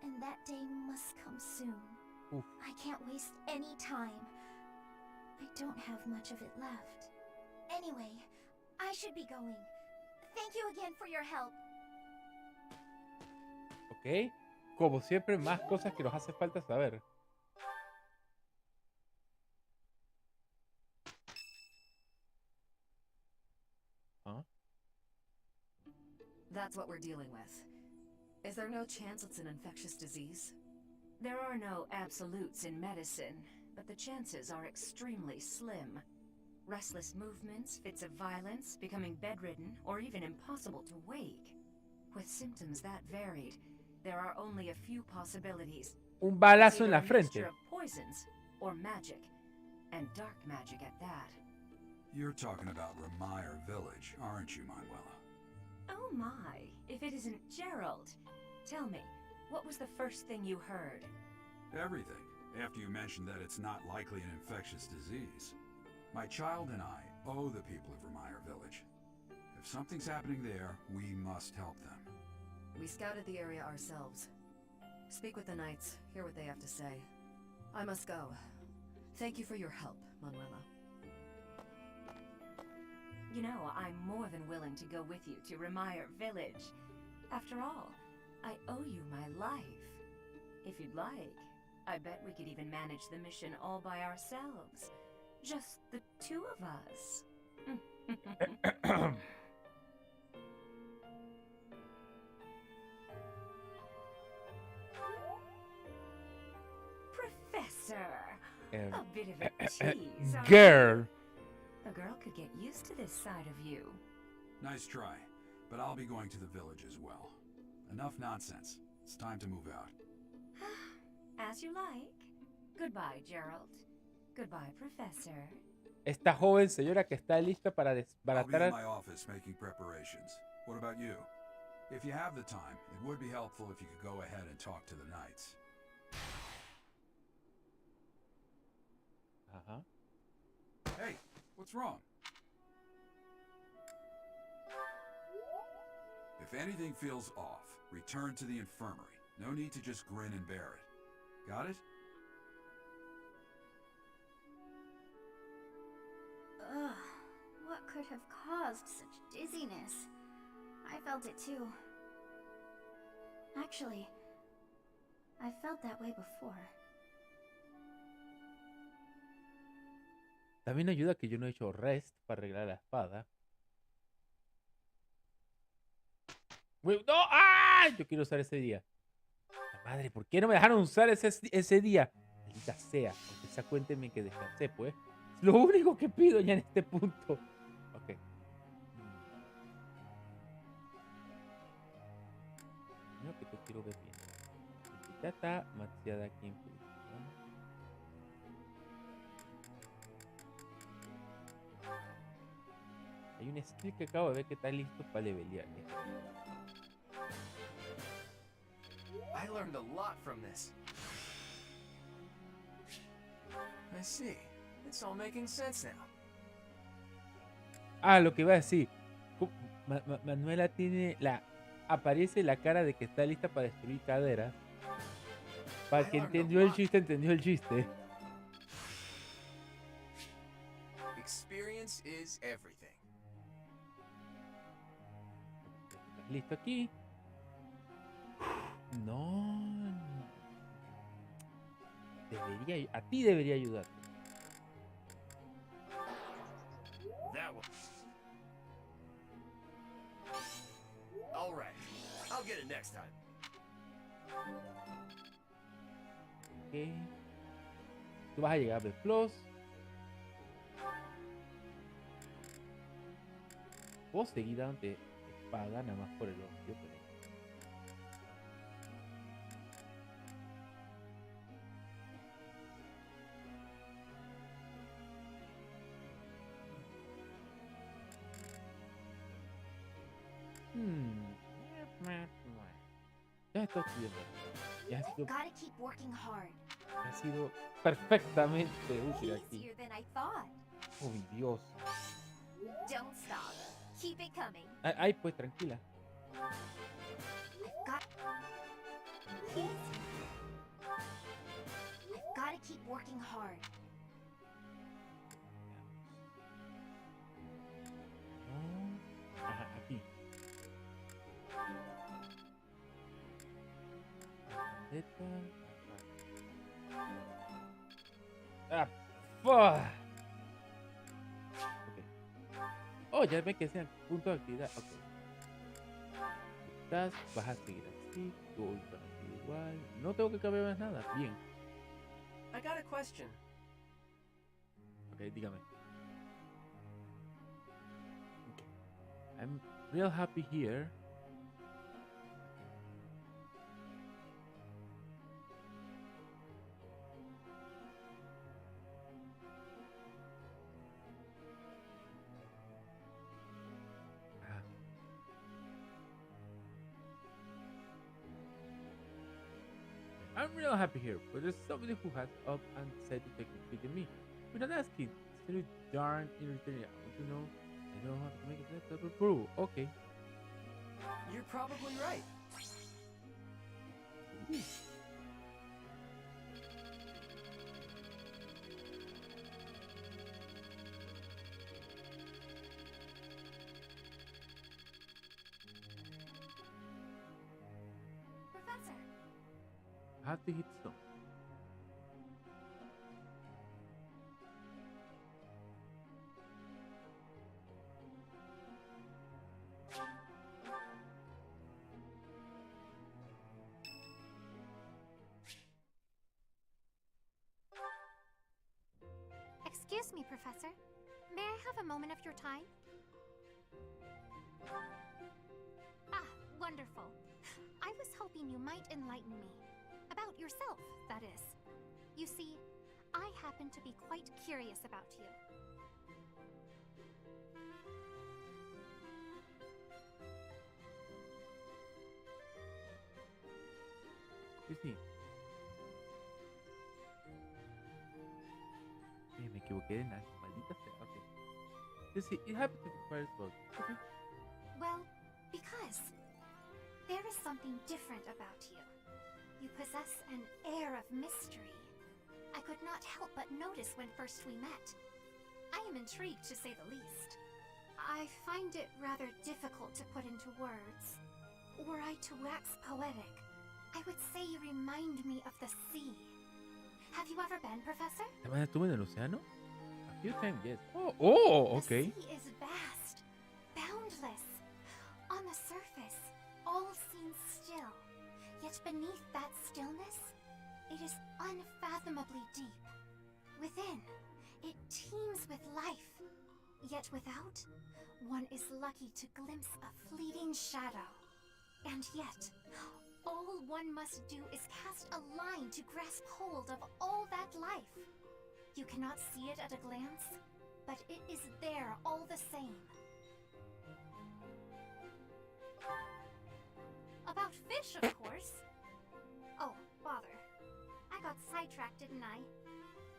And that day must come soon. Oof. I can't waste any time. I don't have much of it left. Anyway, I should be going. Thank you again for your help. Ok. Como siempre, más cosas que nos hace falta saber. ¿Ah? That's what we're dealing with. Is there no chance it's an infectious disease? There are no absolutes in medicine, but the chances are extremely slim. Restless movements, fits of violence, becoming bedridden, or even impossible to wake. With symptoms that varied, there are only a few possibilities. Un balazo en Either la a frente. mixture of poisons or magic, and dark magic at that. You're talking about Remire Village, aren't you, Manuela? Oh my, if it isn't Gerald. Tell me, what was the first thing you heard? Everything, after you mentioned that it's not likely an infectious disease. My child and I owe the people of Remire Village. If something's happening there, we must help them. We scouted the area ourselves. Speak with the knights, hear what they have to say. I must go. Thank you for your help, Manuela. You know, I'm more than willing to go with you to Remire Village. After all, I owe you my life. If you'd like, I bet we could even manage the mission all by ourselves. Just the two of us. Professor! A bit of a tease, Girl! A girl could get used to this side of you. Nice try, but I'll be going to the village as well. Enough nonsense. It's time to move out. As you like. Goodbye, Gerald. Goodbye, Professor. Esta joven señora que está lista para I'll be desbaratar. in my office making preparations. What about you? If you have the time, it would be helpful if you could go ahead and talk to the knights. Ajá. Hey, what's wrong? If anything feels off, return to the infirmary. No need to just grin and bear it. Got it? Ugh, what could have caused such dizziness? I felt it too. Actually, I felt that way before. También ayuda que yo no he hecho rest para arreglar la espada. ¡No! ¡Ah! Yo quiero usar ese día. La madre, ¿por qué no me dejaron usar ese día? Maldita sea. Aunque sea, cuéntenme que descansé, pues. Es lo único que pido ya en este punto. Ok. Primero que te quiero ver bien. Tata, Matsiada aquí en Perú. Hay un skill que acabo de ver que está listo para levelear. I learned a lot from this. I see. It's all making sense now. Ah, lo que iba a decir. Manuela tiene aparece la cara de que está lista para destruir caderas. Para el que entendió el chiste, entendió el chiste. Experience is everything. Listo aquí. No. A ti debería ayudarte. That one. All right. I'll get it next time. Ok. Tú vas a llegar a B+. Puedo seguir dándote espada nada más por el odio, pero... Ya estoy estudiando. Ya estoy... Gotta keep working hard. Ha sido perfectamente útil aquí. Easier than I thought. Oh, mi Dios. Don't stop. Keep it coming. Ay, pues tranquila. I've got to keep working hard. Ajá, aquí. Ah, fuck. Okay. Oh, ya me quedé en el punto de actividad. Ok. Vas a seguir así. Yo voy para aquí igual. No tengo que cambiar más nada. Bien. I got a question. Ok, dígame. Okay. I'm real happy here. I'm real happy here, but there's somebody who has up and said to take a peek at me. Without asking, it's really darn irritating. I want to know. I know how to make a better proof. Okay. You're probably right. Professor. How to hit some. Excuse me, Professor. May I have a moment of your time? Ah, wonderful. I was hoping you might enlighten me. About yourself, that is. You see, I happen to be quite curious about you. Sí. Me equivoqué de nada. Maldita sea. Okay. You see, it happened to require both. Okay. Well, because there is something different about you. You possess an air of mystery. I could not help but notice when first we met. I am intrigued, to say the least. I find it rather difficult to put into words. Were I to wax poetic, I would say you remind me of the sea. Have you ever been, Professor? ¿También estuvo en el océano? A few times, yes. Oh, okay. The sea is vast, boundless. On the surface, all seems still. Yet beneath that stillness, it is unfathomably deep. Within, it teems with life. Yet without, one is lucky to glimpse a fleeting shadow. And yet, all one must do is cast a line to grasp hold of all that life. You cannot see it at a glance, but it is there all the same. About fish, of course. Oh, bother. I got sidetracked, didn't I?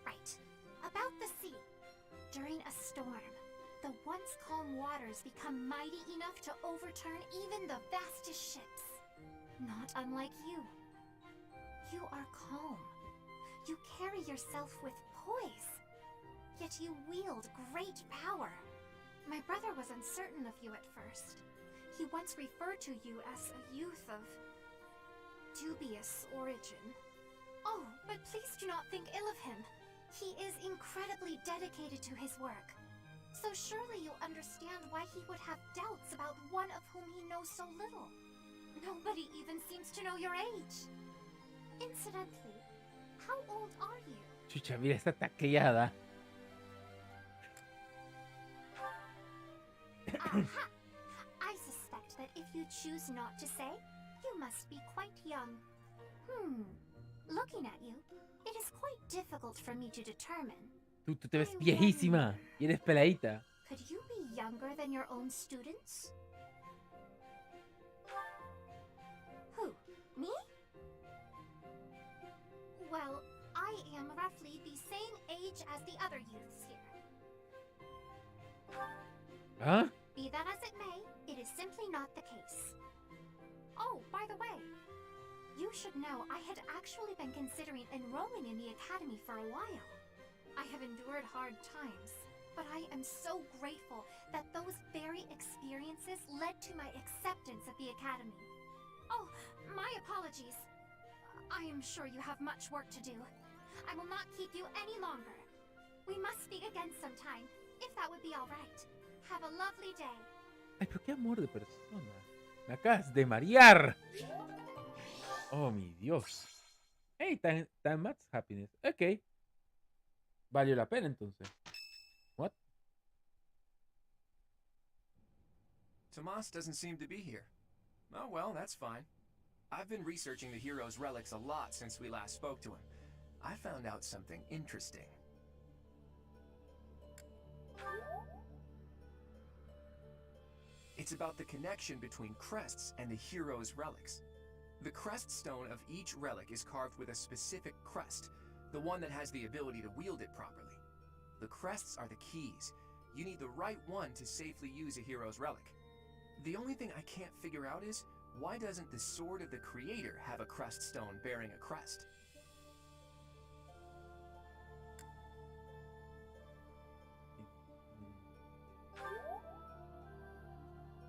Right. About the sea. During a storm, the once calm waters become mighty enough to overturn even the vastest ships. Not unlike you. You are calm. You carry yourself with poise. Yet you wield great power. My brother was uncertain of you at first. He once referred to you as a youth of dubious origin. Oh, but please do not think ill of him. He is incredibly dedicated to his work. So surely you understand why he would have doubts about one of whom he knows so little. Nobody even seems to know your age. Incidentally, how old are you? Chucha, mira esta tacleada. Aha! I suspect that if you choose not to say, you must be quite young. Looking at you, it is quite difficult for me to determine. Tú te ves viejísima y eres peladita. Could you be younger than your own students? Who? Me? Well, I age as the other youths here. Huh? Be that as it may, it is simply not the case. Oh, by the way, you should know I had actually been considering enrolling in the academy for a while. I have endured hard times, but I am so grateful that those very experiences led to my acceptance at the academy. Oh, my apologies. I am sure you have much work to do. I will not keep you any longer. We must speak again sometime, if that would be all right. Have a lovely day. Ay, pero qué amor de persona. Me acabas de marear. Oh, mi Dios. Hey, time much happiness. Ok. Valió la pena entonces. What? Tomas doesn't seem to be here. Oh well, that's fine. I've been researching the hero's relics a lot since we last spoke to him. I found out something interesting. It's about the connection between crests and the hero's relics. The crest stone of each relic is carved with a specific crest, the one that has the ability to wield it properly. The crests are the keys. You need the right one to safely use a hero's relic. The only thing I can't figure out is, why doesn't the sword of the creator have a crest stone bearing a crest?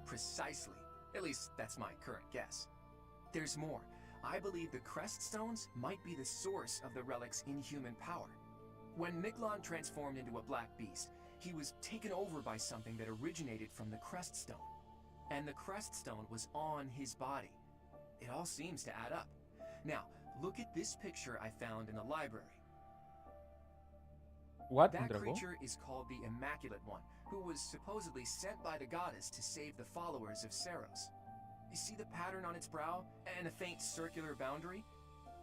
Precisely. At least, that's my current guess. There's more. I believe the crest stones might be the source of the relic's inhuman power. When Miklon transformed into a black beast, he was taken over by something that originated from the crest stone. And the crest stone was on his body. It all seems to add up. Now, look at this picture I found in the library. What? That creature is called the Immaculate One, who was supposedly sent by the goddess to save the followers of Saros. You see the pattern on its brow and a faint circular boundary?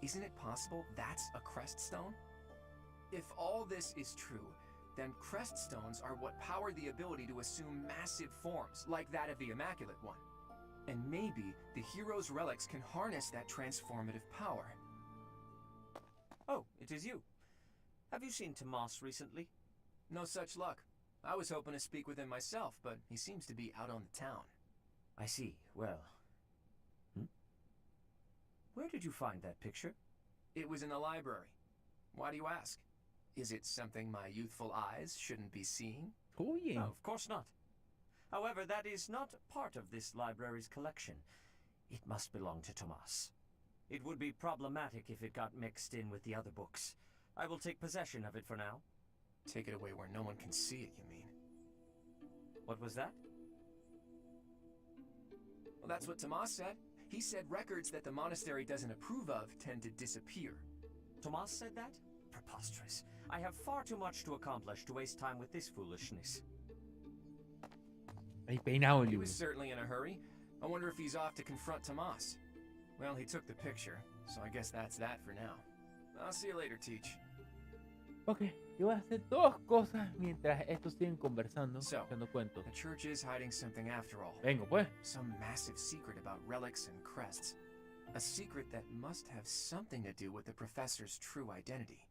Isn't it possible that's a crest stone? If all this is true, then crest stones are what power the ability to assume massive forms, like that of the Immaculate One. And maybe the hero's relics can harness that transformative power. Oh, it is you. Have you seen Tomas recently? No such luck. I was hoping to speak with him myself, but he seems to be out on the town. I see. Well... Where did you find that picture? It was in the library. Why do you ask? Is it something my youthful eyes shouldn't be seeing? Oh, yeah. No, of course not. However, that is not part of this library's collection. It must belong to Tomas. It would be problematic if it got mixed in with the other books. I will take possession of it for now. Take it away where no one can see it, you mean? What was that? Well, that's what Tomas said. He said records that the monastery doesn't approve of tend to disappear. Tomas said that? Preposterous. I have far too much to accomplish to waste time with this foolishness. He was certainly in a hurry. I wonder if he's off to confront Tomas. Well, he took the picture, so I guess that's that for now. I'll see you later, Teach. Ok, yo voy a hacer dos cosas mientras estos siguen conversando, So, echando cuentos. the church is hiding something after all. Vengo, pues. Some massive secret about relics and crests. A secret that must have something to do with the professor's true identity.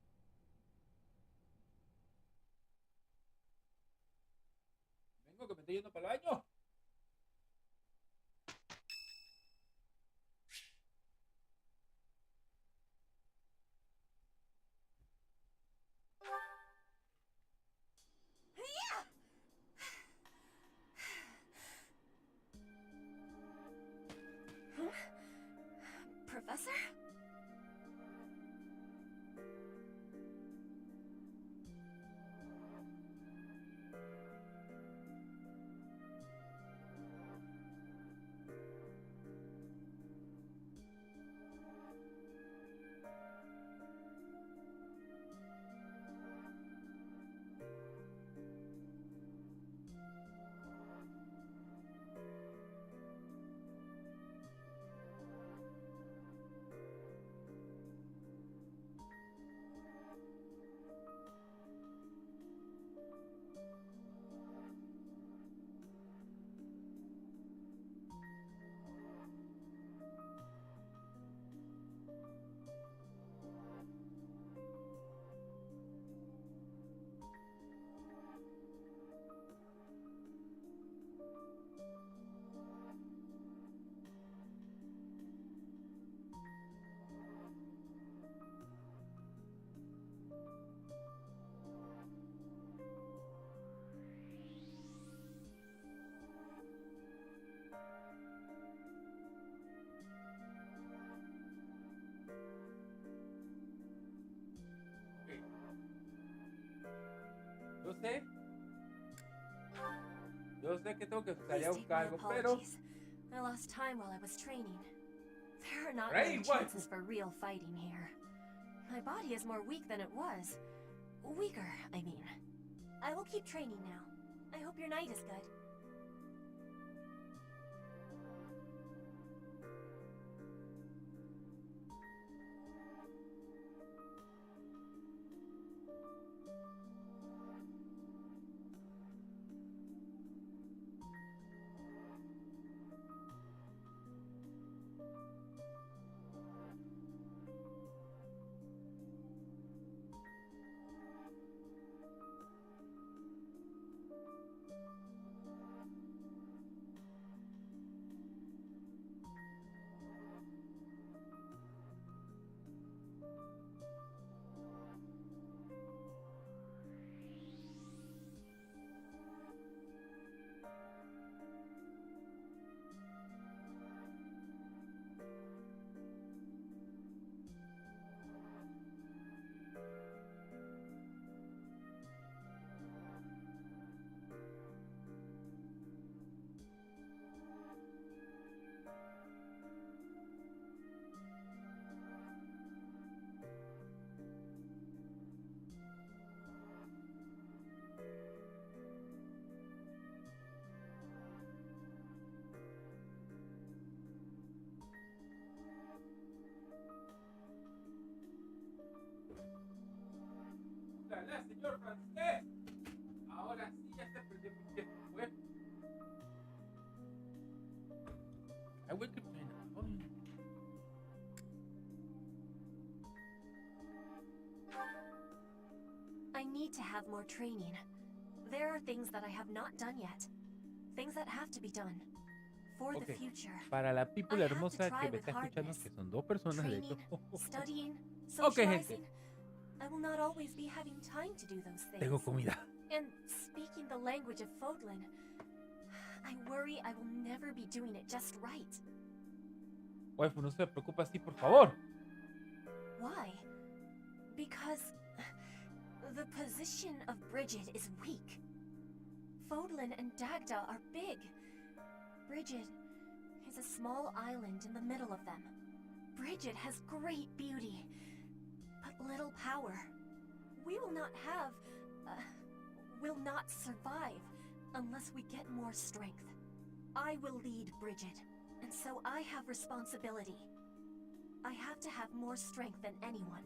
Vengo, que me estoy yendo para el baño. Professor? sé. Yo sé que tengo que salir Please a take buscar my algo, pero... apologies. I lost time while I was training. There are not Right, many what? chances for real fighting here. My body is more weak than it was. Weaker, I mean. I will keep training now. I hope your night is good. ¡Hola, señor francés! Ahora sí ya se perdió mi tiempo, pues. I will keep trying. I need to have more training. There are things that I have not done yet. Things that have to be done. For the future. Para la people I have to hermosa try que me with está escuchando, hardness. que son dos personas de hecho. Training, studying, Ok, socializing. gente. I will not always be having time to do those things. Tengo comida. And speaking the language of Fodlan, I worry I will never be doing it just right. Waifu, no se preocupe así, por favor. Why? Because the position of Bridget is weak. Fodlan and Dagda are big. Bridget is a small island in the middle of them. Bridget has great beauty, but little power. We will not have, will not survive unless we get more strength. I will lead Bridget, and so I have responsibility. I have to have more strength than anyone.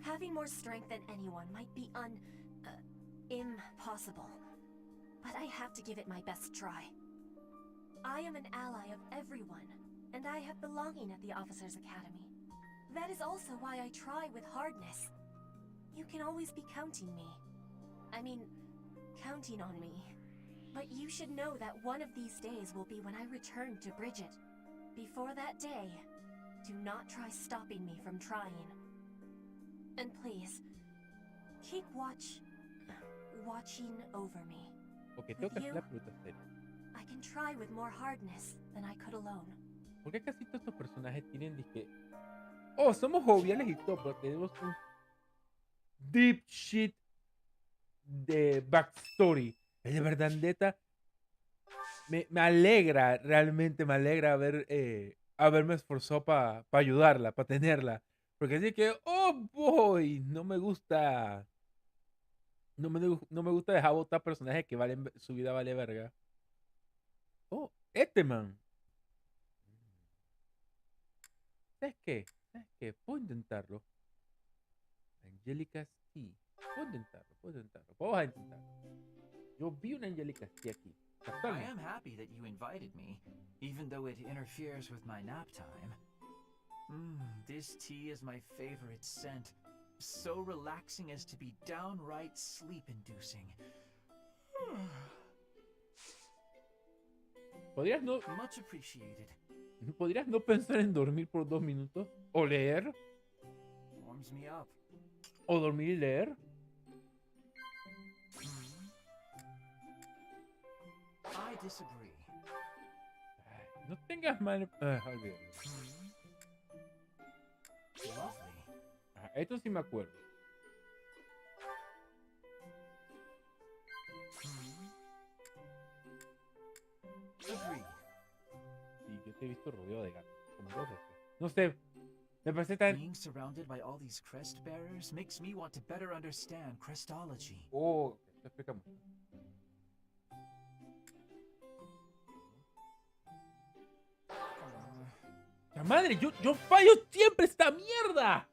Having more strength than anyone might be impossible, but I have to give it my best try. I am an ally of everyone, and I have belonging at the Officers' Academy. That is also why I try with hardness. You can always be counting on me. But you should know that one of these days will be when I return to Bridget. Before that day, do not try stopping me from trying. And please, keep watching over me. Ok, tengo que hacer la pregunta seria. I can try with more hardness than I could alone. ¿Por qué casi todos estos personajes tienen disque... Oh, somos joviales y todo, pero tenemos un deep shit de backstory. Es de verdad, neta. Me alegra, realmente me alegra haberme esforzado para ayudarla, para tenerla. Porque así que, oh boy, no me gusta. No me gusta dejar votar personajes que valen, su vida vale verga. Oh, este man. ¿Sabes qué? Puedo intentarlo. Angelica's Tea. Puedo intentarlo. Vamos a intentarlo. Yo vi una Angelica's Tea aquí. I am happy that you invited me, even though it interferes with my nap time. This tea is my favorite scent. So relaxing as to be downright sleep-inducing. ¿Podrías no... Much appreciated. ¿Podrías no pensar en dormir por 2 minutos? ¿O leer? Warms me up. ¿O dormir y leer? I disagree. No tengas mal... olvídalo. Lovely. Ajá, esto sí me acuerdo. Agreed. Sí, yo te he visto rodeado de gatos. Como 2 veces. No sé. Me parece tan... Being surrounded by all these crest bearers makes me want to better understand crestology. Oh, te explica mucho. ¡La madre! ¡Yo fallo siempre esta mierda!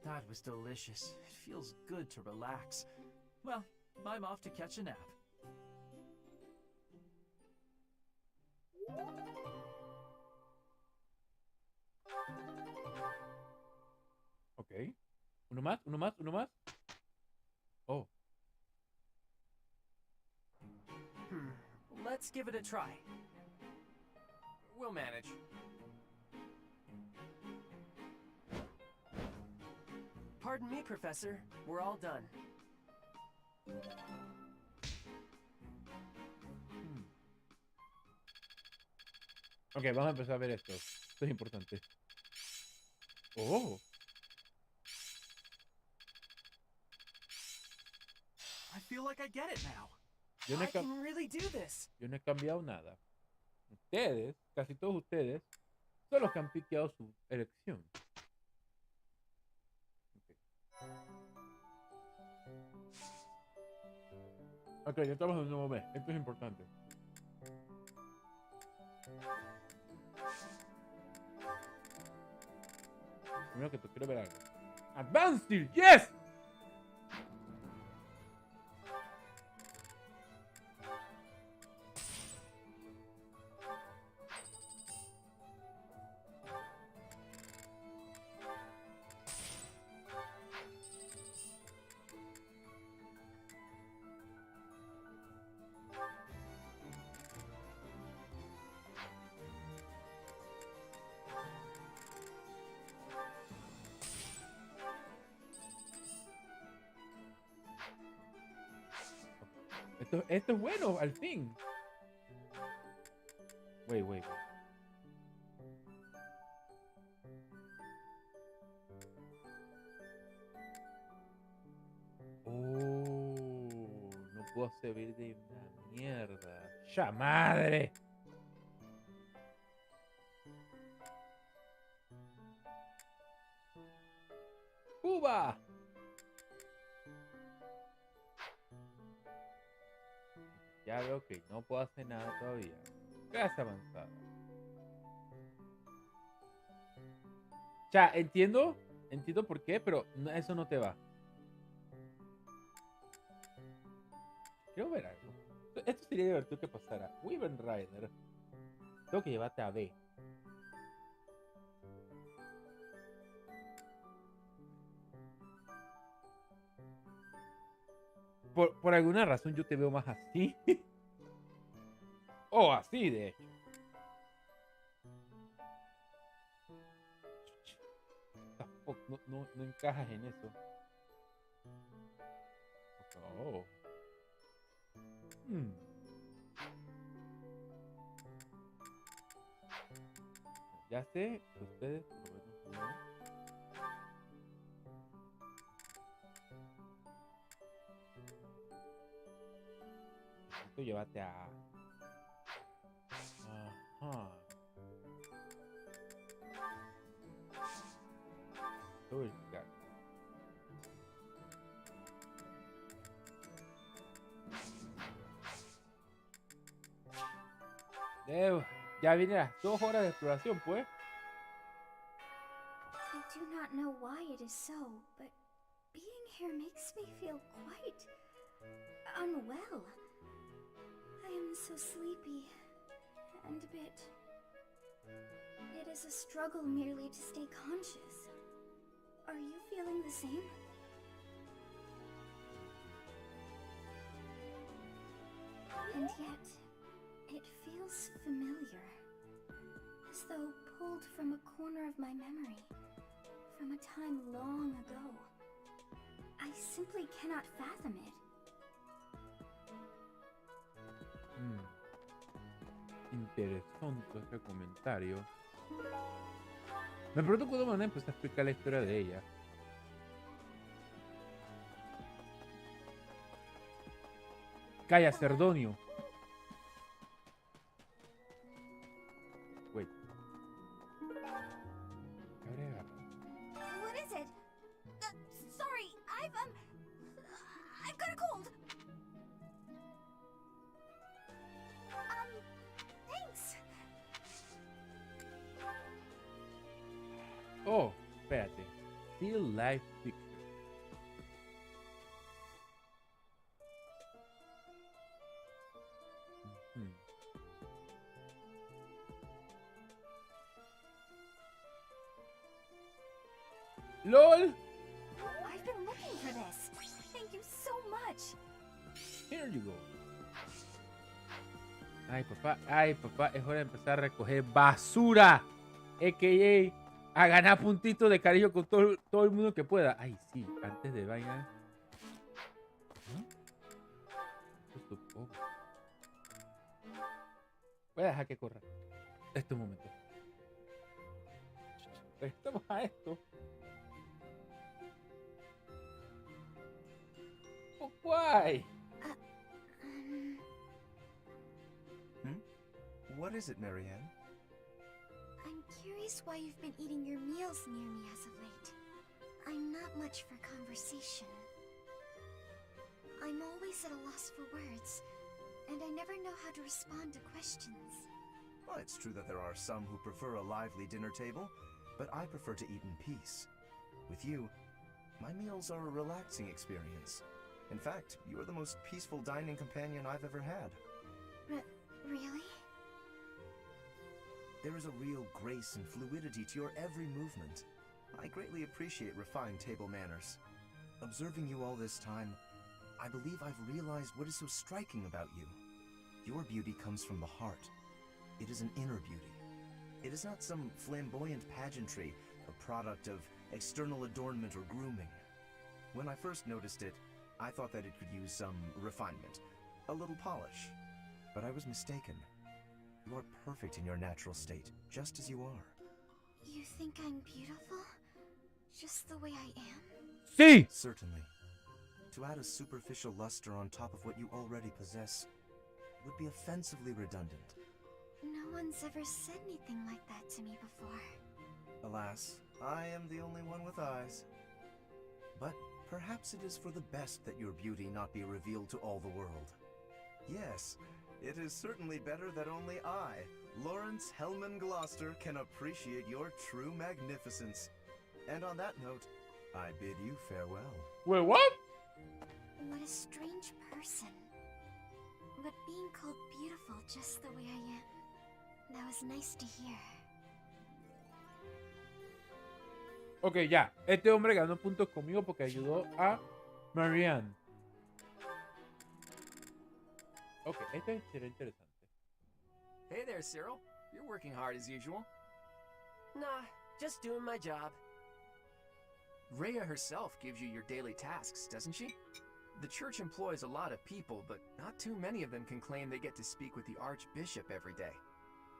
That was delicious. It feels good to relax. Well, I'm off to catch a nap. Ok. Uno más, uno más, uno más. Oh. Let's give it a try. We'll manage. Pardon me, Professor. We're all done. Ok, vamos a empezar a ver esto. Esto es importante. Oh. I feel like I get it now. Yo no, I can really do this. yo no he cambiado nada. Ustedes, casi todos ustedes, son los que han piqueado su elección. Ok, ya estamos en un nuevo mes. Esto es importante. Primero que tú quiero ver algo. ¡Advanced! ¡Yes! Esto es bueno, al fin. Wait. Oh, no puedo servir de una mierda. ¡Ya madre! ¡Cuba! Ya veo que no puedo hacer nada todavía. Clase avanzada. Ya, entiendo por qué, pero eso no te va. Quiero ver algo. Esto sería divertido que pasara. Wyvern Rider. Tengo que llevarte a B. Por alguna razón yo te veo más así. O así, de hecho. Tampoco, no encajas en eso. Oh. Ya sé que ustedes... Necesito llevarte a... Ajá. Uy, ya. Ya viene las 2 horas de exploración, pues. I do not know why it is so, but being here makes me feel quite unwell. I am so sleepy and a bit... It is a struggle merely to stay conscious. Are you feeling the same? And yet, it feels familiar. As though pulled from a corner of my memory. From a time long ago. I simply cannot fathom it. Interesante ese comentario. Me pregunto cuándo van a empezar a explicar la historia de ella. Calla, Cerdonio. Wait. What is it? Sorry, I've got a cold. Thanks. Oh, espérate. Still life picture. LOL. I've been looking for this. Thank you so much. Here you go. Ay, papá, es hora de empezar a recoger basura. A.K.A. a ganar puntitos de cariño con todo el mundo que pueda. Ay, sí, antes de vaina. Voy a dejar que corra. Este momento. Estamos a esto. Oh, why? What is it, Marianne? I'm curious why you've been eating your meals near me as of late. I'm not much for conversation. I'm always at a loss for words, and I never know how to respond to questions. Well, it's true that there are some who prefer a lively dinner table, but I prefer to eat in peace. With you, my meals are a relaxing experience. In fact, you are the most peaceful dining companion I've ever had. Really? There is a real grace and fluidity to your every movement. I greatly appreciate refined table manners. Observing you all this time, I believe I've realized what is so striking about you. Your beauty comes from the heart. It is an inner beauty. It is not some flamboyant pageantry, a product of external adornment or grooming. When I first noticed it, I thought that it could use some refinement, a little polish. But I was mistaken. You are perfect in your natural state, just as you are. You think I'm beautiful? Just the way I am? Sí! Certainly. To add a superficial luster on top of what you already possess would be offensively redundant. No one's ever said anything like that to me before. Alas, I am the only one with eyes. But perhaps it is for the best that your beauty not be revealed to all the world. Yes, it is certainly better that only I, Lawrence Hellman Gloucester, can appreciate your true magnificence. And on that note, I bid you farewell. Wait, what? What a strange person. But being called beautiful just the way I am, that was nice to hear. Ok, ya. Este hombre ganó puntos conmigo porque ayudó a Marianne. Ok, esto será interesante. Hey there, Cyril. You're working hard as usual. Nah, just doing my job. Rhea herself gives you your daily tasks, doesn't she? The church employs a lot of people, but not too many of them can claim they get to speak with the Archbishop every day.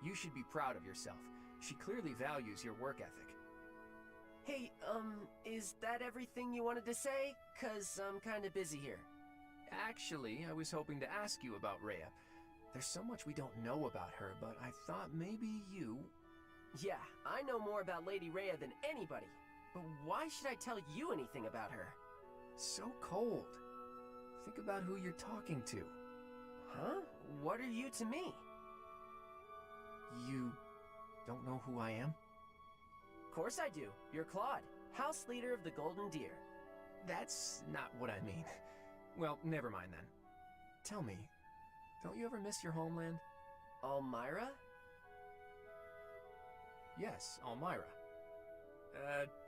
You should be proud of yourself. She clearly values your work ethic. Hey, is that everything you wanted to say? 'Cause I'm kinda busy here. Actually, I was hoping to ask you about Rhea. There's so much we don't know about her, but I thought maybe you... Yeah, I know more about Lady Rhea than anybody. But why should I tell you anything about her? So cold. Think about who you're talking to. Huh? What are you to me? You don't know who I am? Of course I do. You're Claude, House Leader of the Golden Deer. That's not what I mean. Well, never mind then. Tell me, don't you ever miss your homeland? Almyra? Yes, Almyra.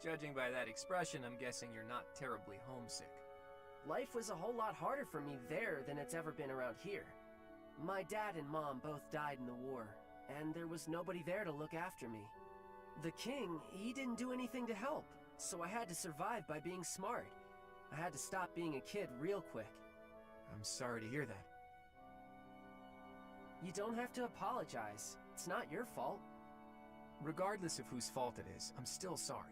Judging by that expression, I'm guessing you're not terribly homesick. Life was a whole lot harder for me there than it's ever been around here. My dad and mom both died in the war, and there was nobody there to look after me. The king, he didn't do anything to help, so I had to survive by being smart. I had to stop being a kid real quick. I'm sorry to hear that. You don't have to apologize. It's not your fault. Regardless of whose fault it is, I'm still sorry.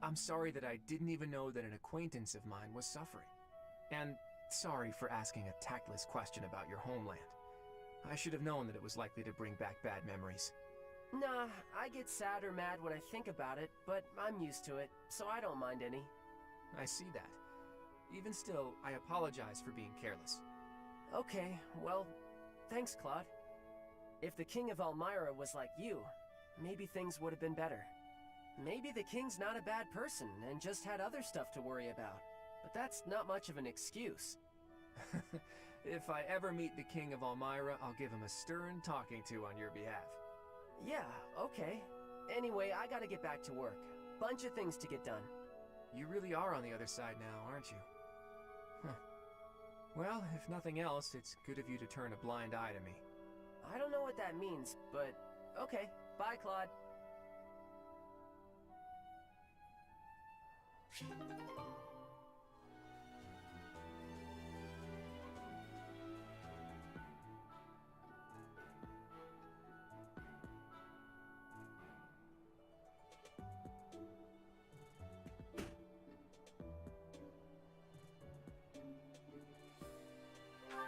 I'm sorry that I didn't even know that an acquaintance of mine was suffering. And sorry for asking a tactless question about your homeland. I should have known that it was likely to bring back bad memories. Nah, I get sad or mad when I think about it, but I'm used to it, so I don't mind any. I see that. Even still, I apologize for being careless. Okay, well, thanks, Claude. If the King of Elmira was like you, maybe things would have been better. Maybe the King's not a bad person and just had other stuff to worry about. But that's not much of an excuse. If I ever meet the King of Elmira, I'll give him a stern talking to on your behalf. Yeah, okay. Anyway, I gotta get back to work. Bunch of things to get done. You really are on the other side now, aren't you? Huh. Well, if nothing else, it's good of you to turn a blind eye to me. I don't know what that means, but okay. Bye, Claude.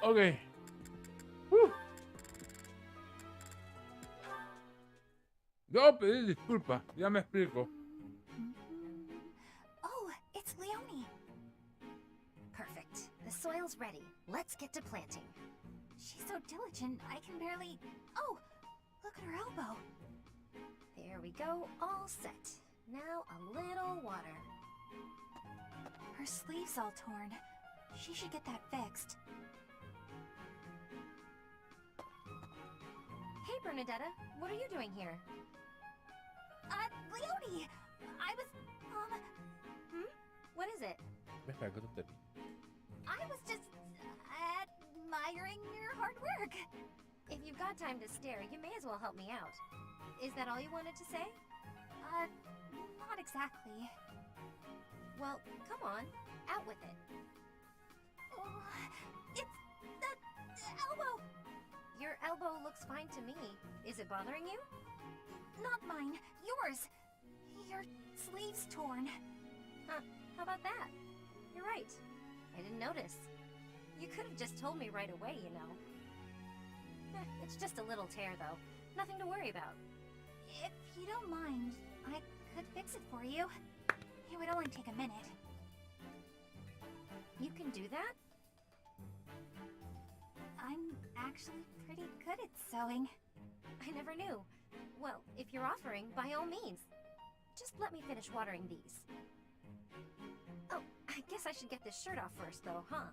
Ok. Yo pedí disculpas, ya me explico. Oh, it's Leonie. Perfect. The soil's ready. Let's get to planting. She's so diligent, I can barely... Oh, look at her elbow. There we go, all set. Now a little water. Her sleeve's all torn. She should get that fixed. Hey, Bernadetta, what are you doing here? Leonie! I was, What is it? I was just admiring your hard work. If you've got time to stare, you may as well help me out. Is that all you wanted to say? Not exactly. Well, come on, out with it. Oh, it's the elbow! Your elbow looks fine to me. Is it bothering you? Not mine, yours. Your sleeve's torn. Huh, how about that? You're right. I didn't notice. You could have just told me right away, you know. It's just a little tear, though. Nothing to worry about. If you don't mind, I could fix it for you. It would only take a minute. You can do that? I'm actually pretty good at sewing. I never knew. Well, if you're offering, by all means. Just let me finish watering these. Oh, I guess I should get this shirt off first, though, huh?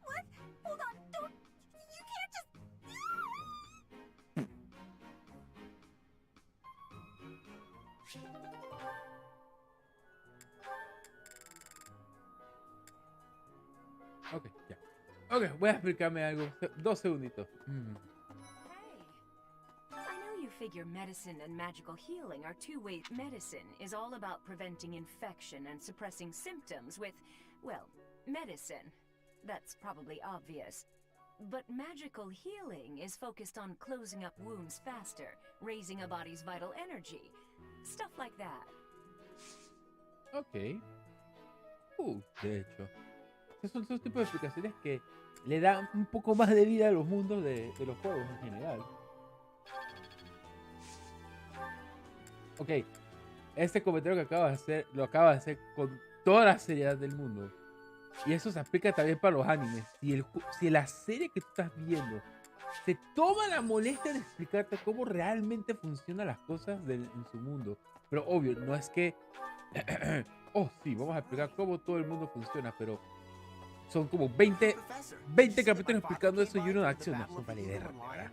What? Hold on, don't... You can't just... Ok, ya. Ok, voy a explicarme algo. 2 segunditos. I know you figure medicine and magical healing are two-way. Medicine is all about preventing infection and suppressing symptoms with, well, medicine. That's probably obvious. But magical healing is focused on closing up wounds faster, raising a body's vital energy. Stuff like that. Ok. De hecho. Esos son esos tipos de explicaciones que le dan un poco más de vida a los mundos de los juegos en general. Ok. Este comentario que acaba de hacer, lo acaba de hacer con toda la seriedad del mundo. Y eso se aplica también para los animes. Si la serie que tú estás viendo se toma la molestia de explicarte cómo realmente funcionan las cosas en su mundo. Pero obvio, no es que... oh, sí, vamos a explicar cómo todo el mundo funciona, pero... Son como 20 capítulos explicando eso y uno de acción. No, son vale verga, ¿verdad?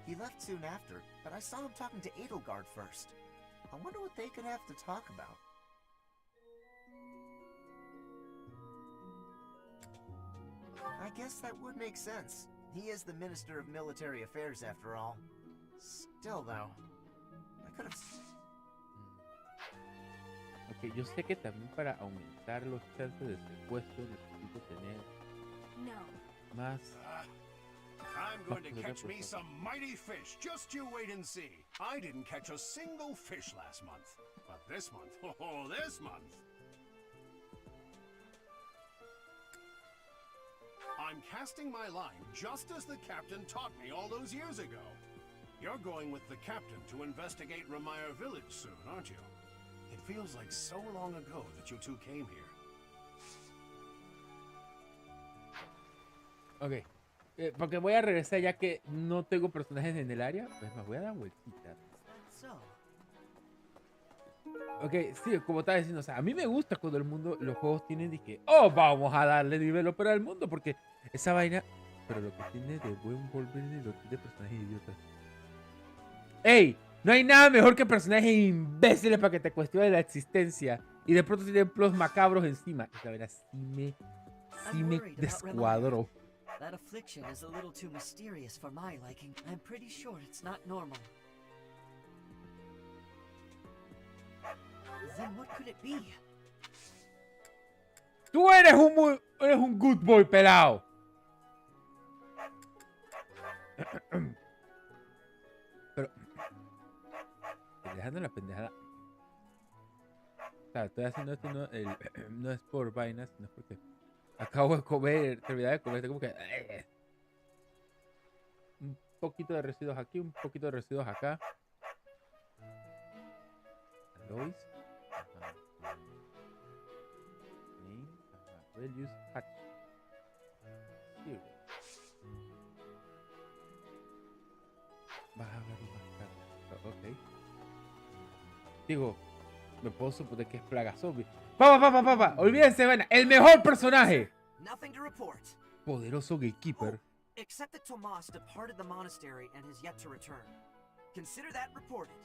He left soon after, but I saw him talking to Edelgard first. I wonder what they could have to talk about. I guess that would make sense. He is the Minister of Military Affairs after all. Still though, I could have... Ok, yo sé que también para aumentar los chances de secuestro necesito tener más I'm going to catch me some mighty fish. Just you wait and see. I didn't catch a single fish last month. But this month, oh, this month. I'm casting my line just as the captain taught me all those years ago. You're going with the captain to investigate Ramire Village soon, aren't you? It feels like so long ago that you two came here. Ok. Porque voy a regresar ya que no tengo personajes en el área. Pues me voy a dar vueltita. Ok, sí, como estaba diciendo, o sea, a mí me gusta cuando el mundo, los juegos tienen de que, oh, vamos a darle developer al mundo, porque esa vaina, pero lo que tiene de buen Wolverine lo tiene personajes idiotas. ¡Ey! No hay nada mejor que personajes imbéciles para que te cuestionen la existencia y de pronto tienen plots macabros encima. Esa vaina sí me descuadró. That affliction is a little too mysterious for my liking. I'm pretty sure it's not normal. Then what could it be? Tú eres un good boy, pelado. Pero dejando la pendejada. O sea, estoy haciendo esto no es por vainas, sino porque acabo de comer, terminar de comer, como que un poquito de residuos aquí, un poquito de residuos acá. Lois. We'll use patch. Here. Va a haber más carga. Ok. Digo, me puedo suponer que es plaga zombie. ¡Papá! Olvídense, vaina. El mejor personaje. Nothing to report. Poderoso gatekeeper. Except that Tomas departed the monastery and has yet to return. Consider that reported.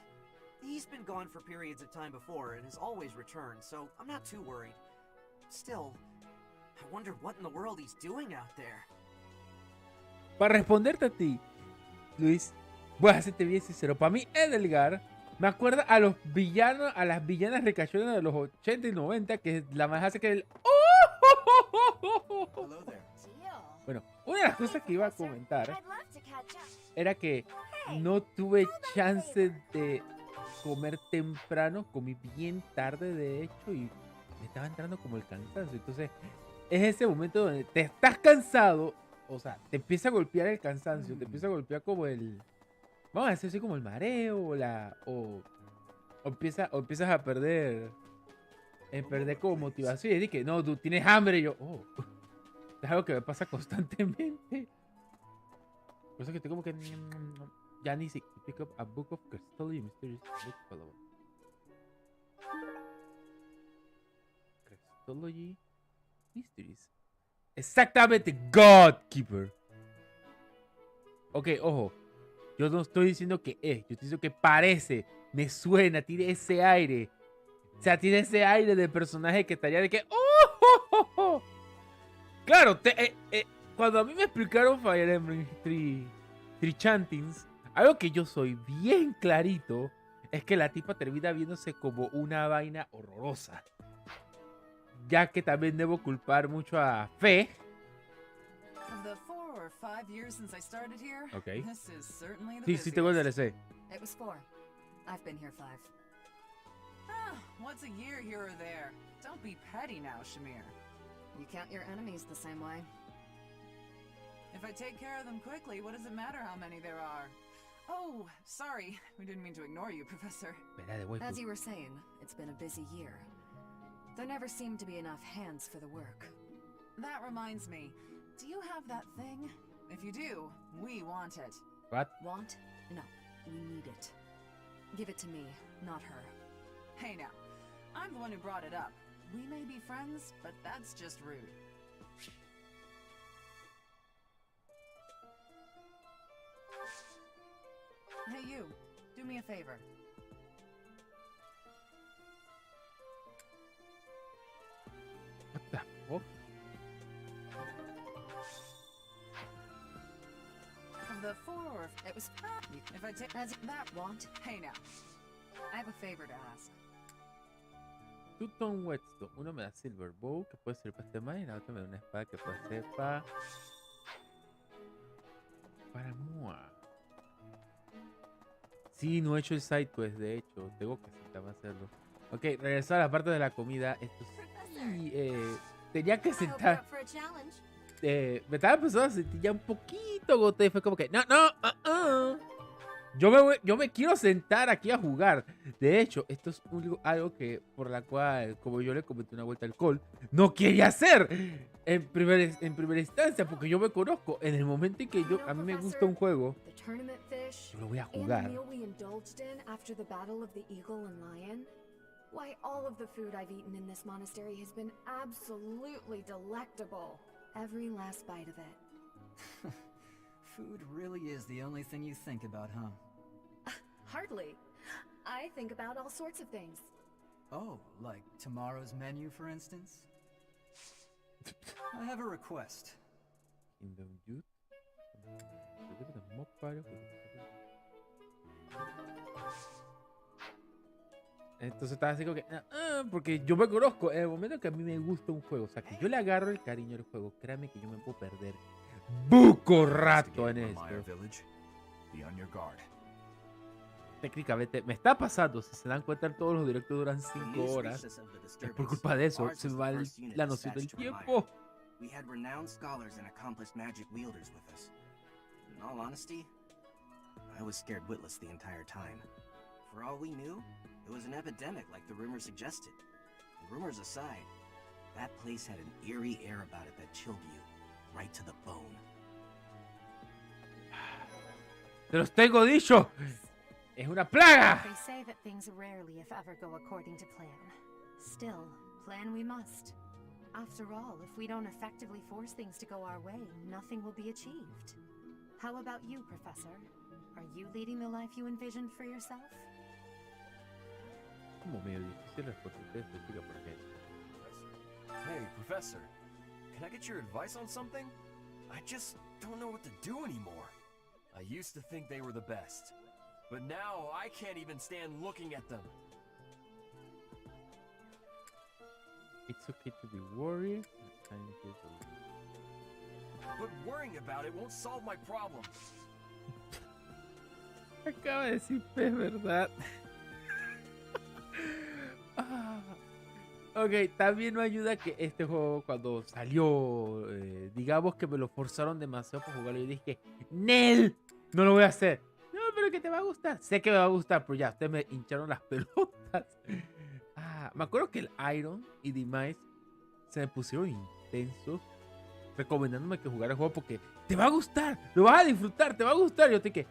He's been gone for periods of time before and has always returned, so I'm not too worried. Still, I wonder what in the world he's doing out there. Para responderte a ti, Luis, voy a hacerte bien sincero. Para mí, Edelgar me acuerda a los villanos, a las villanas recachonas de los 80 y 90, que la más hace que el... Bueno, una de las cosas que iba a comentar era que no tuve chance de comer temprano, comí bien tarde de hecho y me estaba entrando como el cansancio. Entonces es ese momento donde te estás cansado, o sea, te empieza a golpear el cansancio, te empieza a golpear como el, vamos a decir así, como el mareo o empiezas a perder como motivación y dije, no, tú tienes hambre y yo, es algo que me pasa constantemente. Por eso que estoy como que ya ni si pick up a book of Crystology Mysterious Book Follower. Crystology Mysteries. Exactamente, Godkeeper. Ok, ojo. Yo no estoy diciendo que es, yo estoy diciendo que parece, me suena, tiene ese aire. O sea, tiene ese aire de personaje que estaría de que... Claro, cuando a mí me explicaron Fire Emblem Three Chantings, algo que yo soy bien clarito es que la tipa termina viéndose como una vaina horrorosa. Ya que también debo culpar mucho a Fe. Okay. Sí, tengo el DLC. It was 4. I've been here 5. What's a year here or there? Don't be petty now, Shamir. You count your enemies the same way. If I take care of them quickly, what does it matter how many there are? Oh, sorry. We didn't mean to ignore you, Professor. As you were saying, it's been a busy year. There never seemed to be enough hands for the work. That reminds me. Do you have that thing? If you do, we want it. What? Want? No, we need it. Give it to me, not her. Hey now, I'm the one who brought it up. We may be friends, but that's just rude. Hey you, do me a favor. What the fuck? The 4, it was... If I take that want... Hey now, I have a favor to ask. Tuton Whetstone. Uno me da Silver Bow, que puede ser para este man, y la otra me da una espada que puede ser para... para Moa. Sí, no he hecho el side quest, de hecho. Tengo que sentarme a hacerlo. Ok, regresar a la parte de la comida. Esto sí, tenía que sentar. Me estaba empezando a sentir ya un poquito goteo. Fue como que, no. Yo me quiero sentar aquí a jugar. De hecho, esto es algo que por la cual, como yo le comenté una vuelta al Call, no quería hacer en primera instancia, porque yo me conozco. En el momento en que a mí me gusta un juego, yo lo voy a jugar. Why, all of the food I've eaten in this monastery has been absolutely delectable. Every last bite of it. Food really is the only thing you think about, huh? Hardly. I think about all sorts of things. Oh, like tomorrow's menu, for instance? I have a request. Entonces estaba así como que, porque yo me conozco. En el momento que a mí me gusta un juego, o sea, que yo le agarro el cariño al juego, créame que yo me puedo perder buco rato en esto. Técnicamente, me está pasando, si se dan cuenta, todos los directos duran 5 horas. Es por culpa de eso, se va la noción del tiempo. We had renowned scholars and accomplished magic wielders with us. In all honesty, I was scared witless the entire time. For all we knew, it was an epidemic like the rumors suggested. Rumors aside, that place had an eerie air about it that chilled you right to the bone. ¡Te los tengo dicho! ¡Es una plaga! They say that things rarely, if ever, go according to plan. Still, plan we must. After all, if we don't effectively force things to go our way, nothing will be achieved. How about you, Professor? Are you leading the life you envisioned for yourself? Como medio difícil responder esto, chica, porque... Hey, Professor, can I get your advice on something? I just don't know what to do anymore. I used to think they were the best, but now I can't even stand looking at them. It's okay to be worried. But worrying about it won't solve my problem. Acaba de decir es verdad. Ok, también no ayuda que este juego cuando salió, digamos que me lo forzaron demasiado para jugarlo. Y dije, ¡Nel! No lo voy a hacer. No, pero que te va a gustar. Sé que me va a gustar, pero ya, ustedes me hincharon las pelotas. Me acuerdo que el Iron y Demise se me pusieron intensos recomendándome que jugara el juego porque te va a gustar, lo vas a disfrutar, te va a gustar. Yo te dije,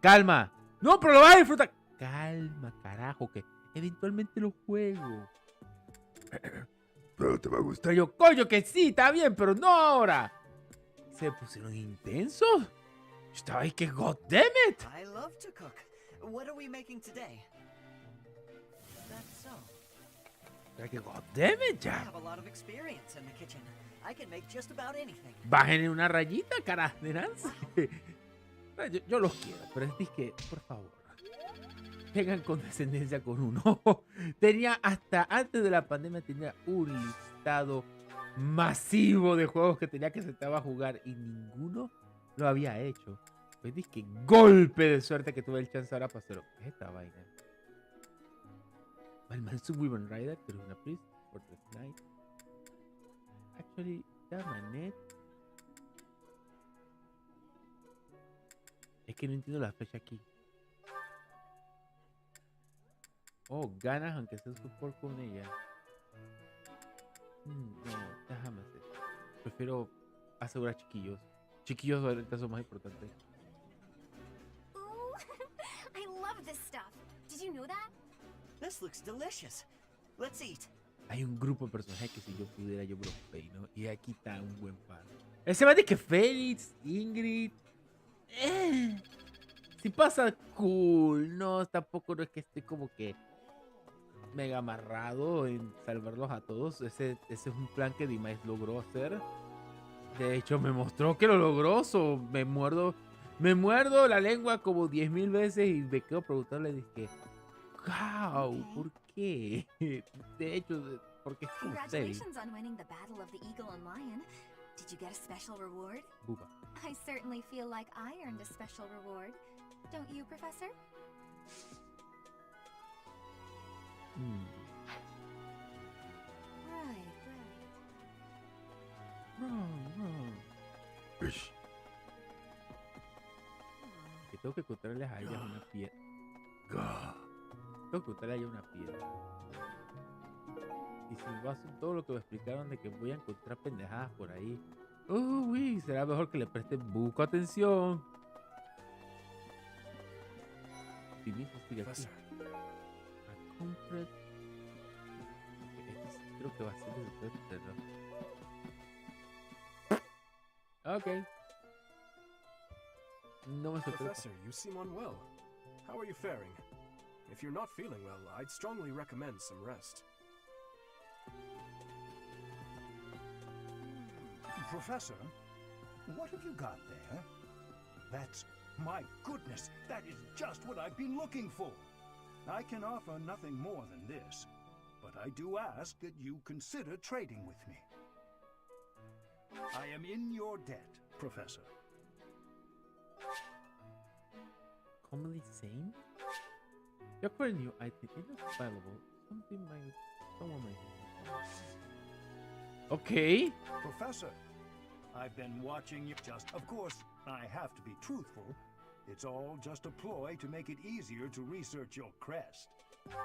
calma, no, pero lo vas a disfrutar. Calma, carajo, que eventualmente lo juego. Pero te va a gustar. Yo, coño, que sí, está bien, pero no ahora. Se pusieron intensos. Yo estaba ahí que, god damn it. I love to cook. What are we making today? That's so. Estaba que, god damn it, I ya. have a lot of experience in the kitchen. I can make just about anything. Bajen una rayita, cara de Nancy. Yo los quiero, pero es que, por favor, tengan condescendencia con uno. Tenía hasta antes de la pandemia, tenía un listado masivo de juegos que tenía que sentar a jugar y ninguno lo había hecho. Pues que golpe de suerte que tuve el chance ahora para hacerlo. ¿Qué es esta vaina? El Mansu Women Rider, que es una priest, Fortress Knight. Actually, Damanet. Es que no entiendo la fecha aquí. Oh, ganas aunque sea support con ella. No, déjame hacer. Prefiero asegurar chiquillos. Chiquillos ahorita son más importantes. Ooh, I love this stuff. Did you know that? This looks delicious. Let's eat. Hay un grupo de personajes que si yo pudiera yo me los peino. Y aquí está un buen par. Ese va de que Félix, Ingrid. Si pasa cool. No, tampoco no es que esté como que mega amarrado en salvarlos a todos. Ese es un plan que Demise logró hacer. De hecho, me mostró que lo logró. Me muerdo la lengua como 10,000 veces y me quedo preguntarle, dije, wow, ¿por qué? De hecho, porque es como serio. Congratulations on winning the Battle of the Eagle and Lion. Did you get a special reward? Buba. I certainly feel like I earned a special reward. Don't you, Professor? Right. Wrong. Que tengo que encontrarles a ellas una piedra. Tengo que encontrarle a ella una piedra. Y si no hacen todo lo que me explicaron de que voy a encontrar pendejadas por ahí. Uy, será mejor que le presten buco atención. Si mi hijo sigue aquí. Creo que va a ser de Ok. No me sorprende. Professor, you seem unwell. How are you faring? If you're not feeling well, I'd strongly recommend some rest. Professor, what have you got there? That's... my goodness, that is just what I've been looking for. I can offer nothing more than this, but I do ask that you consider trading with me. I am in your debt, Professor. Commonly same? You acquire a new item. It looks valuable. Someone might. Okay. Professor, I've been watching you. Of course, I have to be truthful. It's all just a ploy to make it easier to research your crest.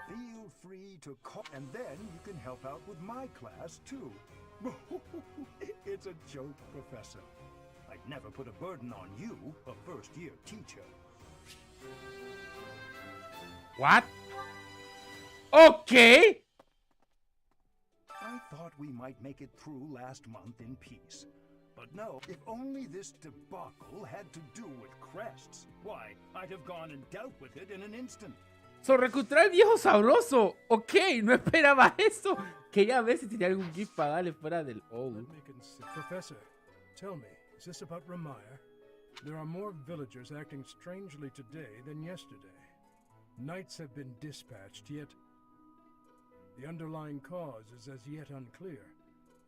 Feel free to call, and then you can help out with my class, too. It's a joke, Professor. I'd never put a burden on you, a first-year teacher. What? Okay. I thought we might make it through last month in peace. But no, if only this debacle had to do with crests, why, I'd have gone and dealt with it in an instant. So, reclutar al viejo sabroso. Ok, no esperaba eso. Quería ver si tenía algún gift para darle fuera del old. Professor, tell me, is this about Ramire? There are more villagers acting strangely today than yesterday. Knights have been dispatched, yet the underlying cause is as yet unclear.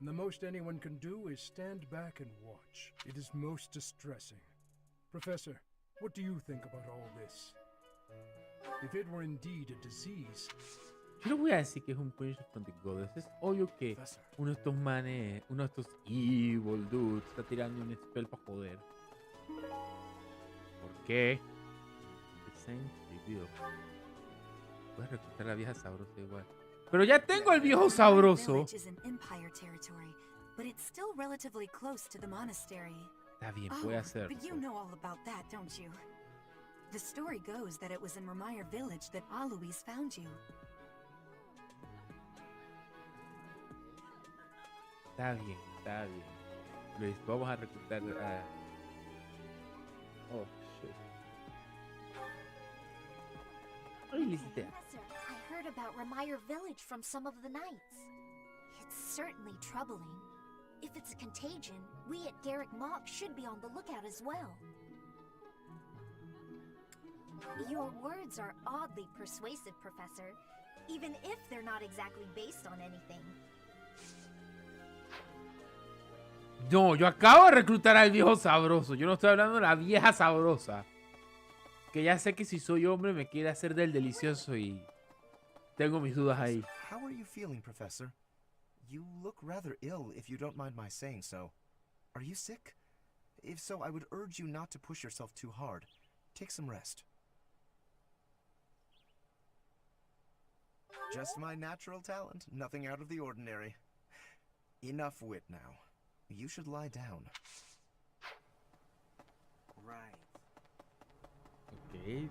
And the most anyone can do is stand back and watch. It is most distressing. Professor, what do you think about all this? If it were indeed a disease... Yo no voy a decir que es un punishment from the goddess. Es obvio que uno de estos manes, uno de estos evil dudes está tirando un spell para joder. ¿Por qué? Voy a reclutar a la vieja sabrosa igual. Pero ya tengo el viejo sabroso. But it's still relatively close to the monastery. Está bien, puede hacerlo. But you know all about that, don't you? The story goes that it was in Ramire village that Alois found you. Está bien, está bien. Luis, vamos a reclutar a... Oh, shit. Professor, I heard about Ramire village from some of the knights. It's certainly troubling. If it's a contagion, we at Garrick Mock should be on the lookout as well. Your words are oddly persuasive, Professor, even if they're not exactly based on anything. No, yo acabo de reclutar al viejo sabroso. Yo no estoy hablando de la vieja sabrosa. Que ya sé que si soy hombre me quiere hacer del delicioso y tengo mis dudas ahí. How are you feeling, Professor? You look rather ill, if you don't mind my saying so. Are you sick? If so, I would urge you not to push yourself too hard. Take some rest. Just my natural talent, nothing out of the ordinary. Enough wit now. You should lie down. Right. Ok.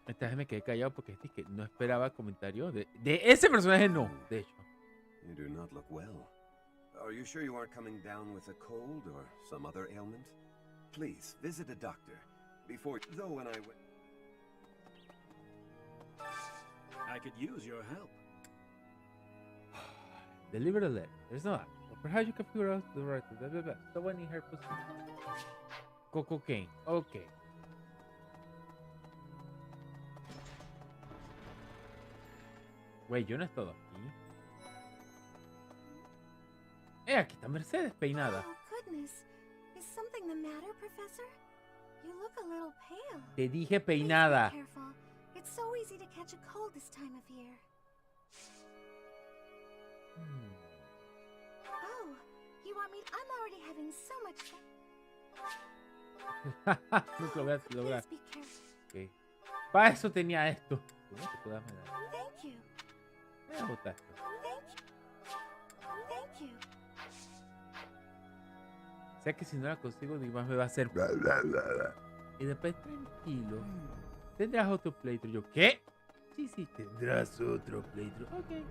Esta vez me quedé callado porque es que no esperaba comentarios de ese personaje, no, de hecho. You do not look well. Are you sure you aren't coming down with a cold or some other ailment? Please, visit a doctor before... Though when I could use your help. Deliver a letter. There's no app. Perhaps you can figure out the right... Someone in her position. Cocaine. Okay. Güey, yo no he estado aquí. Aquí está Mercedes peinada. Oh, goodness. Is something the matter, Professor? You look a little pale. Te dije Please peinada. be careful. It's so easy to catch a cold this time of year. Oh, you want me? I'm already having so much fun. No te lo voy a lograr. Please be careful. Okay. Para eso tenía esto. Thank you. Voy a botar esto. Thank you. Sé que si no la consigo, ni más me va a hacer. Y después, tranquilo. Tendrás otro playthrough. Yo, ¿qué? Sí, tendrás otro playthrough. Ok.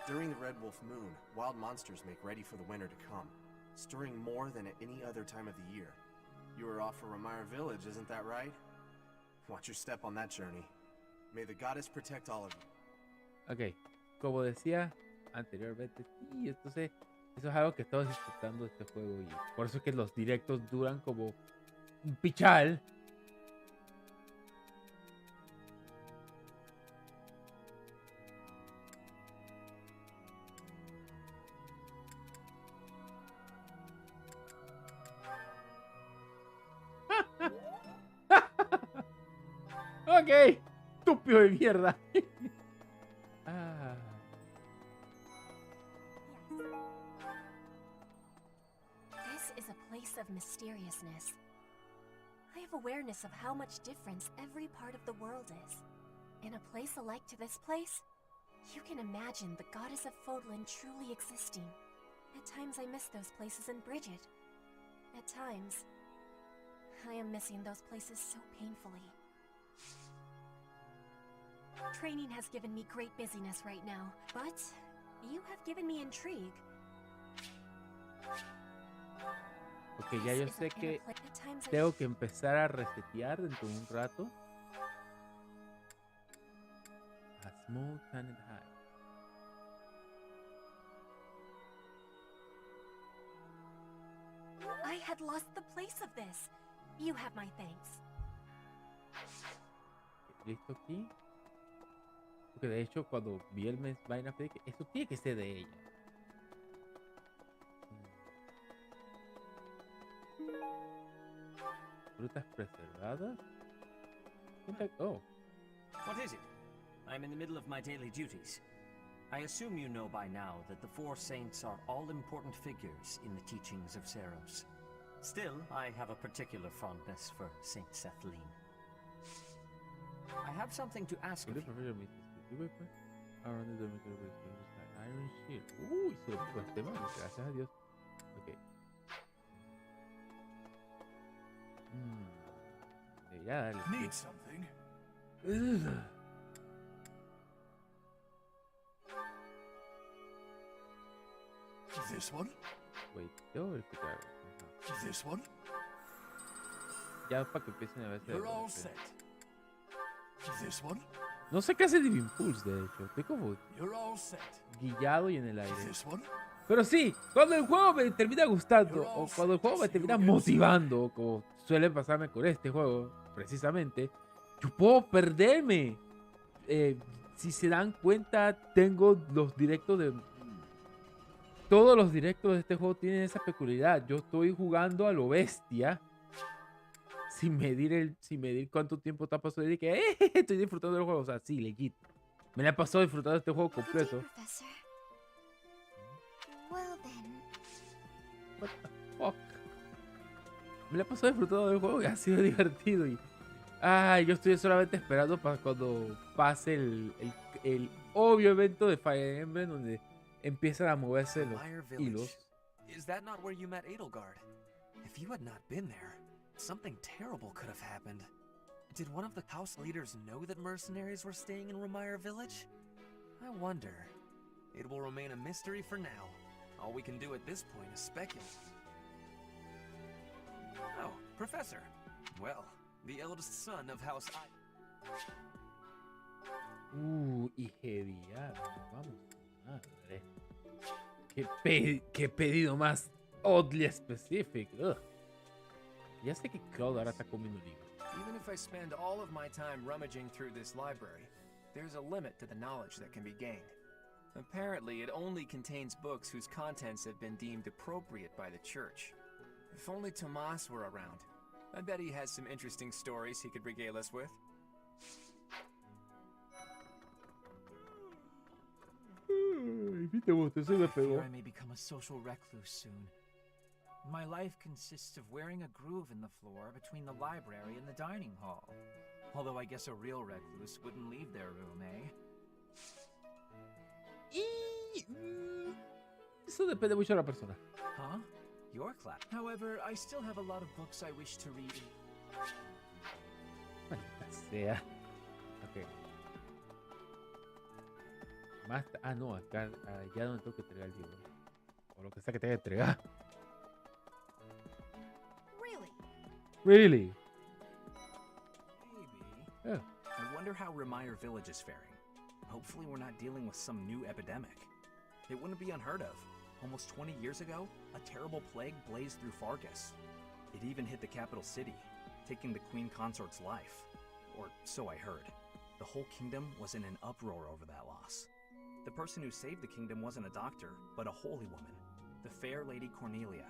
During the Red Wolf Moon, wild monsters make ready for the winter to come, stirring more than at any other time of the year. You are off for Ramire Village, isn't that right? Watch your step on that journey. May the goddess protect all of you. Ok. Como decía anteriormente, sí, entonces eso es algo que estamos disfrutando de este juego y por eso es que los directos duran como un pichal. Ok, estúpido de mierda. This is a place of mysteriousness. I have awareness of how much difference every part of the world is. In a place alike to this place, you can imagine the goddess of Fodlan truly existing. At times I miss those places in Bridget. At times, I am missing those places so painfully. Training has given me great busyness right now, but you have given me intrigue. Ok, ya yo sé que tengo que empezar a resetear dentro de un rato. A small planet high. I had lost the place of this. You have my thanks. ¿Listo aquí? Porque de hecho cuando vi el mes vaina fue que esto tiene que ser de ella. Frutas preservadas. Oh. What is it? I'm in the middle of my daily duties. I assume you know by now that the four saints are all-important figures in the teachings of Seros. Still, I have a particular fondness for Saint Sethlin. I have something to ask of you. Iron Shield. Uy, se lo cueste más, gracias a Dios. Ok. Ya, dale. Need something? This one? Wait, debo verificar. This one? Ya para que empiecen a ver. You're all set. This one? No sé qué hace Divine Pulse, de hecho. Estoy como You're all set. guillado y en el aire. This one? Pero sí, cuando el juego me termina gustando o cuando el juego me termina motivando, como suele pasarme con este juego, precisamente, yo puedo perderme. Si se dan cuenta, tengo los directos de... Todos los directos de este juego tienen esa peculiaridad. Yo estoy jugando a lo bestia. Sin medir cuánto tiempo te ha pasado. Y que estoy disfrutando del juego. O sea, sí, legit. Me la he pasado disfrutando de este juego completo. What the fuck? Me la he pasado disfrutando del juego y ha sido divertido. Y yo estoy solamente esperando para cuando pase el obvio evento de Fire Emblem donde empiezan a moverse los hilos. Is that not where you met Edelgard? If you had not been there, something terrible could have happened. Did one of the house leaders know that mercenaries were staying in Ramire Village? I wonder. It will remain a mystery for now. All we can do at this point is speculate. Oh, Professor. Well, the eldest son of House I... Y genial. Vamos, madre. Qué pedido más oddly specific. Ugh. Ya sé que Claude ahora está comiendo libros. Even if I spend all of my time rummaging through this library, there's a limit to the knowledge that can be gained. Apparently, it only contains books whose contents have been deemed appropriate by the church. If only Tomas were around. I bet he has some interesting stories he could regale us with. I may become a social recluse soon. My life consists of wearing a groove in the floor between the library and the dining hall. Although I guess a real recluse wouldn't leave their room, eh? Eso depende mucho de la persona. Huh? Your class. However, I still have a lot of books I wish to read. Maldita sea. Ok. Más. Ah, no, acá. Ya donde tengo que entregar el libro. O lo que sea que tenga que entregar. Really? Maybe. Yeah. I wonder how Remire Village is faring. Hopefully we're not dealing with some new epidemic. It wouldn't be unheard of. Almost 20 years ago, a terrible plague blazed through Fargus. It even hit the capital city, taking the queen consort's life. Or so I heard. The whole kingdom was in an uproar over that loss. The person who saved the kingdom wasn't a doctor, but a holy woman, the fair Lady Cornelia.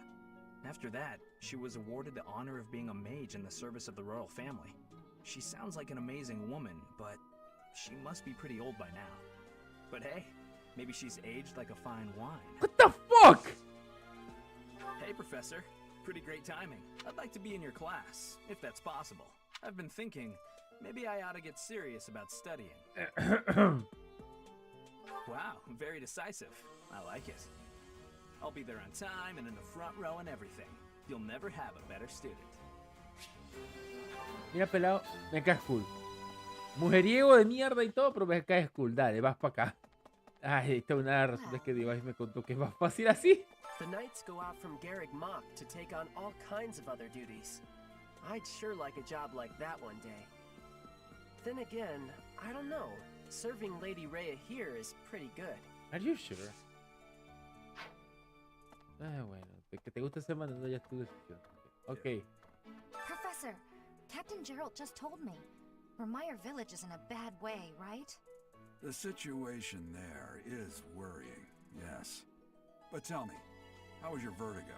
After that, she was awarded the honor of being a mage in the service of the royal family. She sounds like an amazing woman, but she must be pretty old by now. But hey, maybe she's aged like a fine wine. What the fuck? Hey, Professor. Pretty great timing. I'd like to be in your class, if that's possible. I've been thinking, maybe I ought to get serious about studying. Wow, very decisive. I like it. I'll be there on time and in the front row and everything. You'll never have a better student. Mira, pelado, me caes cool. Mujeriego de mierda y todo, pero me caes cool. Dale, vas para acá. Ay, esta es una de las razones que Device me contó que es más fácil así. The knights go out from Garrick Mach to take on all kinds of other duties. I'd sure like a job like that one day. Then again, I don't know. Serving Lady Rhea here is pretty good. Are you sure? Ah, bueno, que te gusta ser mandando ya es tu decisión. Ok. Professor, Captain Gerald just told me. Remire Village is in a bad way, right? The situation there is worrying, yes. But tell me, how was your vertigo?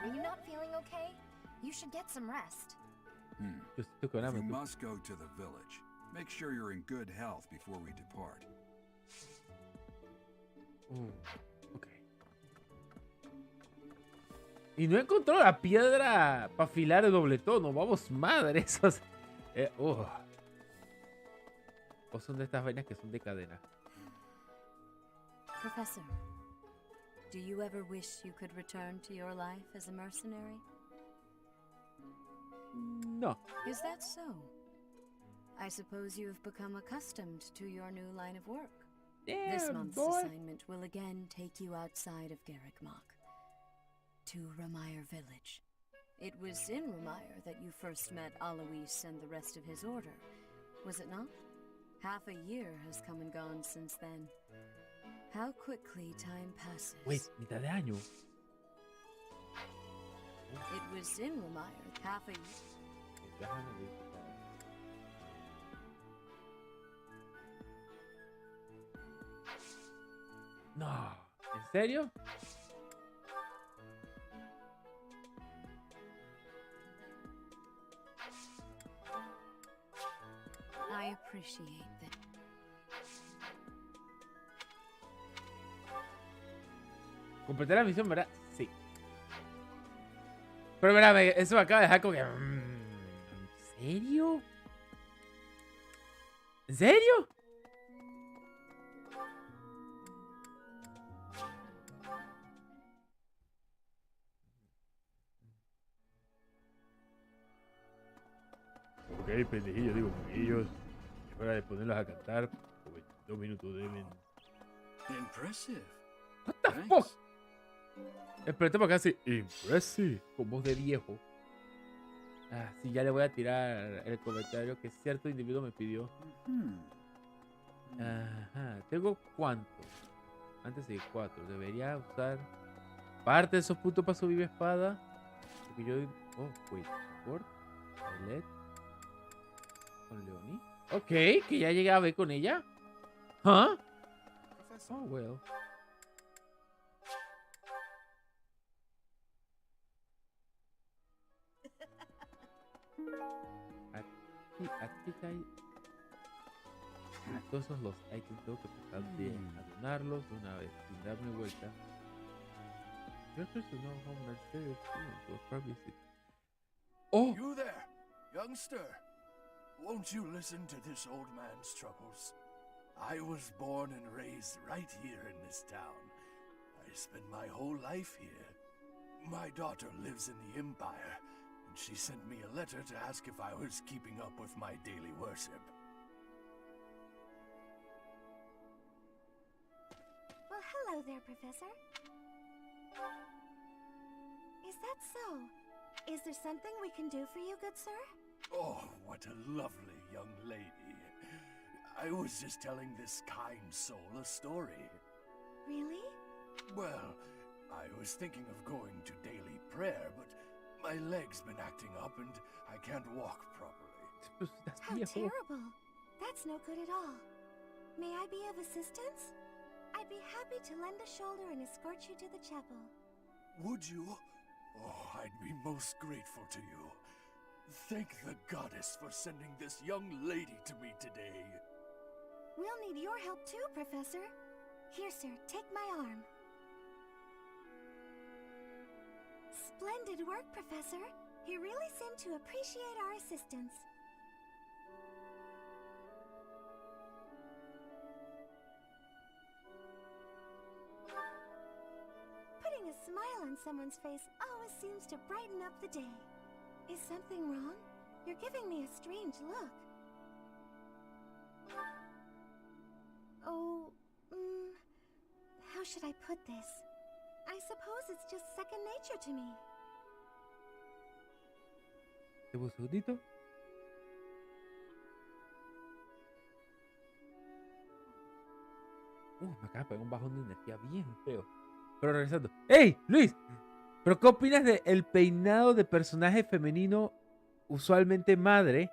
Are you not feeling okay? You should get some rest. You must go to the village. Make sure you're in good health before we depart. Ok. Y no encontró la piedra para afilar el doble tono. Vamos, madre. Esos. O son de estas vainas que son de cadena. Professor, do you ever wish you could return to your life as a mercenary? No. Is that so? I suppose you have become accustomed to your new line of work. Yeah, this month's boy. assignment will again take you outside of Garrick Mach, to Remire Village. It was in Remire that you first met Alois and the rest of his order, was it not? Half a year has come and gone since then. How quickly time passes. Wait, mitad de año. It was in Remire half a year. No, ¿en serio? I appreciate that. Completé la misión, ¿verdad? Sí. Pero espérame, eso me acaba de dejar como que... ¿En serio? ¿En serio? Ok, pendejillos, digo, pendejillos. Es hora de ponerlos a cantar. 2 minutos deben. Impressive. What the fuck? Espérate para acá, sí. Impressive. Con voz de viejo. Ah, sí, ya le voy a tirar el comentario que cierto individuo me pidió. Ajá. ¿Tengo cuánto? Antes de 4. Debería usar parte de esos puntos para subir mi espada. Porque yo... Oh, wait. Support. Select. Con Leonie. Ok, que ya llegué a ver con ella. ¿Ah? Oh, well. Aquí hay... Todos esos los items tengo que tratar de adornarlos de una vez, sin darme vuelta. Oh! You there, youngster. Won't you listen to this old man's troubles? I was born and raised right here in this town. I spent my whole life here. My daughter lives in the Empire, and she sent me a letter to ask if I was keeping up with my daily worship. Well, hello there, Professor. Is that so? Is there something we can do for you, good sir? Oh, what a lovely young lady. I was just telling this kind soul a story. Really? Well, I was thinking of going to daily prayer, but my leg's been acting up and I can't walk properly. How terrible. That's no good at all. May I be of assistance? I'd be happy to lend a shoulder and escort you to the chapel. Would you? Oh, I'd be most grateful to you. Thank the goddess for sending this young lady to me today. We'll need your help too, Professor. Here, sir, take my arm. Splendid work, Professor. You really seem to appreciate our assistance. Putting a smile on someone's face always seems to brighten up the day. Is something wrong? You're giving me a strange look. Oh, how should I put this? I suppose it's just second nature to me. ¿Te un segundito? Me acaba de pegar un bajón de energía bien feo. Pero regresando. ¡Ey, Luis! ¿Pero qué opinas de el peinado de personaje femenino, usualmente madre,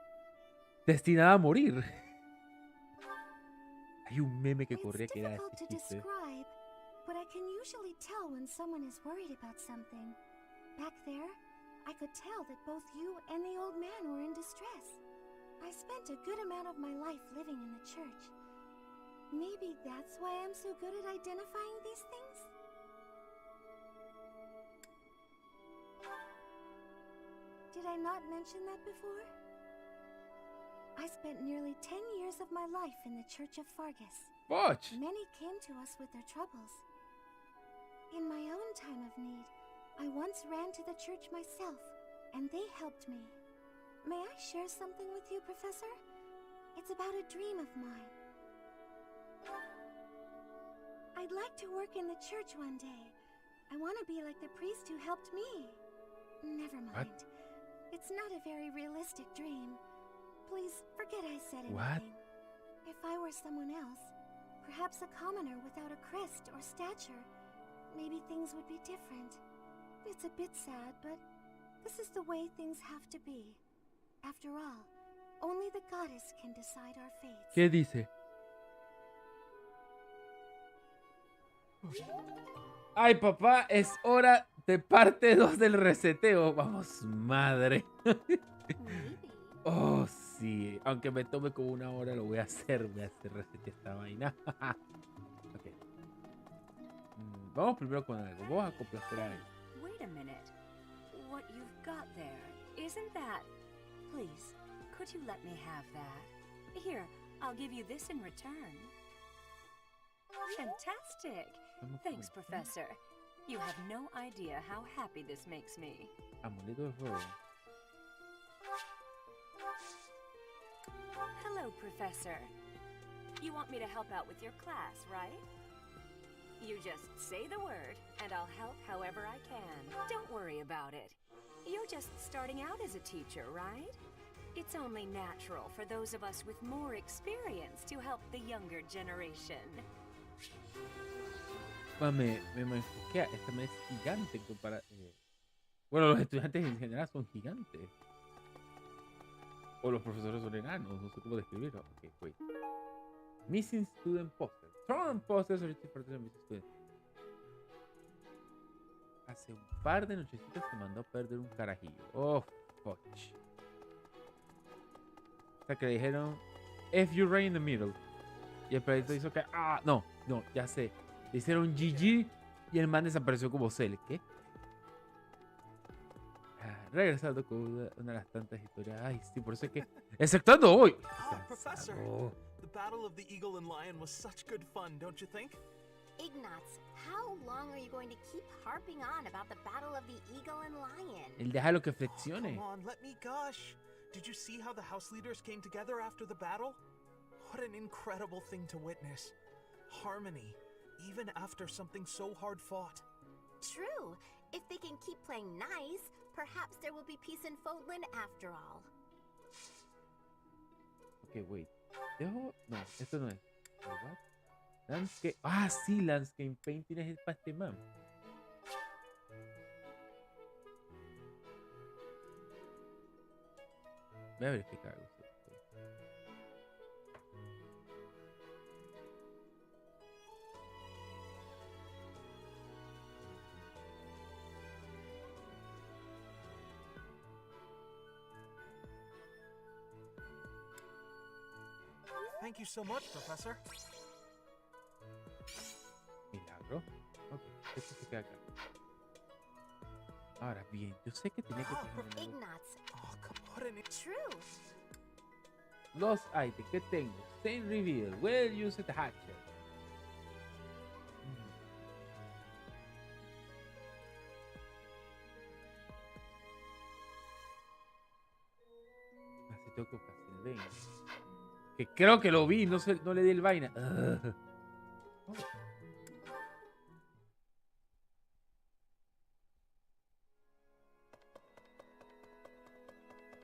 destinada a morir? Hay un meme que corría que era este chiste. But I can usually tell when someone is worried about something. Back there, I could tell that both you and the old man were in distress. I spent a good amount of my life living in the church. Maybe that's why I'm so good at identifying these things? Did I not mention that before? I spent nearly 10 years of my life in the Church of Fargus. Watch. Many came to us with their troubles. In my own time of need, I once ran to the church myself, and they helped me. May I share something with you, Professor? It's about a dream of mine. I'd like to work in the church one day. I want to be like the priest who helped me. Never mind. What? It's not a very realistic dream. Please forget I said anything. What? If I were someone else, perhaps a commoner without a crest or stature, maybe things would be different. It's a bit sad, but this is the way things have to be. After all, only the goddess can decide our fates. ¿Qué dice? Ay, papá, es hora de parte 2 del reseteo. Vamos, madre. Oh, sí. Aunque me tome como una hora, lo voy a hacer. Voy a hacer resetear esta vaina. Ok. Vamos primero con algo. Vamos a complacer a él. Wait a minute. What you've got there, isn't that... Please, could you let me have that? Here, I'll give you this in return. Fantastic! Thanks, Professor. You have no idea how happy this makes me. Amuleto de fuego. Hello, Professor. You want me to help out with your class, right? You just say the word, and I'll help however I can. Don't worry about it. You're just starting out as a teacher, right? It's only natural for those of us with more experience to help the younger generation. Me enfoqué. Esta me es gigante para... Bueno, los estudiantes en general son gigantes. O los profesores son enanos, no sé cómo describirlo. Ok, wait. Missing student posters. Turn posters originally for the missing student. Hace un par de nochecitas se mandó a perder un carajillo. Oh, fuck. O sea que le dijeron, if you right in the middle. Y el perrito hizo que, no, ya sé. Le hicieron GG y el man desapareció como Cell. ¿Qué? Regresando con una de las tantas historias. Ay, sí, por eso es que. Exceptuando hoy. Professor, the battle of the eagle and lion was such good fun, don't you think? Ignatz, how long are you going to keep harping on about the battle of the eagle and lion? Él deja lo que flexione. Come on, let me gush. Did you see how the house leaders came together after the battle? What an incredible thing to witness. Harmony, even after something so hard fought. True. If they can keep playing nice, perhaps there will be peace in Fodlan after all. Ok, wait. No, esto no es. What? Landscape. Sí, Landscape Painting es para este man. Voy a verificar algo. Thank you so much, Professor. Milagro. Ok, esto se queda acá. Ahora bien, yo sé que tenía que tener Ignatz. True. los items que tengo. Saint Reveal. Well used hatchet. Así tengo que Castlevania. Que creo que lo vi, no le di el vaina.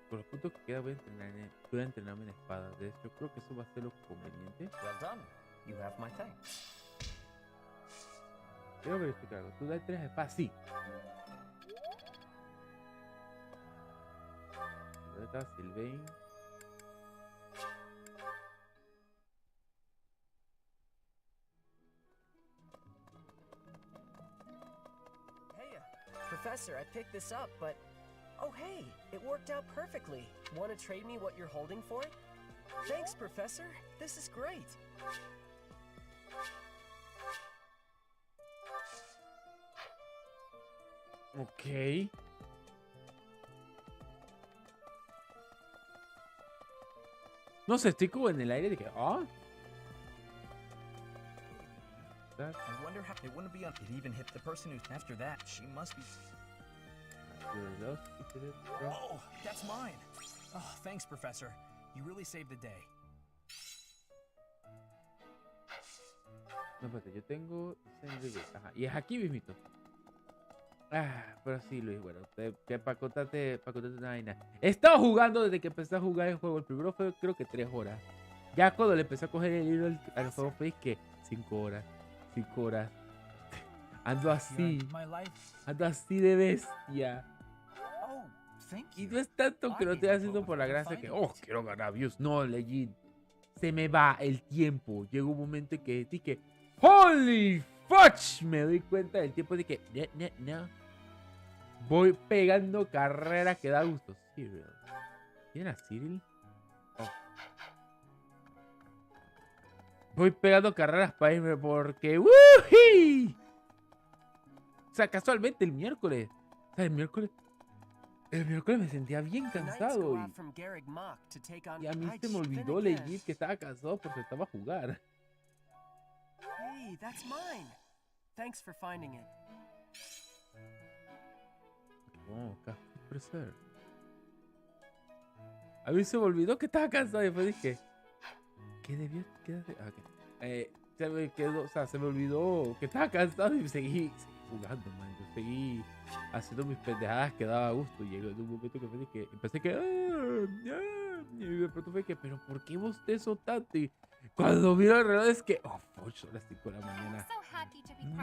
Por los puntos que queda voy a entrenarme en espada. De hecho, creo que eso va a ser lo conveniente. Well done. You have my thanks. Quiero verificar algo. ¿Tú das 3 espadas? Sí. ¿Dónde está Sylvain? Professor, I picked this up, but... Oh, hey, it worked out perfectly. Want to trade me what you're holding for it? Thanks, Professor. This is great. Ok. No sé, estoy como en el aire de que... I wonder how it wouldn't be on. It even hit the person who's after that. She must be. Oh, that's mine. Oh, thanks, Professor. You really saved the day. No, espérate, yo tengo... Ajá, y es aquí mismito. Pero sí, Luis, bueno, para contarte una vaina. He estado jugando desde que empecé a jugar el juego. El primero fue creo que 3 horas. Ya cuando le empecé a coger el hilo al juego fue que 5 horas. 5 horas. Ando así de bestia. Y no es tanto que lo estoy haciendo por la gracia que, quiero ganar views. No, legit. Se me va el tiempo. Llega un momento en que dije, ¡holy fuck! Me doy cuenta del tiempo de que, no. Voy pegando carreras que da gusto. Cyril. ¿Tiene a Cyril? Voy pegando carreras para irme porque... ¡Woohoo! O sea, casualmente el miércoles. O sea, el miércoles me sentía bien cansado. Y a mí se me olvidó legit que estaba cansado porque estaba a jugar. Hey, that's mine. Thanks for finding it. Café. A mí se me olvidó que estaba cansado y después dije... ¿Qué debió quedarse? Se me quedó, o sea, se me olvidó que estaba cansado y seguí jugando, man. Yo seguí haciendo mis pendejadas que daba gusto. Y llegó en un momento que me dije, empecé que... y de pronto fue que, ¿pero por qué bostezo tanto? Y cuando miro el reloj es que... son las 5 de la mañana.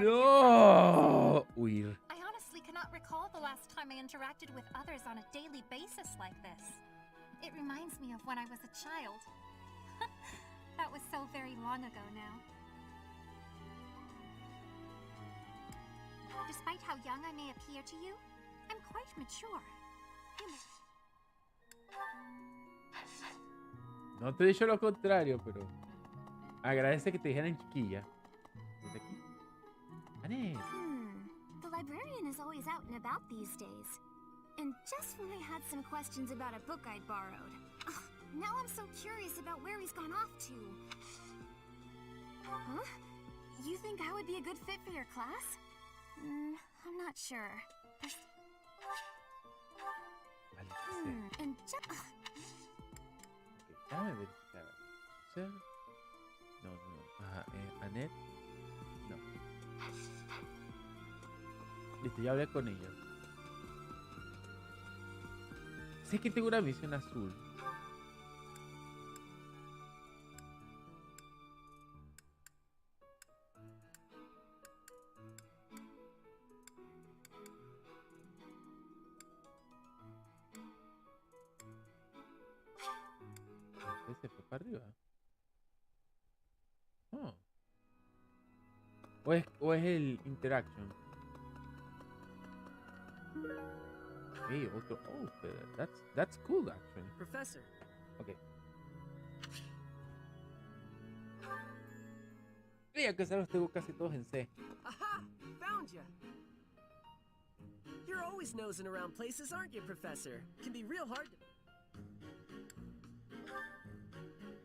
¡No! Huir. I honestly cannot recall the last time I interacted with others on a daily basis like this. It reminds me of when I was a child. That was so very long ago now. Despite how young I may appear to you, I'm quite mature. No te he dicho lo contrario, pero agradece que te dijeran chiquilla. Desde aquí. Annette. The librarian is always out and about these days. And just when I had some questions about a book I'd borrowed. Ugh, now I'm so curious about where he's gone off to. Huh? You think I would be a good fit for your class? I'm not sure. And just... Déjame verificar. Sir. No. Ajá, Annette. No. Listo, ya hablé con ella. Sé que tengo una misión azul. Se fue para arriba. Oh. O es el interaction. Hey, otro. Oh, that's cool actually. Professor. Okay. Ya que los tengo casi todos en C. Aha! Found ya. You're always nosing around places, aren't you, Professor? Can be real hard to...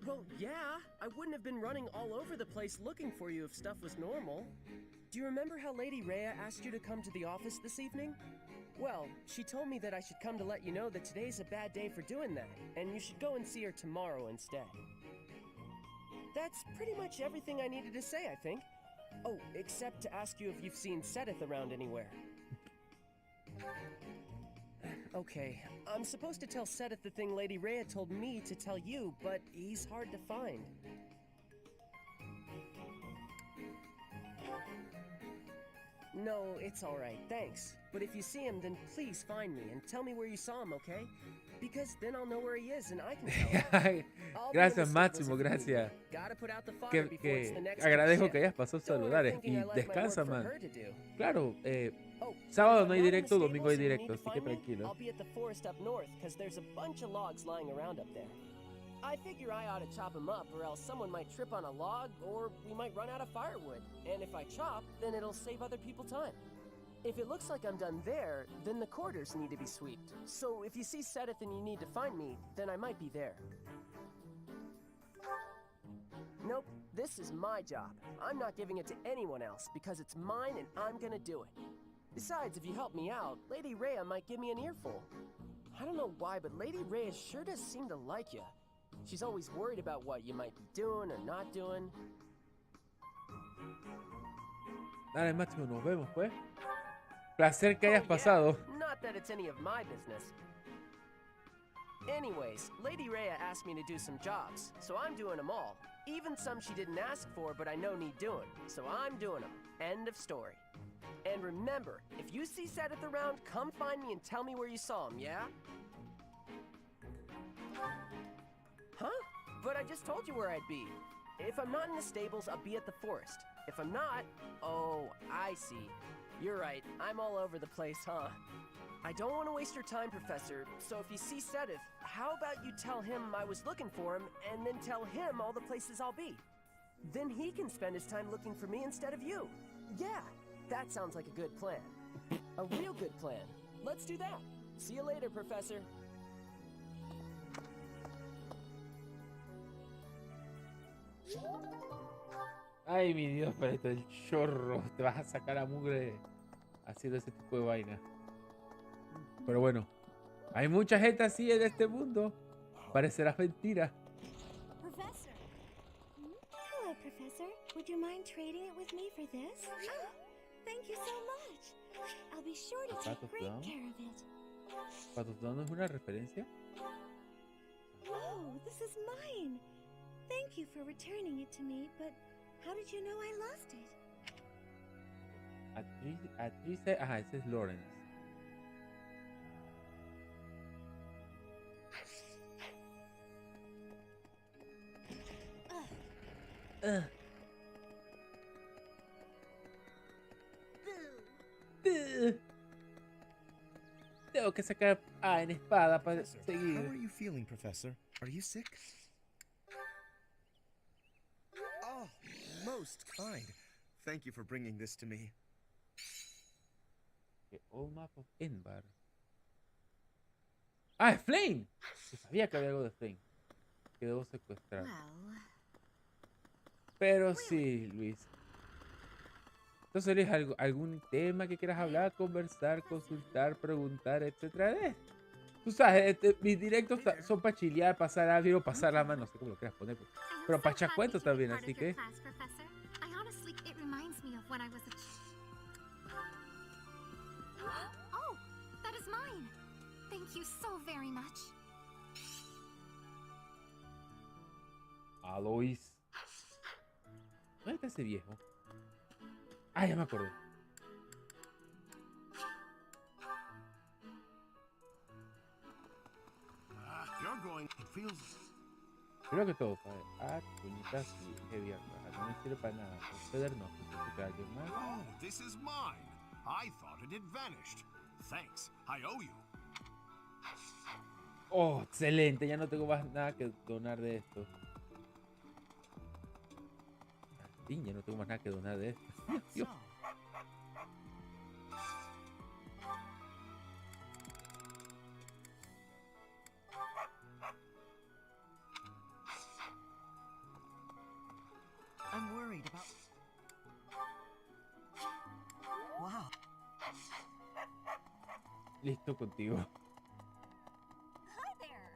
Well, yeah. I wouldn't have been running all over the place looking for you if stuff was normal. Do you remember how Lady Rhea asked you to come to the office this evening? Well, she told me that I should come to let you know that today's a bad day for doing that, and you should go and see her tomorrow instead. That's pretty much everything I needed to say, I think. Oh, except to ask you if you've seen Sedith around anywhere. Okay, I'm supposed to tell Sedith the thing Lady Rhea told me to tell you, but he's hard to find. No, it's alright, thanks. But if you see him, then please find me and tell me where you saw him, okay? Because then I'll know where he is and I can tell him. Gracias, Máximo, gracias. Que agradezco que hayas pasado a saludar y descansa, man. Claro, sábado no hay directo, domingo hay directo, así que tranquilo. I'll be at the forest up north because there's a bunch of logs lying around up there. I figure I ought to chop them up or else someone might trip on a log or we might run out of firewood. And if I chop, then it'll save other people time. If it looks like I'm done there, then the quarters need to be swept. So if you see Sedith and you need to find me, then I might be there. Nope, this is my job. I'm not giving it to anyone else because it's mine and I'm gonna do it. Besides, if you help me out, Lady Rhea might give me an earful. I don't know why, but Lady Rhea sure does seem to like you. She's always worried about what you might be doing or not doing. Dale, Máximo, nos vemos, pues. Placer que hayas pasado. Not that it's any of my business. Anyways, Lady Rhea asked me to do some jobs, so I'm doing them all. Even some she didn't ask for, but I know need doing, so I'm doing them. End of story. And remember, if you see Sedith around, come find me and tell me where you saw him, yeah? Huh? But I just told you where I'd be. If I'm not in the stables, I'll be at the forest. If I'm not... Oh, I see. You're right, I'm all over the place, huh? I don't want to waste your time, Professor, so if you see Sedith, how about you tell him I was looking for him, and then tell him all the places I'll be? Then he can spend his time looking for me instead of you. Yeah, that sounds like a good plan. A real good plan. Let's do that. See you later, Professor. Ay, mi Dios, pero esto es el chorro. Te vas a sacar la mugre haciendo ese tipo de vaina. Pero bueno, hay mucha gente así en este mundo. Parecerá mentira. Professor. Hello, Professor. Would you mind trading it with me for this? Thank you so much. I'll be sure to take great care of it. ¿Patos Down es una referencia? Whoa, this is mine. Thank you for returning it to me, but how did you know I lost it? Actriz, ajá, ese es Lawrence. Tengo que sacar en espada para How seguir. are you feeling, Professor? Are you sick? Oh, most kind. Thank you for bringing this to me. The old map of Enbar. Es Flame. Yo sabía que había algo de Flame que debo secuestrar. Pero sí, Luis. Entonces, Luis, ¿algún tema que quieras hablar, conversar, consultar, preguntar, etcétera? Tú sabes, mis directos son para chilear, pasar algo, pasar la mano, no sé cómo lo quieras poner, pero para echar cuentos también, así que... Oh, that is mine. Thank you so very much. Alois. ¿Dónde está ese viejo? Ah, ya me acordé. You're going. It feels. Primero que todo, puñetas y heavy armor. No me sirve para nada. Ceder no. ¿Alguien más? Oh, this is mine. I thought it had vanished. Thanks. I owe you. Oh, excelente. Ya no tengo más nada que donar de esto. Ya no tengo más nada que donar de esto. Dios. I'm worried about... Wow. Listo contigo. Hi there.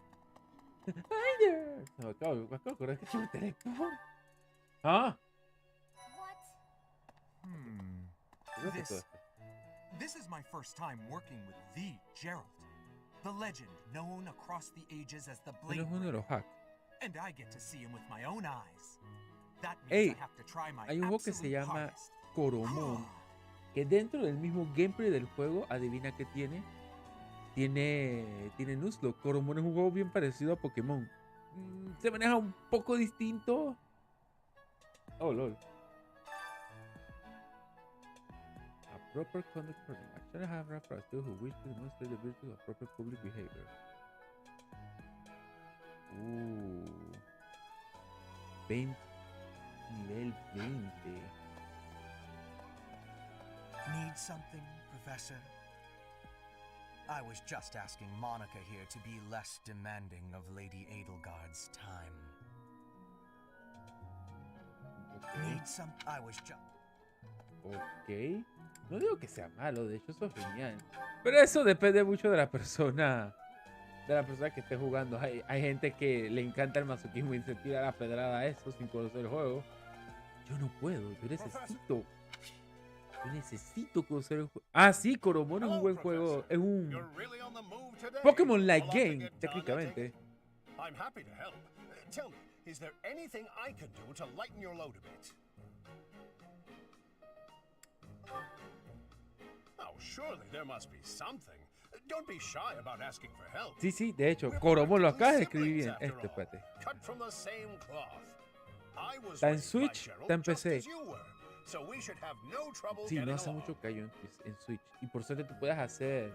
Hi there. No, acabo de acordar que tengo teléfono. ¿Ah? This is my first time working with the Gerald, the legend known across the ages as the Blade Breaker. And I get to see him with my own eyes. That means I have to try my hay un juego que se absolute llama hardest. Coromon, que dentro del mismo gameplay del juego, adivina qué tiene. Tiene Nuzlocke. Coromon es un juego bien parecido a Pokémon. Se maneja un poco distinto. Oh, lol. A proper conduct program. Action have for those who wish to demonstrate the virtues of proper public behavior. Nivel 20. Need something, Professor? I was just asking Monica here to be less demanding of Lady Edelgard's time. Need some... I was just... Ok. No digo que sea malo, de hecho eso es genial. Pero eso depende mucho de la persona. De la persona que esté jugando. Hay gente que le encanta el masoquismo y se tira la pedrada a eso sin conocer el juego. Yo no puedo, yo necesito conocer el juego. Ah, sí, Coromon es un buen juego. Es un Pokémon-like game, técnicamente. I'm happy to help. Tell me, is there anything I can do to lighten your load a bit? Oh, surely there must be something. Don't be shy about asking for help. Sí, de hecho, Coromon lo acabas de escribir bien. Espérate. Cut from the same cloth. I was Está en Switch, está en PC. So we should have no trouble Sí, no getting hace along. mucho cayó en Switch. Y por suerte tú puedes hacer...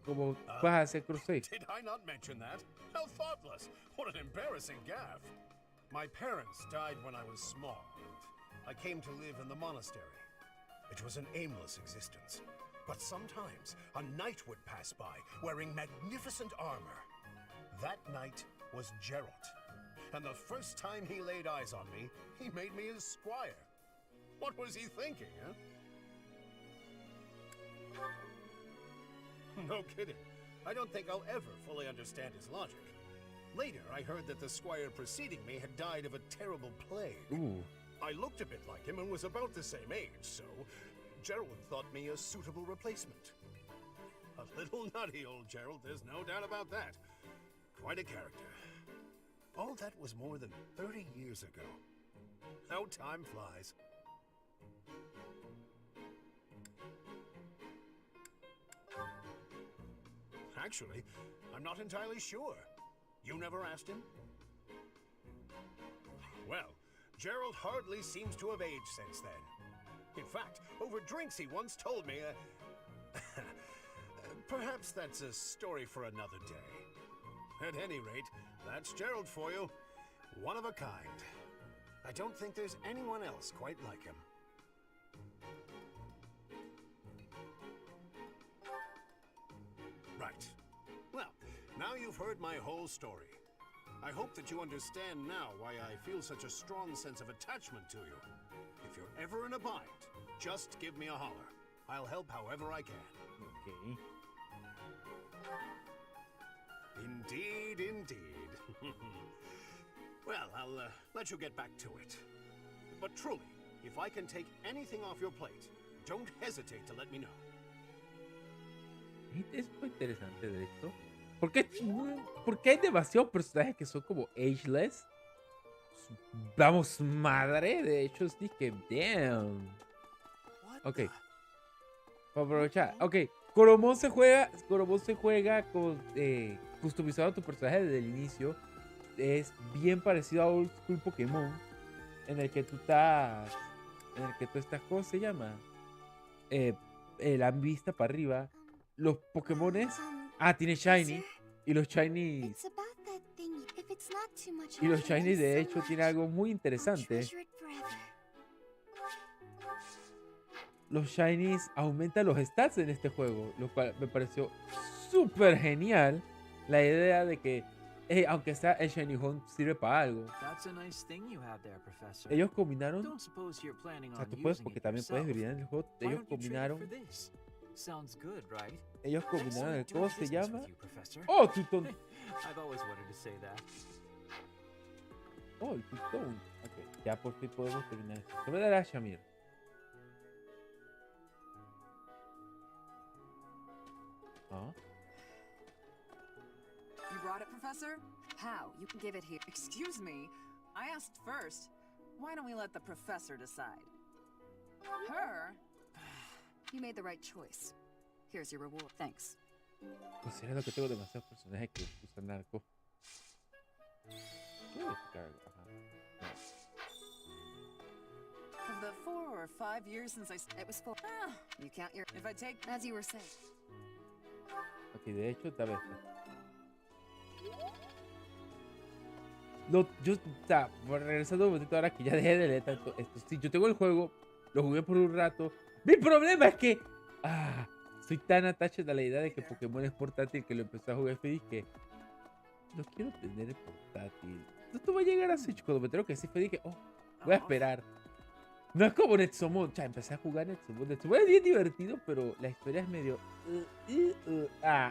como puedes hacer crusade. Did I not mention that? How thoughtless. What an embarrassing gaffe. My parents died when I was small. I came to live in the monastery. It was an aimless existence. But sometimes a knight would pass by wearing magnificent armor. That knight was Geralt. And the first time he laid eyes on me, he made me his squire. What was he thinking, huh? No kidding. I don't think I'll ever fully understand his logic. Later, I heard that the squire preceding me had died of a terrible plague. Ooh. I looked a bit like him and was about the same age, so Gerald thought me a suitable replacement. A little nutty, old Gerald, there's no doubt about that. Quite a character. All that was more than 30 years ago. How time flies. Actually, I'm not entirely sure. You never asked him? Well, Gerald hardly seems to have aged since then. In fact, over drinks he once told me, perhaps that's a story for another day. At any rate, that's Gerald for you. One of a kind. I don't think there's anyone else quite like him. Right. Well, now you've heard my whole story. I hope that you understand now why I feel such a strong sense of attachment to you. If you're ever in a bind, just give me a holler. I'll help however I can. Okay. Indeed, indeed. Well, I'll let you get back to it. But truly, if I can take anything off your plate, don't hesitate to let me know. Es muy interesante de esto. Porque hay demasiados personajes que son como ageless. Vamos, madre. De hecho, sí que damn. Ok. Para aprovechar. Ok. Coromon se juega con customizado a tu personaje desde el inicio. Es bien parecido a Old School Pokémon. En el que tú estás. ¿Cómo se llama? La vista para arriba. Los Pokémones. Tiene Shiny. Y los Shiny. Y los Shiny, de hecho, tiene algo muy interesante. Los Shinies aumentan los stats en este juego. Lo cual me pareció súper genial. La idea de que, aunque sea el Shiny Hunt, sirve para algo. Ellos combinaron. O sea, tú puedes, porque también puedes brillar en el juego. Ellos combinaron. Ellos combinaron el ¿cómo se llama? ¡Oh, tutón! ¡Oh, el tutón! Ok, ya por fin podemos terminar esto. Se me dará a Shamir. You brought it, Professor? How? You can give it here. Excuse me. I asked first. Why don't we let the professor decide? Her? You made the right choice. Here's your reward. Thanks. Considerando que tengo demasiados personajes que usan narco. Of the 4 or 5 years since it was full. You count your. If I take. As you were saying. Ok, de hecho, tal vez. Yo, o sea, regresando un momentito ahora que ya dejé de leer tanto esto. Sí, yo tengo el juego, lo jugué por un rato. Mi problema es que soy tan attached a la idea de que Pokémon es portátil que lo empecé a jugar feliz que no quiero tener el portátil. Esto va a llegar así, cuando me entero que sí fue dije, voy a esperar. No es como Netsumon, ya empecé a jugar Netsumon. Netsumon es bien divertido, pero la historia es medio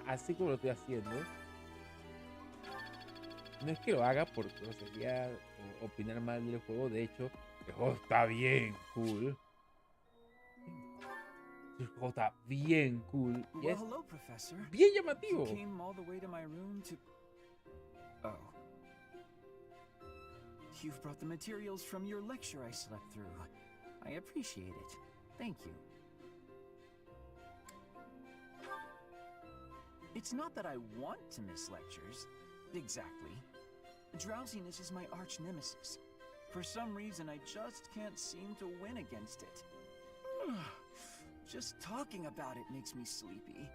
así como lo estoy haciendo. No es que lo haga por grosería o opinar mal del juego, de hecho, el juego está bien cool. El juego está bien cool. Y es bien llamativo. You've brought the materials from your lecture I slept through. I appreciate it. Thank you. It's not that I want to miss lectures. Exactly. Drowsiness is my arch nemesis. For some reason, I just can't seem to win against it. Just talking about it makes me sleepy.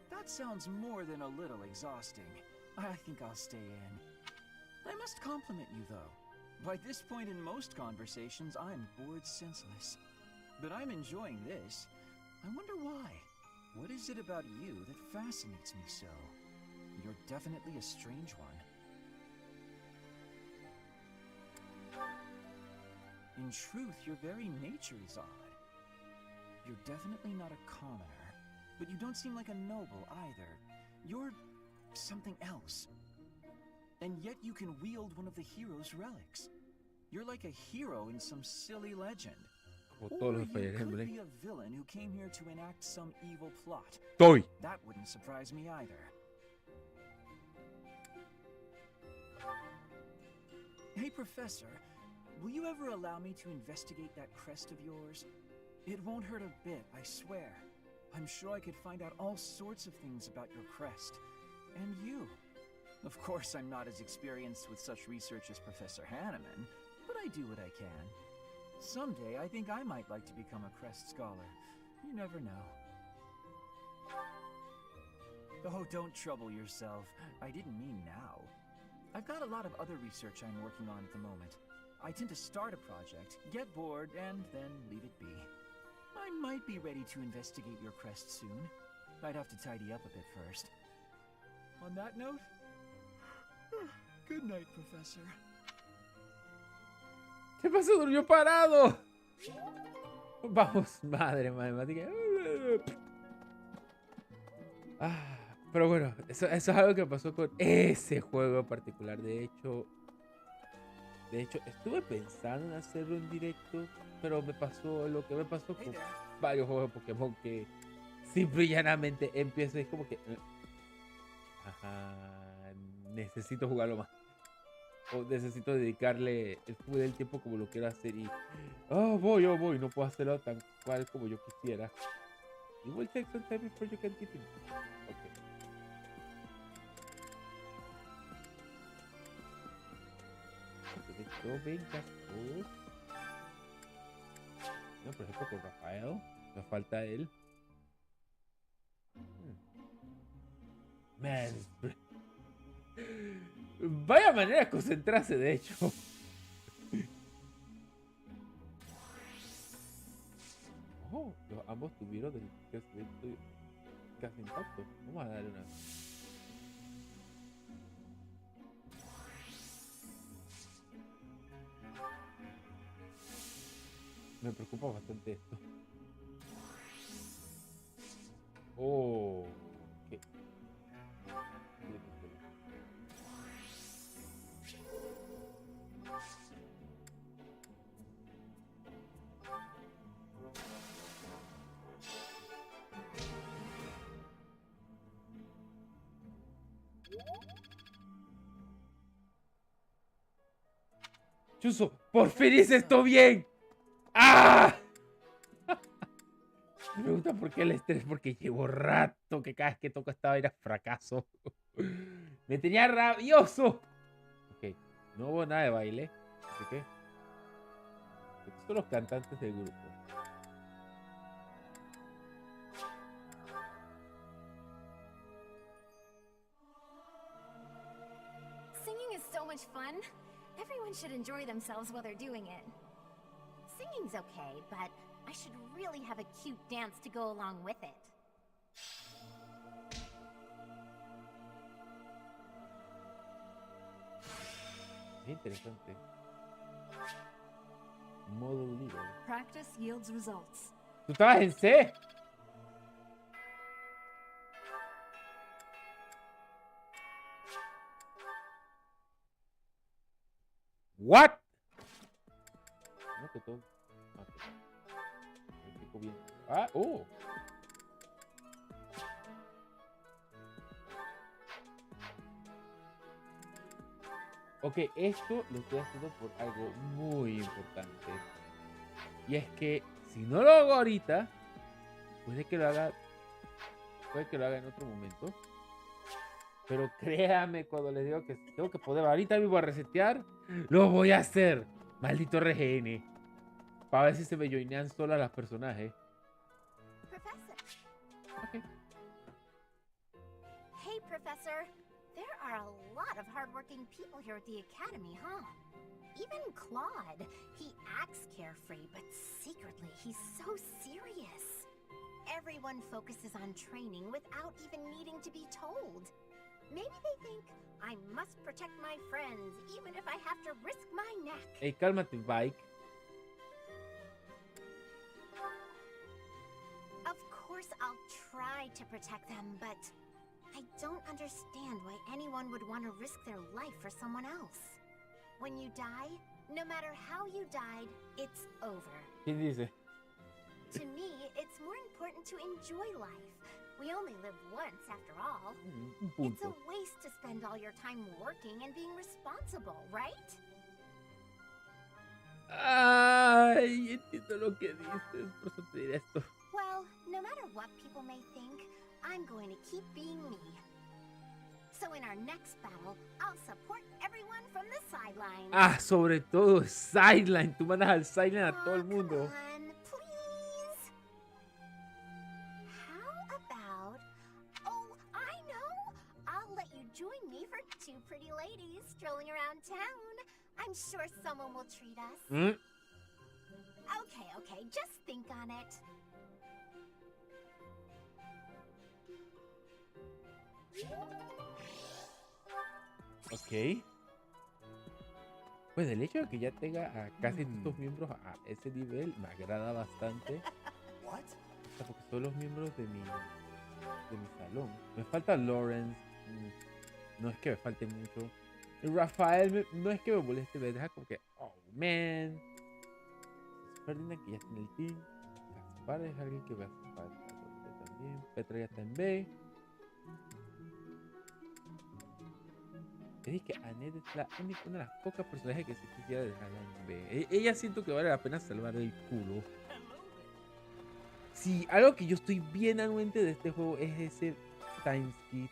That sounds more than a little exhausting. I think I'll stay in. I must compliment you, though. By this point in most conversations, I'm bored senseless. But I'm enjoying this. I wonder why. What is it about you that fascinates me so? You're definitely a strange one. In truth, your very nature is odd. You're definitely not a commoner, but you don't seem like a noble either. You're something else. And yet you can wield one of the hero's relics. You're like a hero in some silly legend. Or you could be a villain who came here to enact some evil plot. That wouldn't surprise me either. Hey, Professor, will you ever allow me to investigate that crest of yours? It won't hurt a bit, I swear. I'm sure I could find out all sorts of things about your crest. And you. Of course, I'm not as experienced with such research as Professor Hanneman, but I do what I can. Someday, I think I might like to become a crest scholar. You never know. Oh, don't trouble yourself. I didn't mean now. I've got a lot of other research I'm working on at the moment. I tend to start a project, get bored, and then leave it be. I might be ready to investigate your crest soon. I'd have to tidy up a bit first. On that note, good night, Professor. ¿Qué pasó? Durmió parado. Vamos, madre matemática. Pero bueno, eso es algo que pasó con ese juego en particular. De hecho, estuve pensando en hacerlo en directo, pero me pasó lo que me pasó con varios juegos de Pokémon, que simple y llanamente empiezo y es como que necesito jugarlo más, o necesito dedicarle el tiempo como lo quiero hacer, y voy, no puedo hacerlo tan cual como yo quisiera. It will take some time before you can get it. Okay. Yo vengas todos. No, por ejemplo con Rafael. Me falta él. Man. Vaya manera de concentrarse, de hecho. Oh, ambos tuvieron del crecimiento casi intacto. Vamos a darle una. Me preocupa bastante esto. Oh, ¿qué? Chuzo, por fin hice esto bien. ¡Ah! Me pregunta por qué el estrés, porque llevo rato que cada vez que toco esta vaina fracaso. Me tenía rabioso. Ok, no hubo nada de baile. Así que estos son los cantantes del grupo. Singing is so much fun. Everyone should enjoy themselves while they're doing it. Singing's okay, but I should really have a cute dance to go along with it. Interesante. Modo líder. Practice yields results. ¿Tú estabas en C? What? No, que todo. Me pico bien. Oh. Ok, esto lo estoy haciendo por algo muy importante. Y es que si no lo hago ahorita, puede que lo haga en otro momento. Pero créame cuando les digo que tengo que poder ahorita mismo a resetear, lo voy a hacer. Maldito RGN. Para ver si se me joinean solas las personajes. Professor. Okay. Hey, Professor. There are a lot of hardworking people here at the Academy, huh? Even Claude. He acts carefree, but secretly he's so serious. Everyone focuses on training without even needing to be told. Maybe they think I must protect my friends, even if I have to risk my neck. Hey, cálmate, Bike. Of course I'll try to protect them, but I don't understand why anyone would want to risk their life for someone else. When you die, no matter how you died, it's over. ¿Quién dice? To me, it's more important to enjoy life. We only live once, after all. It's a waste to spend all your time working and being responsible, right? cierto lo que dices, por eso te diré esto. Well, no matter what people may think, I'm going to keep being me. So in our next battle, I'll support everyone from the sidelines. Ah, sobre todo sideline. Tú mandas al sideline a todo el mundo. Come on, please. How about... Oh, I know. I'll let you join me for two pretty ladies strolling around town. I'm sure someone will treat us. Okay, just think on it. Ok. Pues el hecho de que ya tenga a casi todos los miembros a ese nivel me agrada bastante. O sea, porque son los miembros de mi salón. Me falta Lawrence. No es que me falte mucho. Y Rafael no es que me moleste, me deja como que, oh man. Ferdinand que ya está en el team. Gaspar es alguien que me hace falta también. Petra ya está en B. Es que Annette es una de las pocas personajes que se quisiera dejar en B. Ella siento que vale la pena salvar el culo. Sí, algo que yo estoy bien anuente de este juego es ese time skip.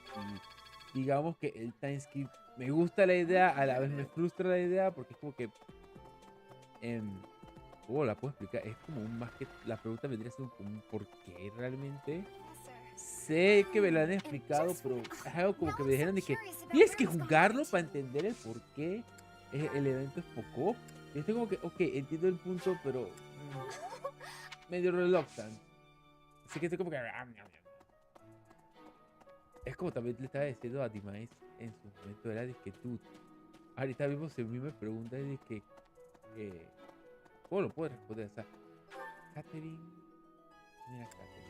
Y digamos que el time skip me gusta la idea, a la vez me frustra la idea porque es como que... ¿cómo la puedo explicar? Es como un más que... La pregunta vendría siendo como un por qué realmente. Sé que me lo han explicado, pero es algo como que me dijeron de que tienes que jugarlo para entender el por qué el evento es poco. Y estoy como que, ok, entiendo el punto, pero medio reluctant. Así que estoy como que... Es como también le estaba diciendo a Dimais en su momento, era de que tú... Ahorita mismo si a mí me pregunta de que... ¿cómo lo puedes responder? O sea, Catherine... Mira, Catherine.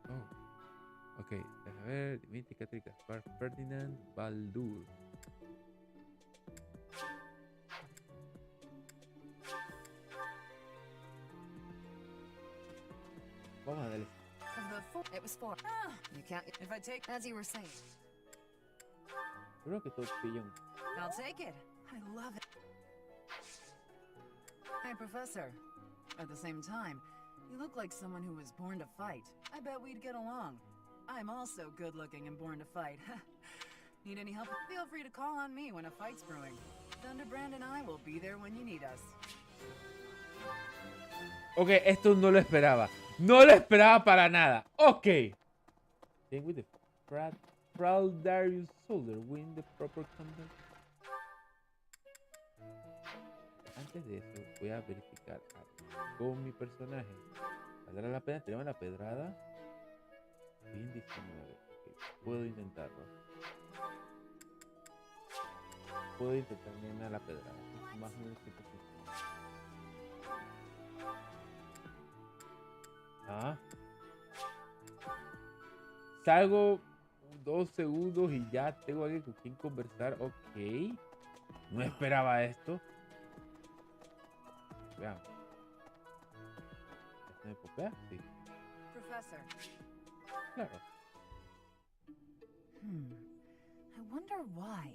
Oh, ok, a ver, Dimitri, Catherine, Gaspar, Ferdinand, Baldur. Vamos a darle. It was 4. You can't. If I take, as you were saying. Creo que todo pillón. I'll take it. I love it. Hey, Professor. At the same time, you look like someone who was born to fight. I bet we'd get along. I'm also good looking and born to fight. Need any help? Feel free to call on me when a fight's brewing. Thunderbrand and I will be there when you need us. Ok, esto no lo esperaba. No lo esperaba para nada. Ok. Then with the proud Darius Soldier win the proper conduct. Antes de eso, voy a verificar con mi personaje. ¿Valdrá la pena tirarme la pedrada? Bien 19. Okay. Puedo intentarlo. Puedo intentar tirarme la pedrada. Es más o menos que salgo 2 segundos y ya tengo alguien con quien conversar. Ok. No esperaba esto. Veamos. ¿Esto me popea? Sí. Professor. Claro. I wonder why.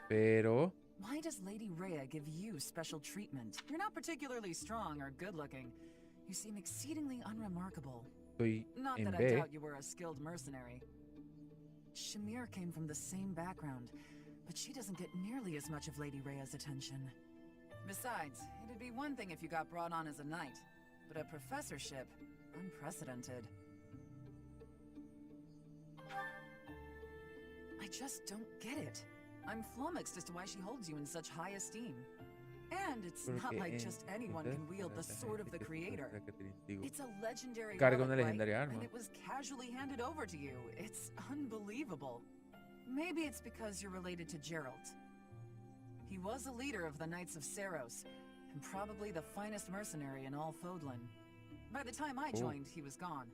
Pero... Why does Lady Rhea give you special treatment? You're not particularly strong or good-looking. You seem exceedingly unremarkable. Soy Not en that B. I doubt you were a skilled mercenary. Shamir came from the same background, but she doesn't get nearly as much of Lady Rhea's attention. Besides, it'd be one thing if you got brought on as a knight, but a professorship, unprecedented. I just don't get it. I'm flummoxed as to why she holds you in such high esteem. And it's not like just anyone can wield the sword of the creator. It's a legendary Carga una relic, legendaria right? arma. And it was casually handed over to you. It's unbelievable. Maybe it's because you're related to Geralt. He was a leader of the Knights of Saros, and probably the finest mercenary in all Fodlan. By the time I joined, he was gone.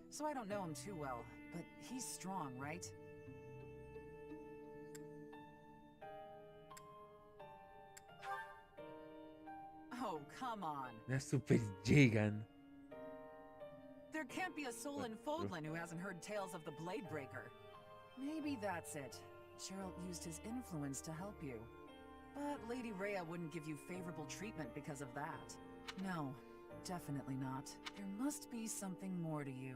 So I don't know him too well, but he's strong, right? Oh, come on. Una super llegan. There can't be a soul in Fodlan who hasn't heard tales of the Blade Breaker. Maybe that's it. Geralt used his influence to help you. But Lady Rhea wouldn't give you favorable treatment because of that. No, definitely not. There must be something more to you.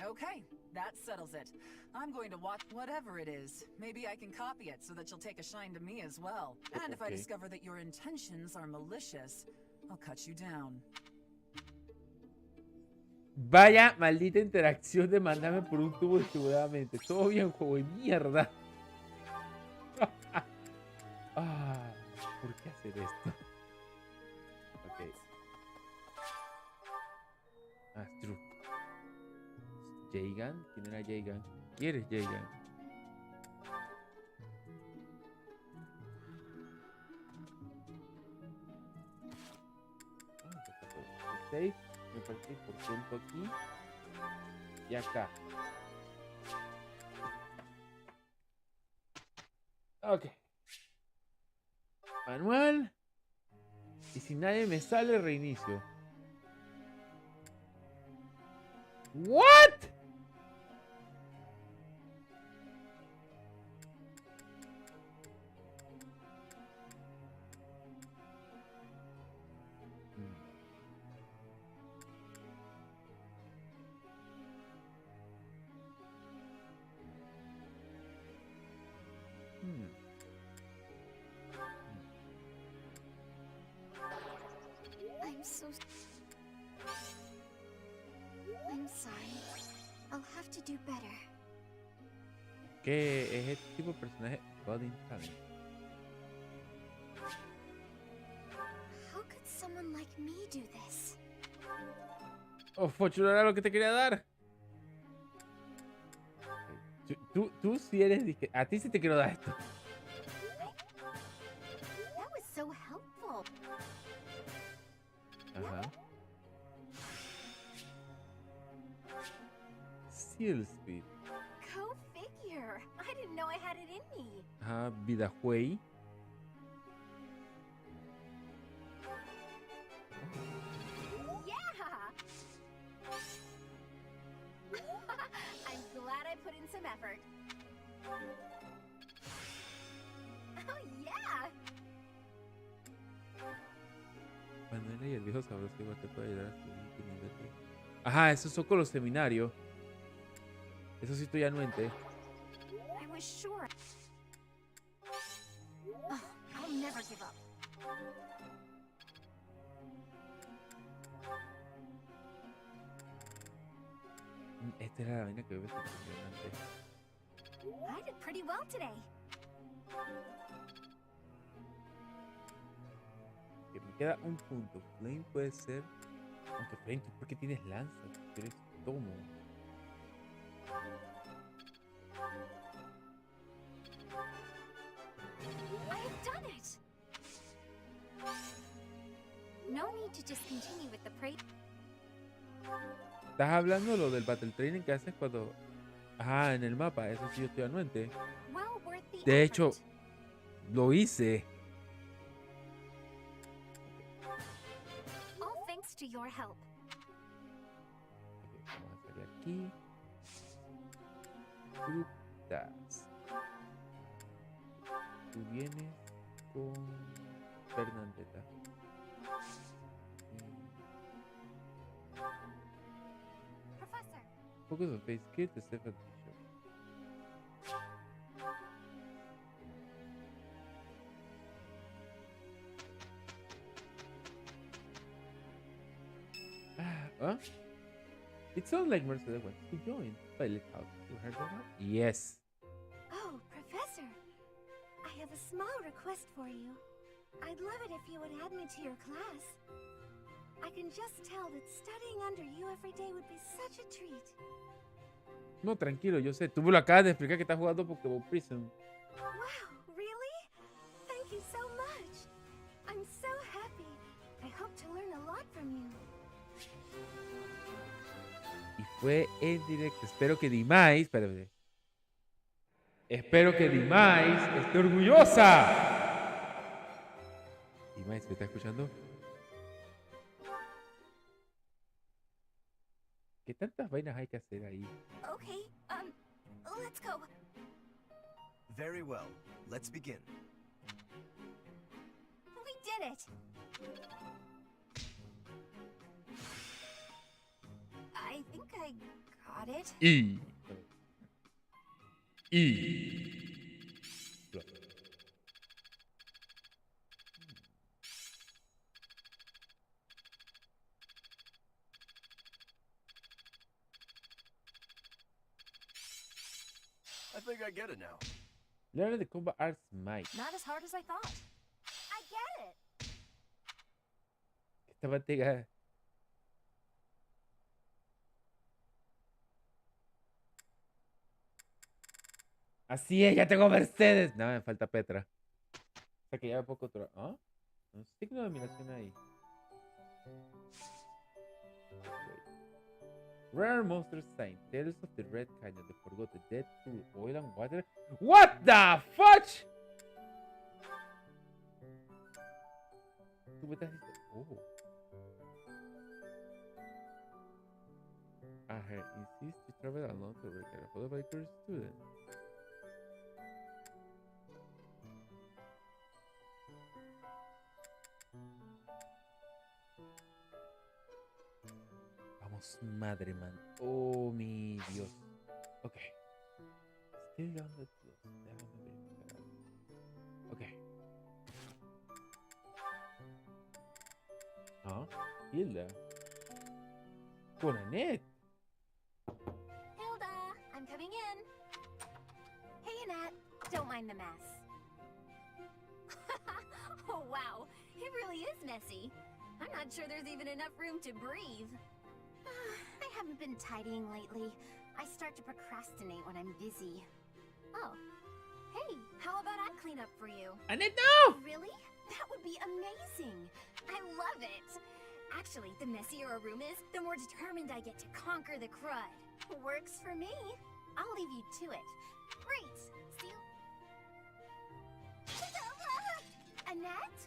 Okay, that settles it. I'm going to watch whatever it is. Maybe I can copy it so that you'll take a shine to me as well. And if I discover that your intentions are malicious, I'll cut you down. Vaya maldita interacción de mandarme por un tubo distribuidamente. Todo bien, juego de mierda. ¿Por qué hacer esto? Ok. True. Jagan. ¿Quién era Jagan? ¿Quién eres Jagan? Me parece por ejemplo aquí y acá. Ok. Manual. Y si nadie me sale, reinicio. What? I'm sorry. I'll have to do better. ¿Qué es este tipo de personaje? Godin Talent. How could someone like me do this? Oh, Fochulo, era lo que te quería dar. Tú sí eres... A ti sí te quiero dar esto. That was so helpful. Ajá. Seal Speed. Go figure. I didn't know I had it in me. Ajá, Vidajuey. Yeah. I'm glad I put in some effort. Oh yeah. Manuela y el viejo sabroso igual te puede ayudar a subir tu nivel de... Ajá, esos son con los seminarios. Eso sí estoy anuente. I was sure. Oh, I'll never give up. Esta era la vaina que ves antes. I did pretty well today. Que me queda un punto. Flame puede ser... Aunque Flame, ¿tú por qué tienes lanza? Tú eres tomo. I have done it. No need to just continue with the praise. ¿Estás hablando lo del battle training que haces cuando... Ajá, en el mapa? Eso sí yo estoy anuente. Well worth the De effort. hecho, lo hice. All thanks to your help. Vamos a hacerle aquí. Frutas. Tú vienes con Fernandeta. Professor. Focus on face kit, the Stefan T-shirt. Huh? It sounds like Mercedes wants to join. Pilot house. You heard of that? Yes. Oh, Professor. I have a small request for you. I'd love it if you would add me to your class. I can just tell that studying under you every day would be such a treat. No, tranquilo, yo sé. Tú me lo acabas de explicar que estás jugando Pokémon Prison. Wow, really? Thank you so much. I'm so happy. I hope to learn a lot from you. Y fue en directo. Espero que Dimais... Espérate. Espero que Dimais esté orgullosa. Dimais, ¿me está escuchando? ¿Qué tantas vainas hay que hacer ahí? Okay, let's go. Very well. Let's begin. We did it! I think I got it. Y. I think I get it now. Learn the combat arts might. Not as hard as I thought. I get it! Esta batega. Así es, ya tengo Mercedes. No, me falta Petra. O sea que ya poco otro. ¿Ah? Un signo de dominación ahí. Rare monster sign. Tales of the red kind of the forgotten dead through oil and water. What the fudge? ¿Tú me estás diciendo? Oh. I heard insist to travel along to record a by your student. Vamos, madre man. Oh, mi Dios. Ok. Still on the close. Déjame verificar algo. Ok. Ah, Hilda. Con Annette. Hilda, I'm coming in. Hey, Annette. Don't mind the mess. Oh, wow. It really is messy. I'm not sure there's even enough room to breathe. I haven't been tidying lately. I start to procrastinate when I'm busy. Oh. Hey, how about I clean up for you? Annette, no! Really? That would be amazing. I love it. Actually, the messier a room is, the more determined I get to conquer the crud. Works for me. I'll leave you to it. Great. See you. Annette?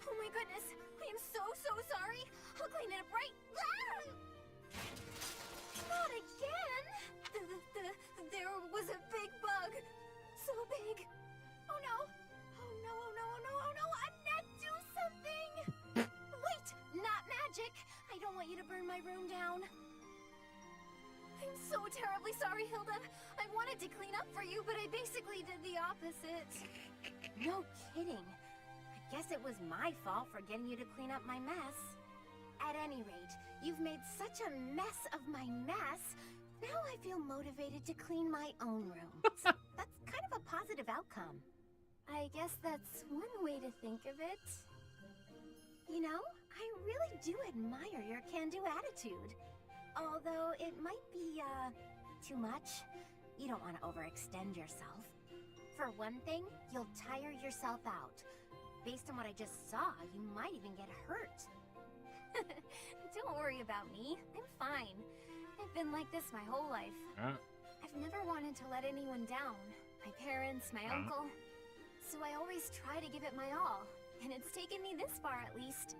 Oh my goodness. I am so sorry. I'll clean it up right. Not again. There was a big bug. So big. Oh no. Oh no, oh no, oh no, oh no. Annette, do something. Wait, not magic. I don't want you to burn my room down. I'm so terribly sorry, Hilda. I wanted to clean up for you, but I basically did the opposite. No kidding. I guess it was my fault for getting you to clean up my mess. At any rate, you've made such a mess of my mess. Now I feel motivated to clean my own room. That's kind of a positive outcome. I guess that's one way to think of it. You know, I really do admire your can-do attitude. Although it might be, too much. You don't want to overextend yourself. For one thing, you'll tire yourself out. Based on what I just saw, you might even get hurt. Don't worry about me. I'm fine. I've been like this my whole life. I've never wanted to let anyone down. My parents, my uncle. So I always try to give it my all. And it's taken me this far at least.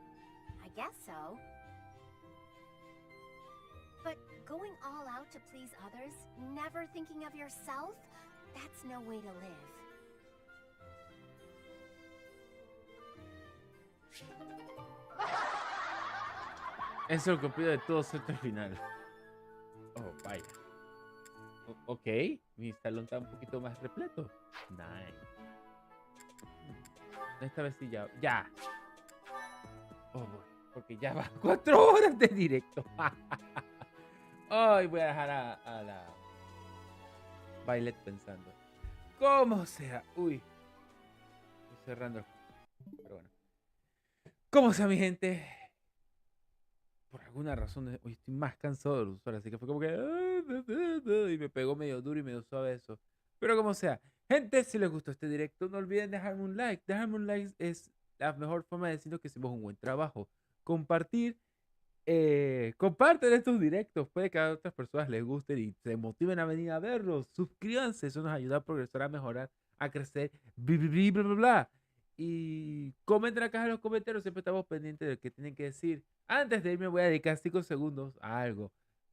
I guess so. But going all out to please others, never thinking of yourself, that's no way to live. Eso es lo que pido de todo hasta el final. Oh, vaya. Ok, mi salón está un poquito más repleto. Nice. Esta vez sí ya. ¡Ya! Oh, porque ya va 4 horas de directo. Hoy voy a dejar a la Violet pensando. Como sea. Uy. Estoy cerrando. Pero bueno. Como sea, mi gente. Por alguna razón, hoy estoy más cansado del usuario. Así que fue como que. Y me pegó medio duro y medio suave eso. Pero como sea. Gente, si les gustó este directo, no olviden dejarme un like. Dejarme un like es la mejor forma de decirnos que hicimos un buen trabajo. Compartir. Comparten estos directos. Puede que a otras personas les gusten y se motiven a venir a verlos. Suscríbanse. Eso nos ayuda a progresar, a mejorar, a crecer. Bla, bla, bla. Y comenten acá en los comentarios. Siempre estamos pendientes de lo que tienen que decir. Antes de irme voy a dedicar 5 segundos a algo.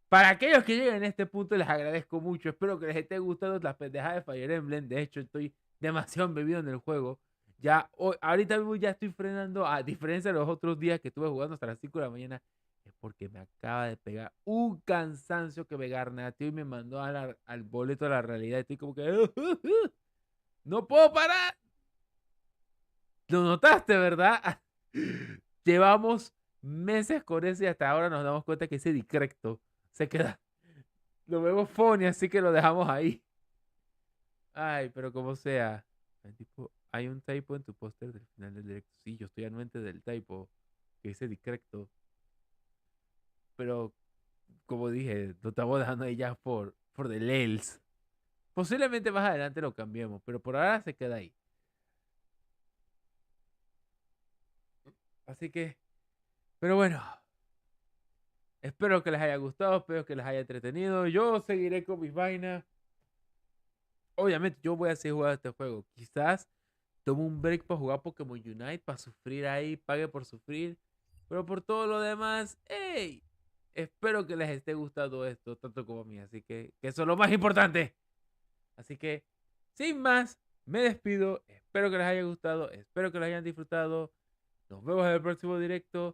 Para aquellos que lleguen a este punto, les agradezco mucho. Espero que les esté gustando las pendejadas de Fire Emblem. De hecho, estoy demasiado embebido en el juego. Ya ahorita mismo ya estoy frenando, a diferencia de los otros días que estuve jugando hasta las 5 de la mañana. Es porque me acaba de pegar un cansancio que me garnateó y me mandó al boleto de la realidad. Estoy como que no puedo parar. Lo notaste, ¿verdad? Llevamos meses con eso y hasta ahora nos damos cuenta que ese discreto se queda. Lo vemos funny, así que lo dejamos ahí. Ay, pero como sea. Hay un typo en tu póster del final del directo. Sí, yo estoy anuente del typo que dice discreto. Pero, como dije, lo estamos dejando ahí ya por the lels. Posiblemente más adelante lo cambiemos, pero por ahora se queda ahí. Así que, pero bueno. Espero que les haya gustado, espero que les haya entretenido. Yo seguiré con mis vainas. Obviamente, yo voy a seguir jugando este juego. Quizás tome un break para jugar Pokémon Unite, para sufrir ahí, pague por sufrir. Pero por todo lo demás, hey, espero que les esté gustando esto, tanto como a mí. Así que eso es lo más importante. Así que, sin más, me despido. Espero que les haya gustado, espero que lo hayan disfrutado. Nos vemos en el próximo directo.